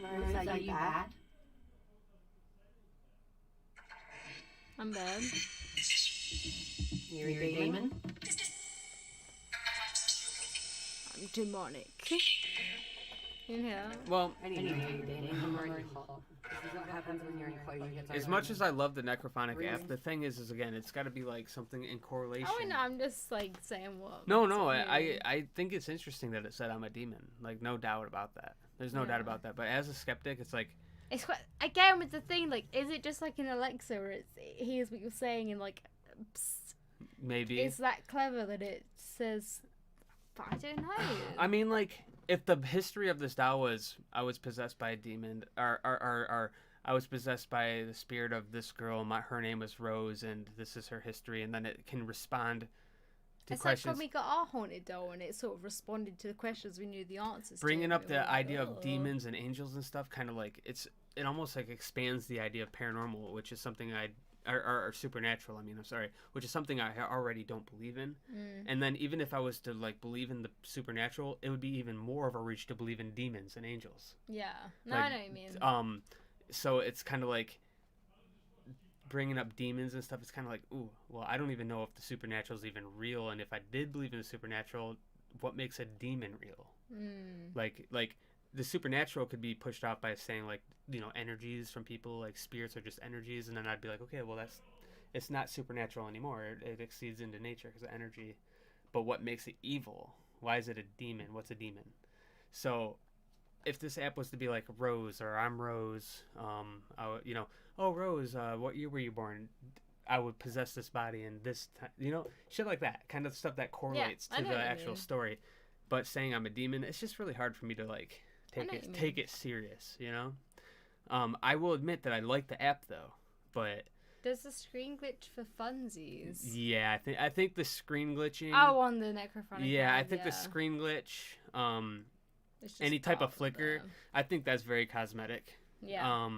Rose, are you bad? I'm bad. You're a demon? I'm demonic. You know. Well, I didn't know you were a demon. I'm already hot. This is what happens when your enclosure gets as opened. much as I love the necrophonic app, the thing is again, it's got to be like something in correlation. Oh no, I'm just like saying what. No, what's no, in here. I think it's interesting that it said I'm a demon. Like, no doubt about that. There's no doubt Yeah. about that. But as a skeptic, it's like, It's quite, again with the thing, like, is it just like an Alexa where it hears what you're saying and like, psst, maybe. is that clever that it says? But I don't know. I mean, like, if the history of this doll was I was possessed by a demon, or I was possessed by the spirit of this girl, her name was Rose, and this is her history, and then it can respond to It's like questions. when we got our haunted doll and it sort of responded to the questions we knew the answers Bringing to. up the idea of "Oh." demons and angels and stuff, kind of like it almost like expands the idea of paranormal, which is something or supernatural. I mean, I'm sorry, which is something I already don't believe in. And then even if I was to like believe in the supernatural, it would be even more of a reach to believe in demons and angels. Yeah. No, Like, I know what you mean. So it's kind of like bringing up demons and stuff. It's kind of like, ooh, well, I don't even know if the supernatural is even real, and if I did believe in the supernatural, what makes a demon real? Like the supernatural could be pushed off by saying like, you know, energies from people, like spirits are just energies, and then I'd be like, okay, well, it's not supernatural anymore. It exceeds into nature because of energy. But what makes it evil? Why is it a demon? What's a demon? So if this app was to be like Rose, or I'm Rose, you know, oh Rose, what year were you born? I would possess this body in this time, you know, shit like that, kind of stuff that correlates I to know the what you actual mean. story. But saying I'm a demon, it's just really hard for me to like know what you take mean. it serious, you know. I will admit that I like the app though, but There's a screen glitch for funsies. yeah, I think the screen glitching. Oh, on the necrophonic. Yeah, I lab, think the yeah. screen glitch, It's just any type part of flicker, the- I think that's very cosmetic. Yeah.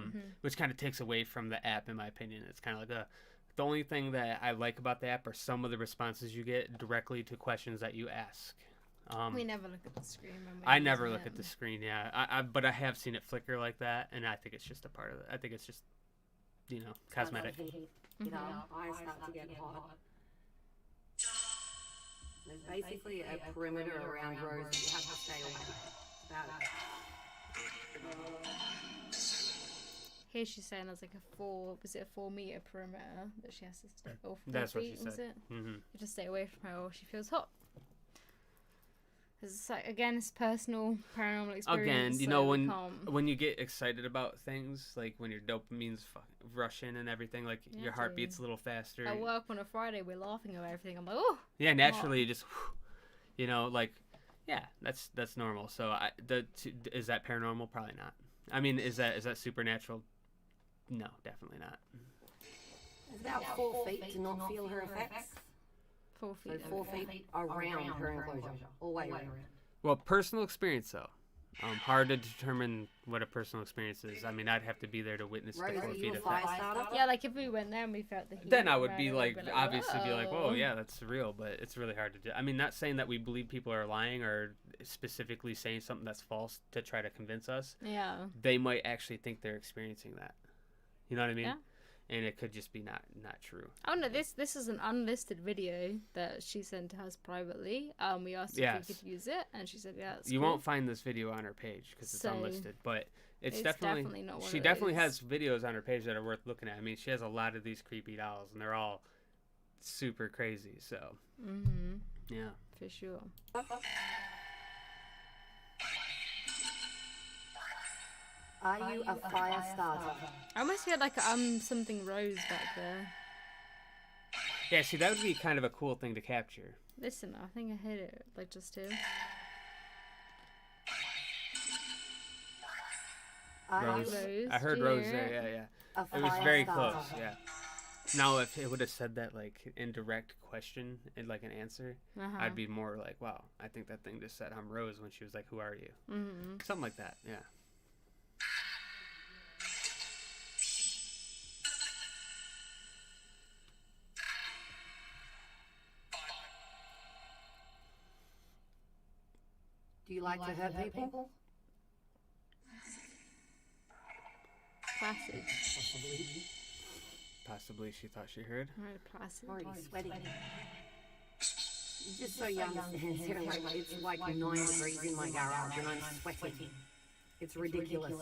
Which kind of takes away from the app, in my opinion. It's kind of like the only thing that I like about the app are some of the responses you get directly to questions that you ask. We never look at the screen. When we're I never using look it. at the screen. Yeah, but I have seen it flicker like that, and I think it's just a part of it. I think it's just, cosmetic. You know, I start to get hot. There's basically a perimeter around Rose that you have to stay away. About it. Here she's saying there's like a 4-meter perimeter that she has to stay. Or 4 That's what feet, she was said. it? Mm-hmm. You just stay away from her or she feels hot. 'Cause it's like, again, it's personal paranormal experience. Again, you so know, we can't- when you get excited about things, like when your dopamine's rushing and everything, like Yeah, your heart dude. beats a little faster. At work on a Friday, we're laughing about everything. I'm like, oh, Yeah, naturally, you just, like, yeah, that's normal. So, is that paranormal? Probably not. I mean, is that supernatural? No, definitely not. It's about 4 feet to not feel her effects. 4 So feet. 4 feet around her enclosure. All the way around. Well, personal experience though. Hard to determine what a personal experience is. I mean, I'd have to be there to witness the Rose, 4 are feet you a of fire effect. starter? Yeah, like if we went there and we felt the heat. Then I would around be it, like, we'd obviously be like, whoa, "Whoa." yeah, that's real, but it's really hard to do. I mean, not saying that we believe people are lying or specifically saying something that's false to try to convince us. Yeah. They might actually think they're experiencing that. You know what I mean? Yeah. And it could just be not true. Oh no, this is an unlisted video that she sent to us privately. We asked Yes. if we could use it, and she said, "Yeah, it's You cool." won't find this video on her page because it's So, unlisted, but it's it's definitely definitely not one she of definitely those. has videos on her page that are worth looking at. I mean, she has a lot of these creepy dolls, and they're all super crazy. So yeah. For sure. Are you a fire starter? I almost feel like something rose back there. Yeah, see, that would be kind of a cool thing to capture. Listen, I think I hit it like just here. Are Rose. you Rose, I heard do you Rose hear there. it? Yeah. a It was fire very starter? close. Yeah. Now, if it would have said that like in direct question in like an answer, Uh-huh. I'd be more like, wow, I think that thing just said I'm Rose when she was like, who are you? Mm-hmm. Something like that. Yeah. Do you like to hurt people? Placid. Possibly she thought she heard. Right, placid. Already sweating. Just so you understand, Sarah, like, it's like 9 degrees in my garage and I'm sweating. It's ridiculous.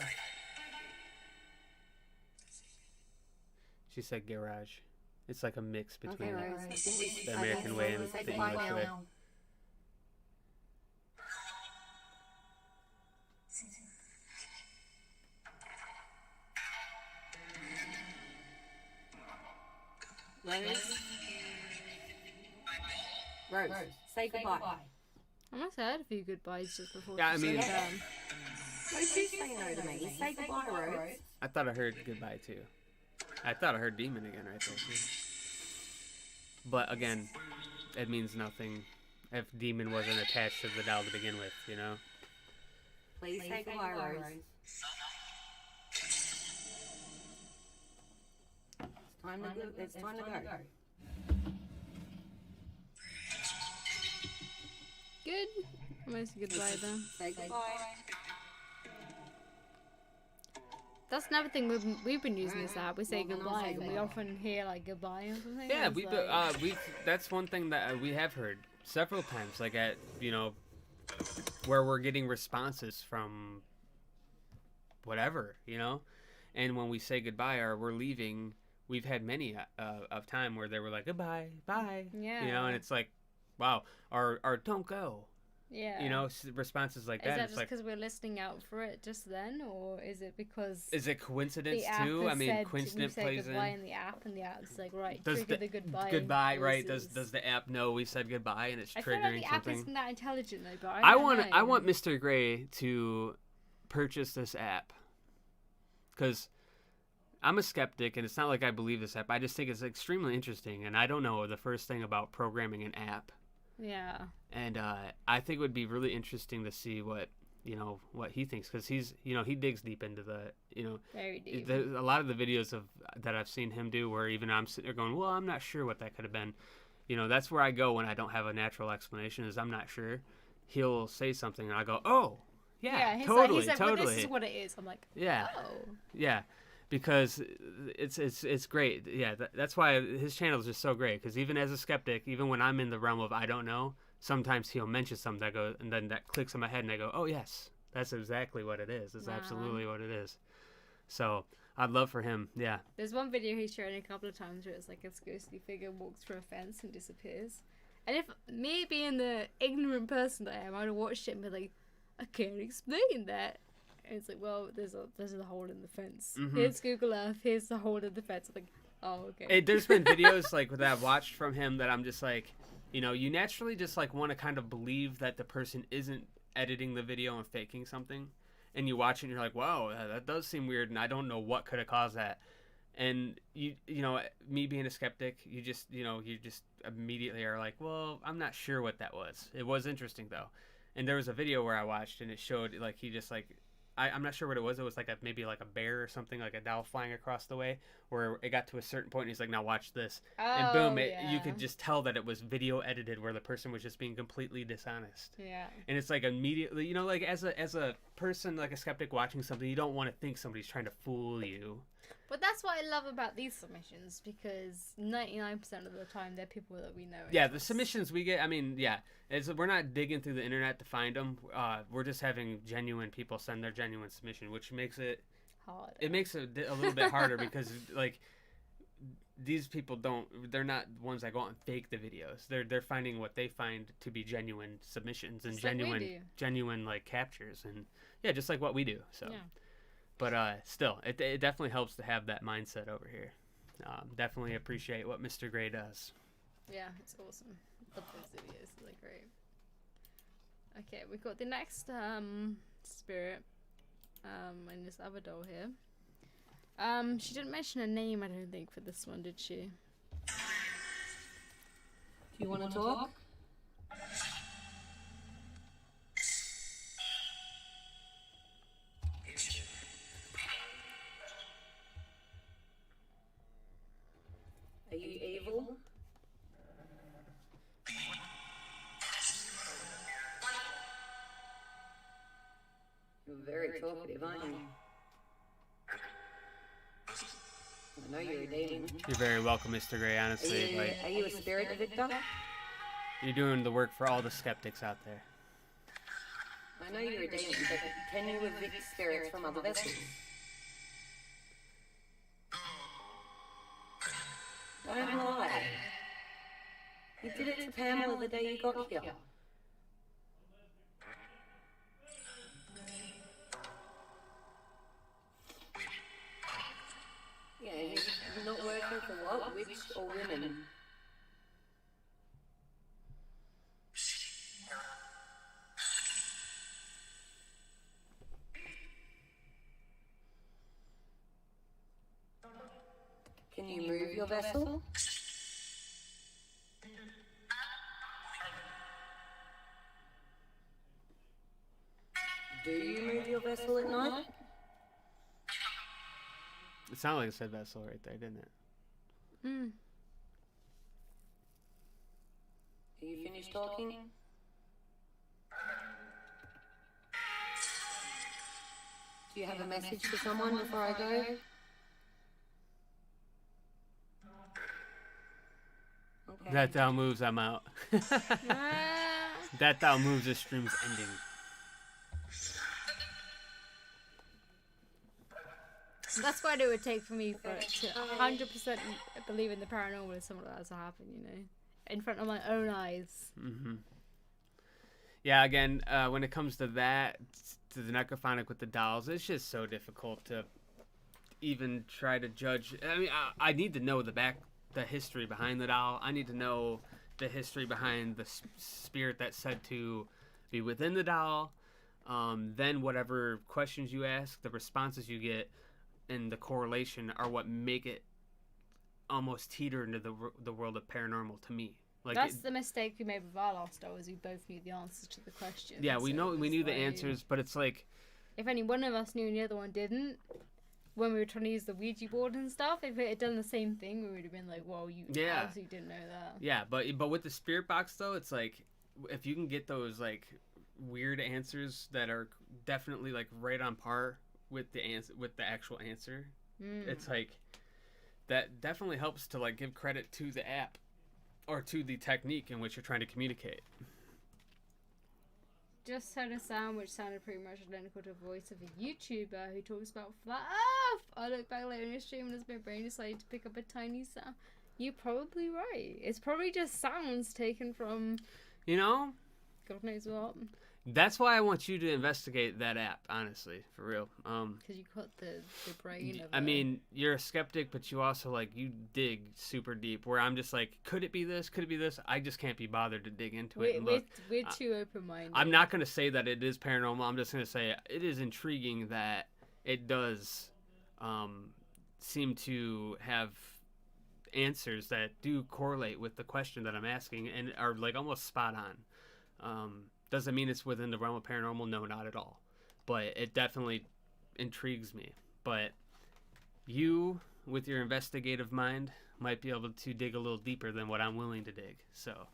She said garage. It's like a mix Okay, between Rose. I think we- the I American think way we and say the goodbye English way. now. Rose, say goodbye. I must have had a few goodbyes just before. Yeah, I she mean- said, Don't you say no to me. Say goodbye, Rose. I thought I heard goodbye too. I thought I heard demon again right there too. But again, it means nothing if demon wasn't attached to the doll to begin with, you know? Please say goodbye, Rose. It's time to go. Good. Almost a goodbye then. Say goodbye. That's another thing we've been using this app. We say goodbye, and we often hear like goodbye or something. Yeah, It's we like, that's one thing that we have heard several times, like at where we're getting responses from whatever, and when we say goodbye or we're leaving, we've had many of time where they were like goodbye, bye, Yeah. and it's like, wow, or don't go, Yeah. responses like Is that. that It's just like, because we're listening out for it just then, or is it because is it coincidence the app too? has I mean, said coincidence we say plays goodbye in. in the app, and the app's like, right, Does trigger the- the goodbye. Goodbye, right? Does voices. the app know we said goodbye and it's I feel triggering like the app something? isn't that intelligent though, but I don't want know. Mr. Gray to purchase this app because I'm a skeptic, and it's not like I believe this app. I just think it's extremely interesting, and I don't know the first thing about programming an app. Yeah. And I think it would be really interesting to see what he thinks, because he digs deep into the Very deep. a lot of the videos that I've seen him do, where even I'm sitting there going, well, I'm not sure what that could have been. That's where I go when I don't have a natural explanation, is I'm not sure. He'll say something and I go, oh yeah, totally, he's like, totally. Well, this is what it is. I'm like, yeah, oh. yeah, because it's great. Yeah, that's why his channel is just so great, because even as a skeptic, even when I'm in the realm of I don't know, sometimes he'll mention something that goes, and then that clicks in my head, and I go, oh yes, that's exactly what it is. It's absolutely what it is. So I'd love for him. Yeah. There's one video he's shown a couple of times where it's like this ghostly figure walks through a fence and disappears. And if me being the ignorant person that I am, I'd have watched it and be like, I can't explain that. And it's like, well, there's a hole in the fence. Mm-hmm. Here's Google Earth. Here's the hole in the fence. I'm like, oh, okay. There's been videos like that I've watched from him that I'm just like, you naturally just like want to kind of believe that the person isn't editing the video and faking something. And you watch it and you're like, wow, that does seem weird, and I don't know what could have caused that. And me being a skeptic, you just immediately are like, well, I'm not sure what that was. It was interesting though. And there was a video where I watched and it showed like he just like, I'm not sure what it was. It was like maybe like a bear or something, like a doll flying across the way, where it got to a certain point and he's like, now watch this. And boom, you could just tell that it was video edited, where the person was just being completely dishonest. Yeah. And it's like immediately, like as a person, like a skeptic watching something, you don't want to think somebody's trying to fool you. But that's what I love about these submissions, because 99% of the time they're people that we know. Yeah, the submissions we get, I mean, yeah, we're not digging through the internet to find them. We're just having genuine people send their genuine submission, which makes it hard. It makes it a little bit harder because like these people they're not ones that go out and fake the videos. They're finding what they find to be genuine submissions and just genuine like captures, and yeah, just like what we do. So. Yeah. But still, it definitely helps to have that mindset over here. Definitely appreciate what Mr. Gray does. Yeah, it's awesome. Love those videos. They're great. Okay, we've got the next spirit and this other doll here. She didn't mention a name, I don't think, for this one, did she? Do you want to talk? Are you evil? You're very talkative, aren't you? I know you're a demon. You're very welcome, Mr. Gray, honestly. Are you a spirit, Victor? You're doing the work for all the skeptics out there. I know you're a demon, but can you evict spirits from other vessels? Don't lie. You did it to Pamela the day you got here. Yeah, you're not working for what? Witch or women? Can you move your vessel? Do you move your vessel at night? It sounded like it said vessel right there, didn't it? Hmm. Are you finished talking? Do you have a message for someone before I go? Okay. That thou moves, I'm out. That thou moves, this stream's ending. That's what it would take for me for it to 100% believe in the paranormal if something like that to happen, in front of my own eyes. Mm-hmm. Yeah, again, when it comes to that, to the necrophonic with the dolls, it's just so difficult to even try to judge. I mean, I need to know the history behind the doll. I need to know the history behind the spirit that's said to be within the doll. then whatever questions you ask, the responses you get, and the correlation are what make it almost teeter into the world of paranormal to me. Like that's the mistake we made with our last Star Wars. We both knew the answers to the questions. Yeah, we knew the like, answers, but it's like if any one of us knew and the other one didn't, when we were trying to use the Ouija board and stuff, if it had done the same thing, we would have been like, "Whoa, you obviously didn't know that." Yeah, but with the spirit box though, it's like if you can get those like weird answers that are definitely like right on par with the actual answer, it's like that definitely helps to like give credit to the app or to the technique in which you're trying to communicate. Just heard a sound which sounded pretty much identical to the voice of a YouTuber who talks about flat Earth. I looked back later in the stream and as my brain decided to pick up a tiny sound. You're probably right. It's probably just sounds taken from, God knows what. That's why I want you to investigate that app, honestly, for real. Because you got the brain of I mean, you're a skeptic, but you also, you dig super deep, where I'm just like, could it be this? Could it be this? I just can't be bothered to dig into it and look. We're too open-minded. I'm not going to say that it is paranormal. I'm just going to say it is intriguing that it does seem to have answers that do correlate with the question that I'm asking and are, almost spot on. Doesn't mean it's within the realm of paranormal. No, not at all. But it definitely intrigues me. But you, with your investigative mind, might be able to dig a little deeper than what I'm willing to dig. So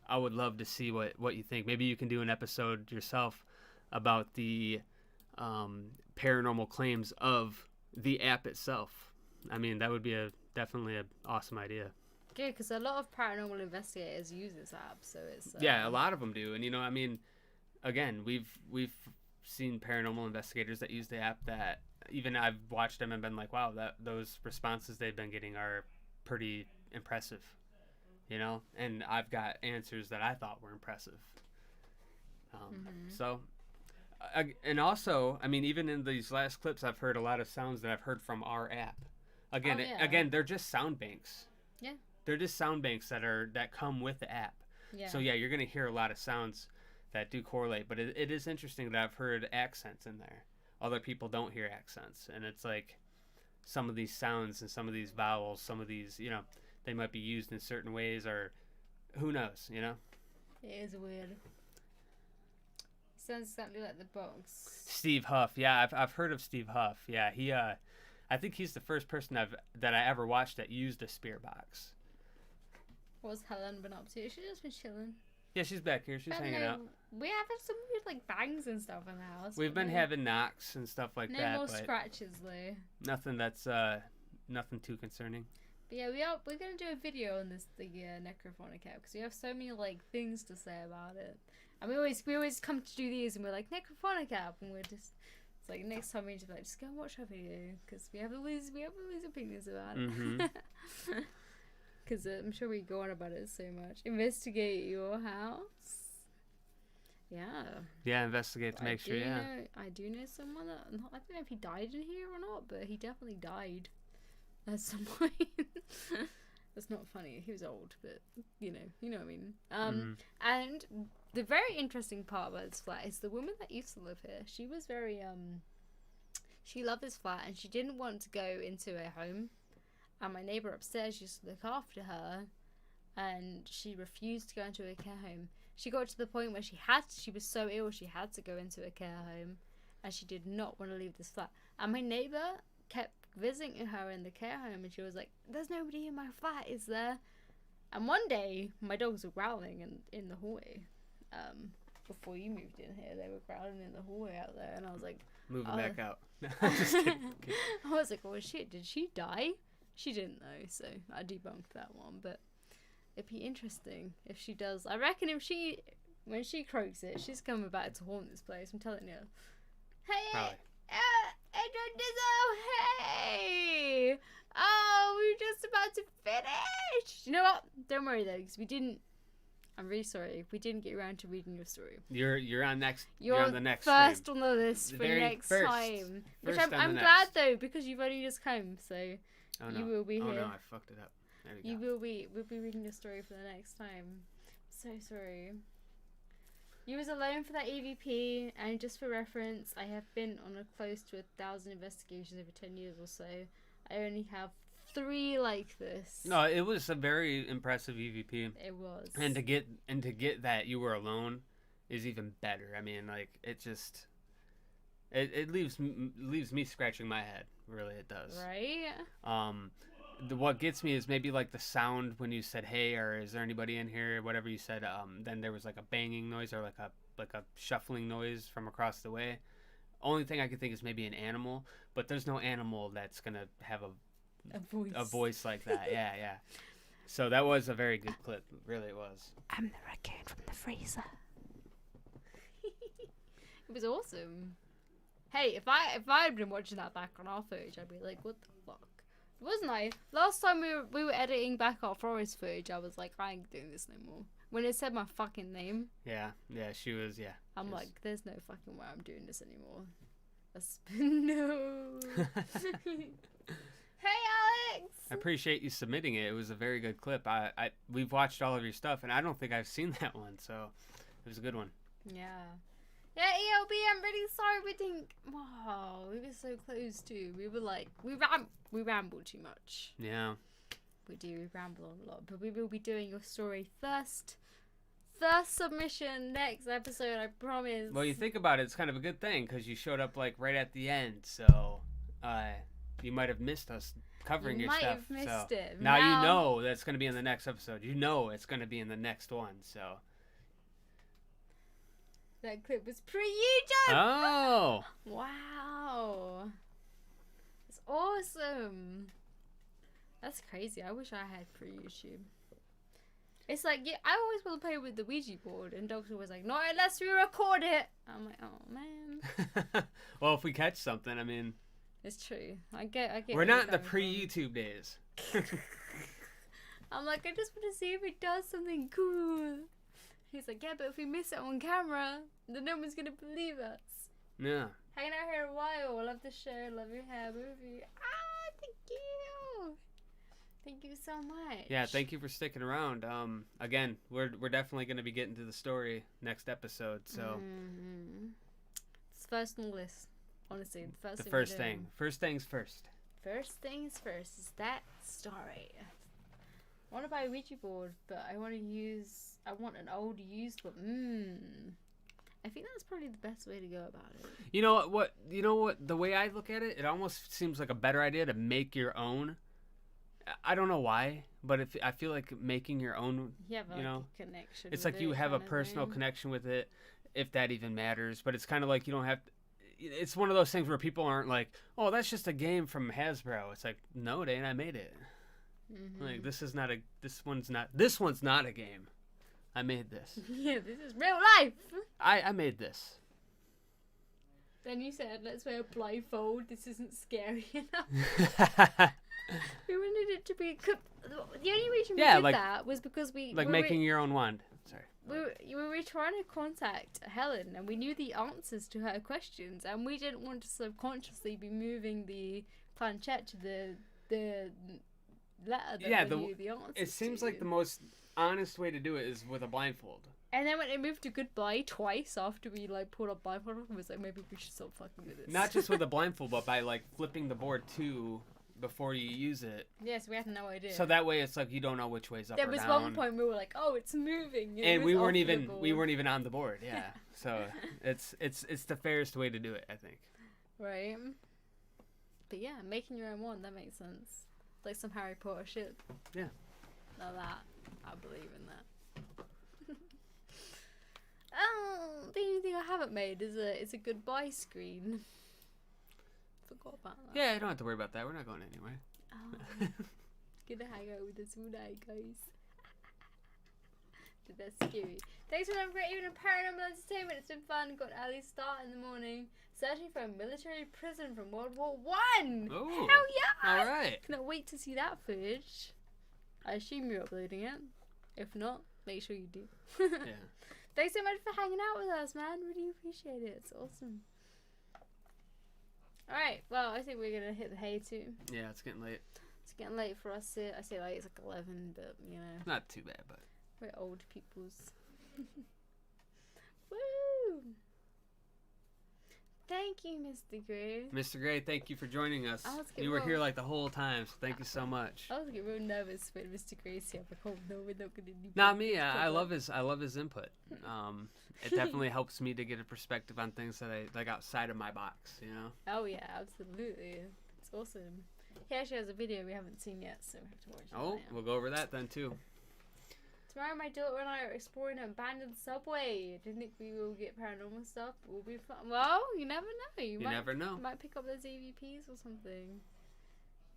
I would love to see what you think. Maybe you can do an episode yourself about the paranormal claims of the app itself. I mean, that would be definitely an awesome idea. Yeah, because a lot of paranormal investigators use this app, so it's... Yeah, a lot of them do. And, I mean, again, we've seen paranormal investigators that use the app that even I've watched them and been like, wow, those responses they've been getting are pretty impressive, And I've got answers that I thought were impressive. So, and also, I mean, even in these last clips, I've heard a lot of sounds that I've heard from our app. Again, they're just sound banks. Yeah. They're just sound banks that come with the app. Yeah. So, yeah, you're going to hear a lot of sounds that do correlate. But it is interesting that I've heard accents in there. Other people don't hear accents. And it's like some of these sounds and some of these vowels, some of these, they might be used in certain ways or who knows, It is weird. Sounds exactly like the box. Steve Huff. Yeah, I've heard of Steve Huff. Yeah, he I think he's the first person that I ever watched that used a spirit box. What's Helen been up to? She's just been chilling. Yeah, she's back here. She's hanging out. We have some weird bangs and stuff in the house. We've been having knocks and stuff like that. No more but scratches though. Nothing that's nothing too concerning. But yeah, we're gonna do a video on the Necrophonic app because we have so many things to say about it. And we always come to do these and we're like Necrophonic app and we're just it's like next time we just go and watch our video because we have all these opinions about it. Mm-hmm. Because I'm sure we go on about it so much. Investigate your house. Yeah. Yeah, investigate to make sure. I do know someone that I don't know if he died in here or not, but he definitely died at some point. That's not funny. He was old, but you know what I mean. And the very interesting part about this flat is the woman that used to live here. She was very she loved this flat and she didn't want to go into a home. And my neighbour upstairs used to look after her, and she refused to go into a care home. She got to the point where she was so ill she had to go into a care home, and she did not want to leave this flat. And my neighbour kept visiting her in the care home, and she was like, "There's nobody in my flat, is there?" And one day, my dogs were growling in the hallway. Before you moved in here, they were growling in the hallway out there, and I was like, moving back out. Just kidding. I was like, "Oh shit, did she die?" She didn't know, so I debunked that one, but it'd be interesting if she does. I reckon when she croaks it, she's coming back to haunt this place, I'm telling you. Hey, Edward Dizzo, hey! Oh, we were just about to finish! You know what? Don't worry though, because I'm really sorry, we didn't get around to reading your story. You're on the next first stream. on the list for next time. Which I'm glad though, because you've only just come, so... Oh, no. You will be here. Oh no, I fucked it up. There we go. We'll be reading the story for the next time. So sorry. You was alone for that EVP, and just for reference, I have been on a close to 1,000 investigations over 10 years or so. I only have 3 like this. No, it was a very impressive EVP. It was. And to get that you were alone is even better. I mean, like, it just it leaves me scratching my head. Really, it does. Right? What gets me is maybe like the sound when you said hey, or is there anybody in here, whatever you said. Then there was like a banging noise or like a shuffling noise from across the way. Only thing I could think is maybe an animal, but there's no animal that's gonna have a voice like that. Yeah. So that was a very good clip. Really, it was. I'm the raccoon from the freezer. It was awesome. Hey, if I had been watching that back on our footage, I'd be like, what the fuck? Wasn't I? Last time we were editing back our forest footage, I was like, I ain't doing this no more. When it said my fucking name. Yeah, she was, yeah. I'm like, there's no fucking way I'm doing this anymore. No. Hey, Alex! I appreciate you submitting it. It was a very good clip. We've watched all of your stuff, and I don't think I've seen that one, so it was a good one. Yeah. Yeah, ELB, I'm really sorry we didn't... Wow, we were so close to. We were like... We ramble too much. Yeah. We do. We ramble on a lot. But we will be doing your story first. First submission next episode, I promise. Well, you think about it, it's kind of a good thing, because you showed up, like, right at the end, so... you might have missed us covering your stuff. You might have missed it. Now you know that's going to be in the next episode. You know it's going to be in the next one, so... That clip was pre-YouTube! Oh! Wow. It's awesome. That's crazy. I wish I had pre-YouTube. It's like, yeah, I always want to play with the Ouija board, and Doctor was like, not unless we record it. I'm like, oh, man. Well, if we catch something, I mean... It's true. I get We're not in the pre-YouTube days. I'm like, I just want to see if it does something cool. He's like, yeah, but if we miss it on camera, then no one's going to believe us. Yeah. Hanging out here a while. Love the show. Love your hair movie. Ah, thank you. Thank you so much. Yeah, thank you for sticking around. Again, we're definitely going to be getting to the story next episode, so... It's first on the list. Honestly, the first thing. First things first. First things first is that story. I want to buy a Ouija board, but I want an old used one. I think that's probably the best way to go about it. You know what? The way I look at it, it almost seems like a better idea to make your own. I don't know why, but I feel like making your own, you have a connection. It's like you have a personal connection with it, if that even matters. But it's kind of like you don't have. It's one of those things where people aren't like, oh, that's just a game from Hasbro. It's like, no, it ain't. I made it. Like this one's not a game. I made this. Yeah, this is real life. I made this. Then you said, let's wear a blindfold. This isn't scary enough. We wanted it to be... The only reason we did that was because we... Like making your own wand. Sorry. We were trying to contact Helen, and we knew the answers to her questions, and we didn't want to subconsciously be moving the planchette to the letter that we knew the answers it seems like the most honest way to do it is with a blindfold. And then when it moved to goodbye twice after we pulled up blindfold, it was like, maybe we should stop fucking with this. Not just with a blindfold, but by flipping the board too before you use it. Yes, we had no idea. So that way it's like you don't know which way's up or down. There was one point we were like, oh, it's moving. And we weren't even on the board, yeah. So it's the fairest way to do it, I think. Right. But yeah, making your own one, that makes sense. Like some Harry Potter shit. Yeah. Now that, I believe in that. Oh, the only thing I haven't made is a goodbye screen. Forgot about that. Yeah, you don't have to worry about that. We're not going anywhere. Oh, gonna hang out with us all night, guys. That's scary. Thanks for another great evening of Paranormal Entertainment. It's been fun. Got an early start in the morning. Searching for a military prison from World War One. Oh, hell yeah! All right. Cannot wait to see that footage. I assume you're uploading it. If not, make sure you do. Yeah. Thanks so much for hanging out with us, man. Really appreciate it. It's awesome. Alright, well, I think we're going to hit the hay too. Yeah, it's getting late. It's getting late for us. I say late, it's like 11, but, you know. Not too bad, but. We're old peoples. Woo! Thank you, Mr. Gray. Mr. Gray, thank you for joining us. I was getting You were here real- like the whole time, so thank you so much. I was getting real nervous when Mr. Gray's here. Like, oh no, we're not gonna do. Not me. this I love proper. his input. It definitely helps me to get a perspective on things that I like outside of my box. You know. Oh yeah, absolutely. It's awesome. He actually has a video we haven't seen yet, so we have to watch it. Oh, later. we'll go over that then too. Tomorrow, my daughter and I are exploring an abandoned subway. Do you think we will get paranormal stuff? Will be fun. Well, you never know. You might, never know. You might pick up those EVPs or something.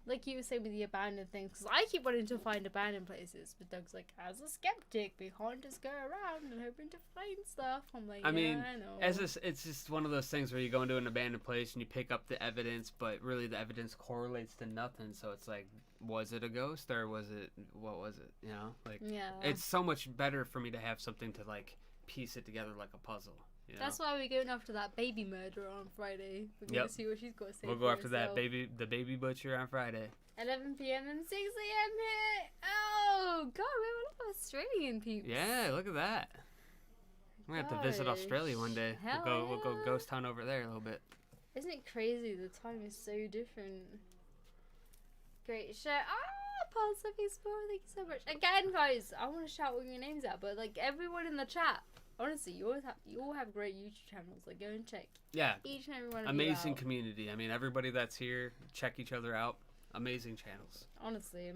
Like you were saying with the abandoned things, because I keep wanting to find abandoned places, but Doug's like, as a skeptic, we can't just go around and hoping to find stuff. I'm like, I mean, I know. it's just one of those things where you go into an abandoned place and you pick up the evidence, but really the evidence correlates to nothing. So it's like, was it a ghost or was it, what was it? You know, like, yeah. it's so much better for me to have something to like piece it together like a puzzle. You know? That's why we're going after that baby murderer on Friday. We're going to see what she's got to say. We'll go after that the baby butcher on Friday. 11 p.m. and 6 a.m. here. Oh, God, we have a lot of Australian people. Yeah, look at that. We're gonna have to visit Australia one day. Hell We'll go yeah. ghost town over there a little bit. Isn't it crazy? The time is so different. Great show. Paul Sophie Spore, thank you so much. Again, guys, I want to shout all your names out, but like everyone in the chat, honestly, you all have great YouTube channels. Like, go and check Yeah, each and every one of amazing you out. community. I mean, everybody that's here, check each other out. Amazing channels. Honestly,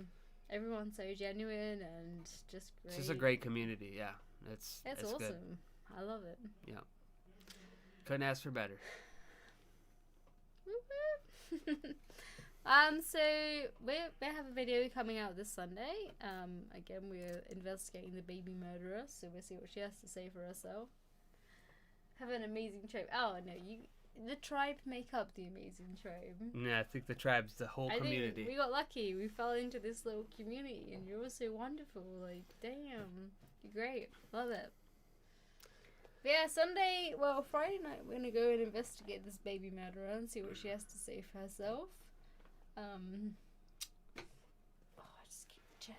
everyone's so genuine and just great. This is a great community. Yeah, it's awesome. good. I love it. Couldn't ask for better. So we have a video coming out this Sunday. Again, we're investigating the baby murderer, so we'll see what she has to say for herself. Have an amazing tribe. Oh no, the tribe make up the amazing tribe. Yeah, I think the tribe's the whole I community. think we got lucky. We fell into this little community, and you're all so wonderful. Like, damn, you're great. Love it. But yeah, Friday night, we're gonna go and investigate this baby murderer and see what she has to say for herself. I just keep the chair.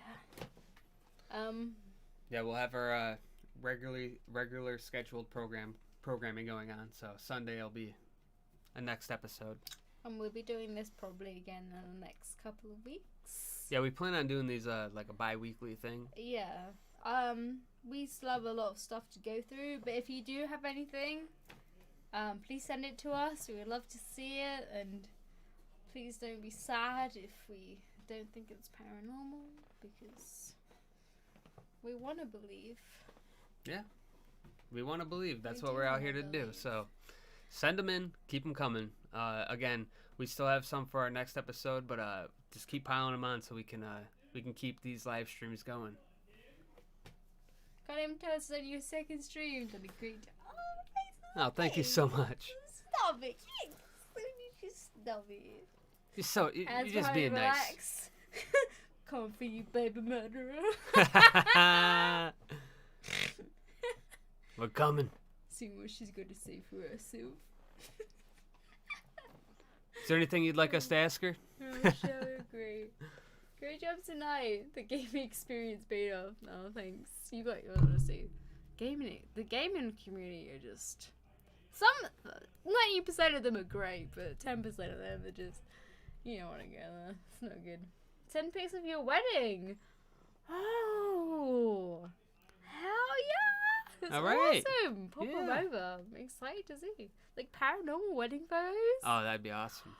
Yeah, we'll have our regular scheduled programming going on. So Sunday will be a next episode. And we'll be doing this probably again in the next couple of weeks. Yeah, we plan on doing these like a bi-weekly thing. Yeah. We still have a lot of stuff to go through, but if you do have anything, please send it to us. We would love to see it, and please don't be sad if we don't think it's paranormal, because we want to believe. Yeah, we want to believe. That's We what do we're out wanna here to do. believe. So send them in. Keep them coming. Again, we still have some for our next episode, but just keep piling them on so we can keep these live streams going. Can't even tell us on your second stream. Done a great job. Oh, thank you so much. Stop it. You just stop it. You're just being nice. Come for you, baby murderer. We're coming. See what she's going to say for herself. Is there anything you'd like us to ask her? Oh, show great. Great job tonight. The gaming experience paid off. No, thanks. You got yours to see. The gaming community are just... 90% of them are great, but 10% of them are just... You don't want to go there. It's not good. 10 pics of your wedding. Oh. Hell yeah. That's All right. awesome. Pop them Yeah. over. I'm excited to see. Like paranormal wedding photos. Oh, that'd be awesome.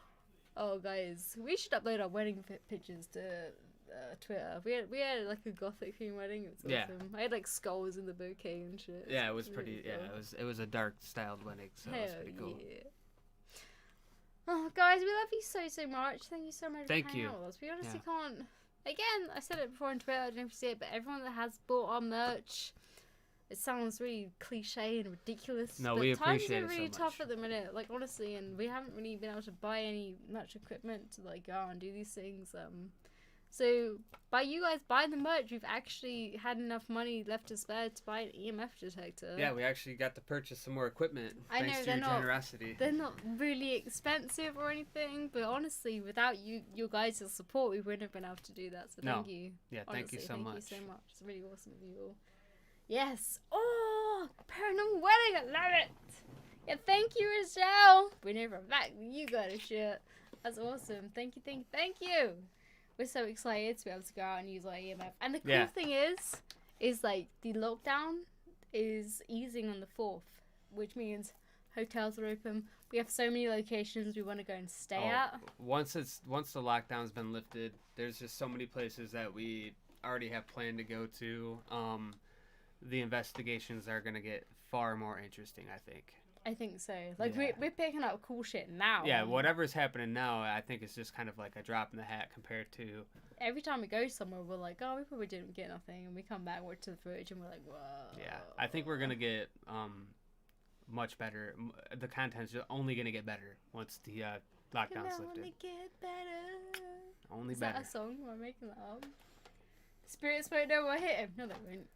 Oh, guys, we should upload our wedding pictures to Twitter. We had like a gothic theme wedding. It was awesome. I had like skulls in the bouquet and shit. Yeah, it was really pretty. cool. Yeah, it was a dark styled wedding, so it was pretty cool. Yeah. Oh, guys, we love you so much. Thank you so much Thank for hanging you. out with us. We honestly can't. Again, I said it before on Twitter. I don't know if you see it, but everyone that has bought our merch. It sounds really cliche and ridiculous. No, but we times appreciate are it so really tough much. at the minute. Like, honestly, and we haven't really been able to buy much equipment to like go out and do these things. So by you guys buying the merch, we've actually had enough money left to spare to buy an EMF detector. Yeah, we actually got to purchase some more equipment I thanks know, to they're your not- generosity. They're not really expensive or anything, but honestly, without your guys' support, we wouldn't have been able to do that. So No. thank you. Yeah, thank you Honestly, so much. Thank you so much. It's really awesome of you all. Yes. Oh, paranormal wedding. I love it. Yeah, thank you, Rochelle. We never back. You got a shirt. That's awesome. Thank you. We're so excited to be able to go out and use our EMF. And the cool thing is like the lockdown is easing on the 4th, which means hotels are open. We have so many locations we want to go and stay at. Once the lockdown's been lifted, there's just so many places that we already have planned to go to. The investigations are gonna get far more interesting, I think. I think so. Like we're picking up cool shit now. Yeah, whatever's happening now, I think it's just kind of like a drop in the hat compared to. Every time we go somewhere, we're like, oh, we probably didn't get nothing, and we come back, we're to the footage, and we're like, whoa. Yeah, I think we're gonna get much better. The content's just only gonna get better once the lockdown's lifted. Only get better. Only Is better. that a song? We're making that up. Spirits won't know what hit him. No, they won't.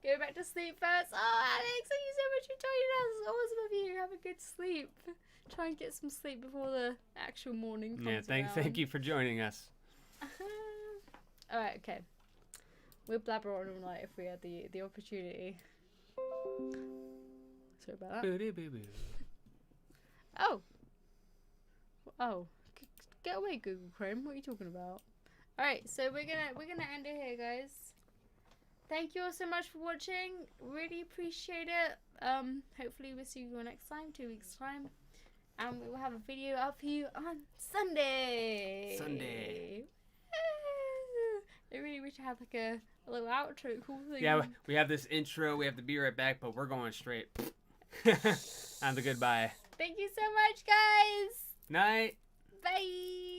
Go back to sleep first. Oh, Alex, thank you so much for joining us. It's awesome of you. Have a good sleep. Try and get some sleep before the actual morning comes around. Thank you for joining us. Alright, okay. We'll blabber on all night if we had the opportunity. Sorry about that. Oh. Get away, Google Chrome. What are you talking about? Alright, so we're gonna end it here, guys. Thank you all so much for watching. Really appreciate it. Hopefully we'll see you all next time, 2 weeks time. And we will have a video up for you on Sunday. I really wish I had like a little outro cool thing. Yeah, we have this intro, we have to be right back, but we're going straight. On the goodbye. Thank you so much, guys. Night. Bye.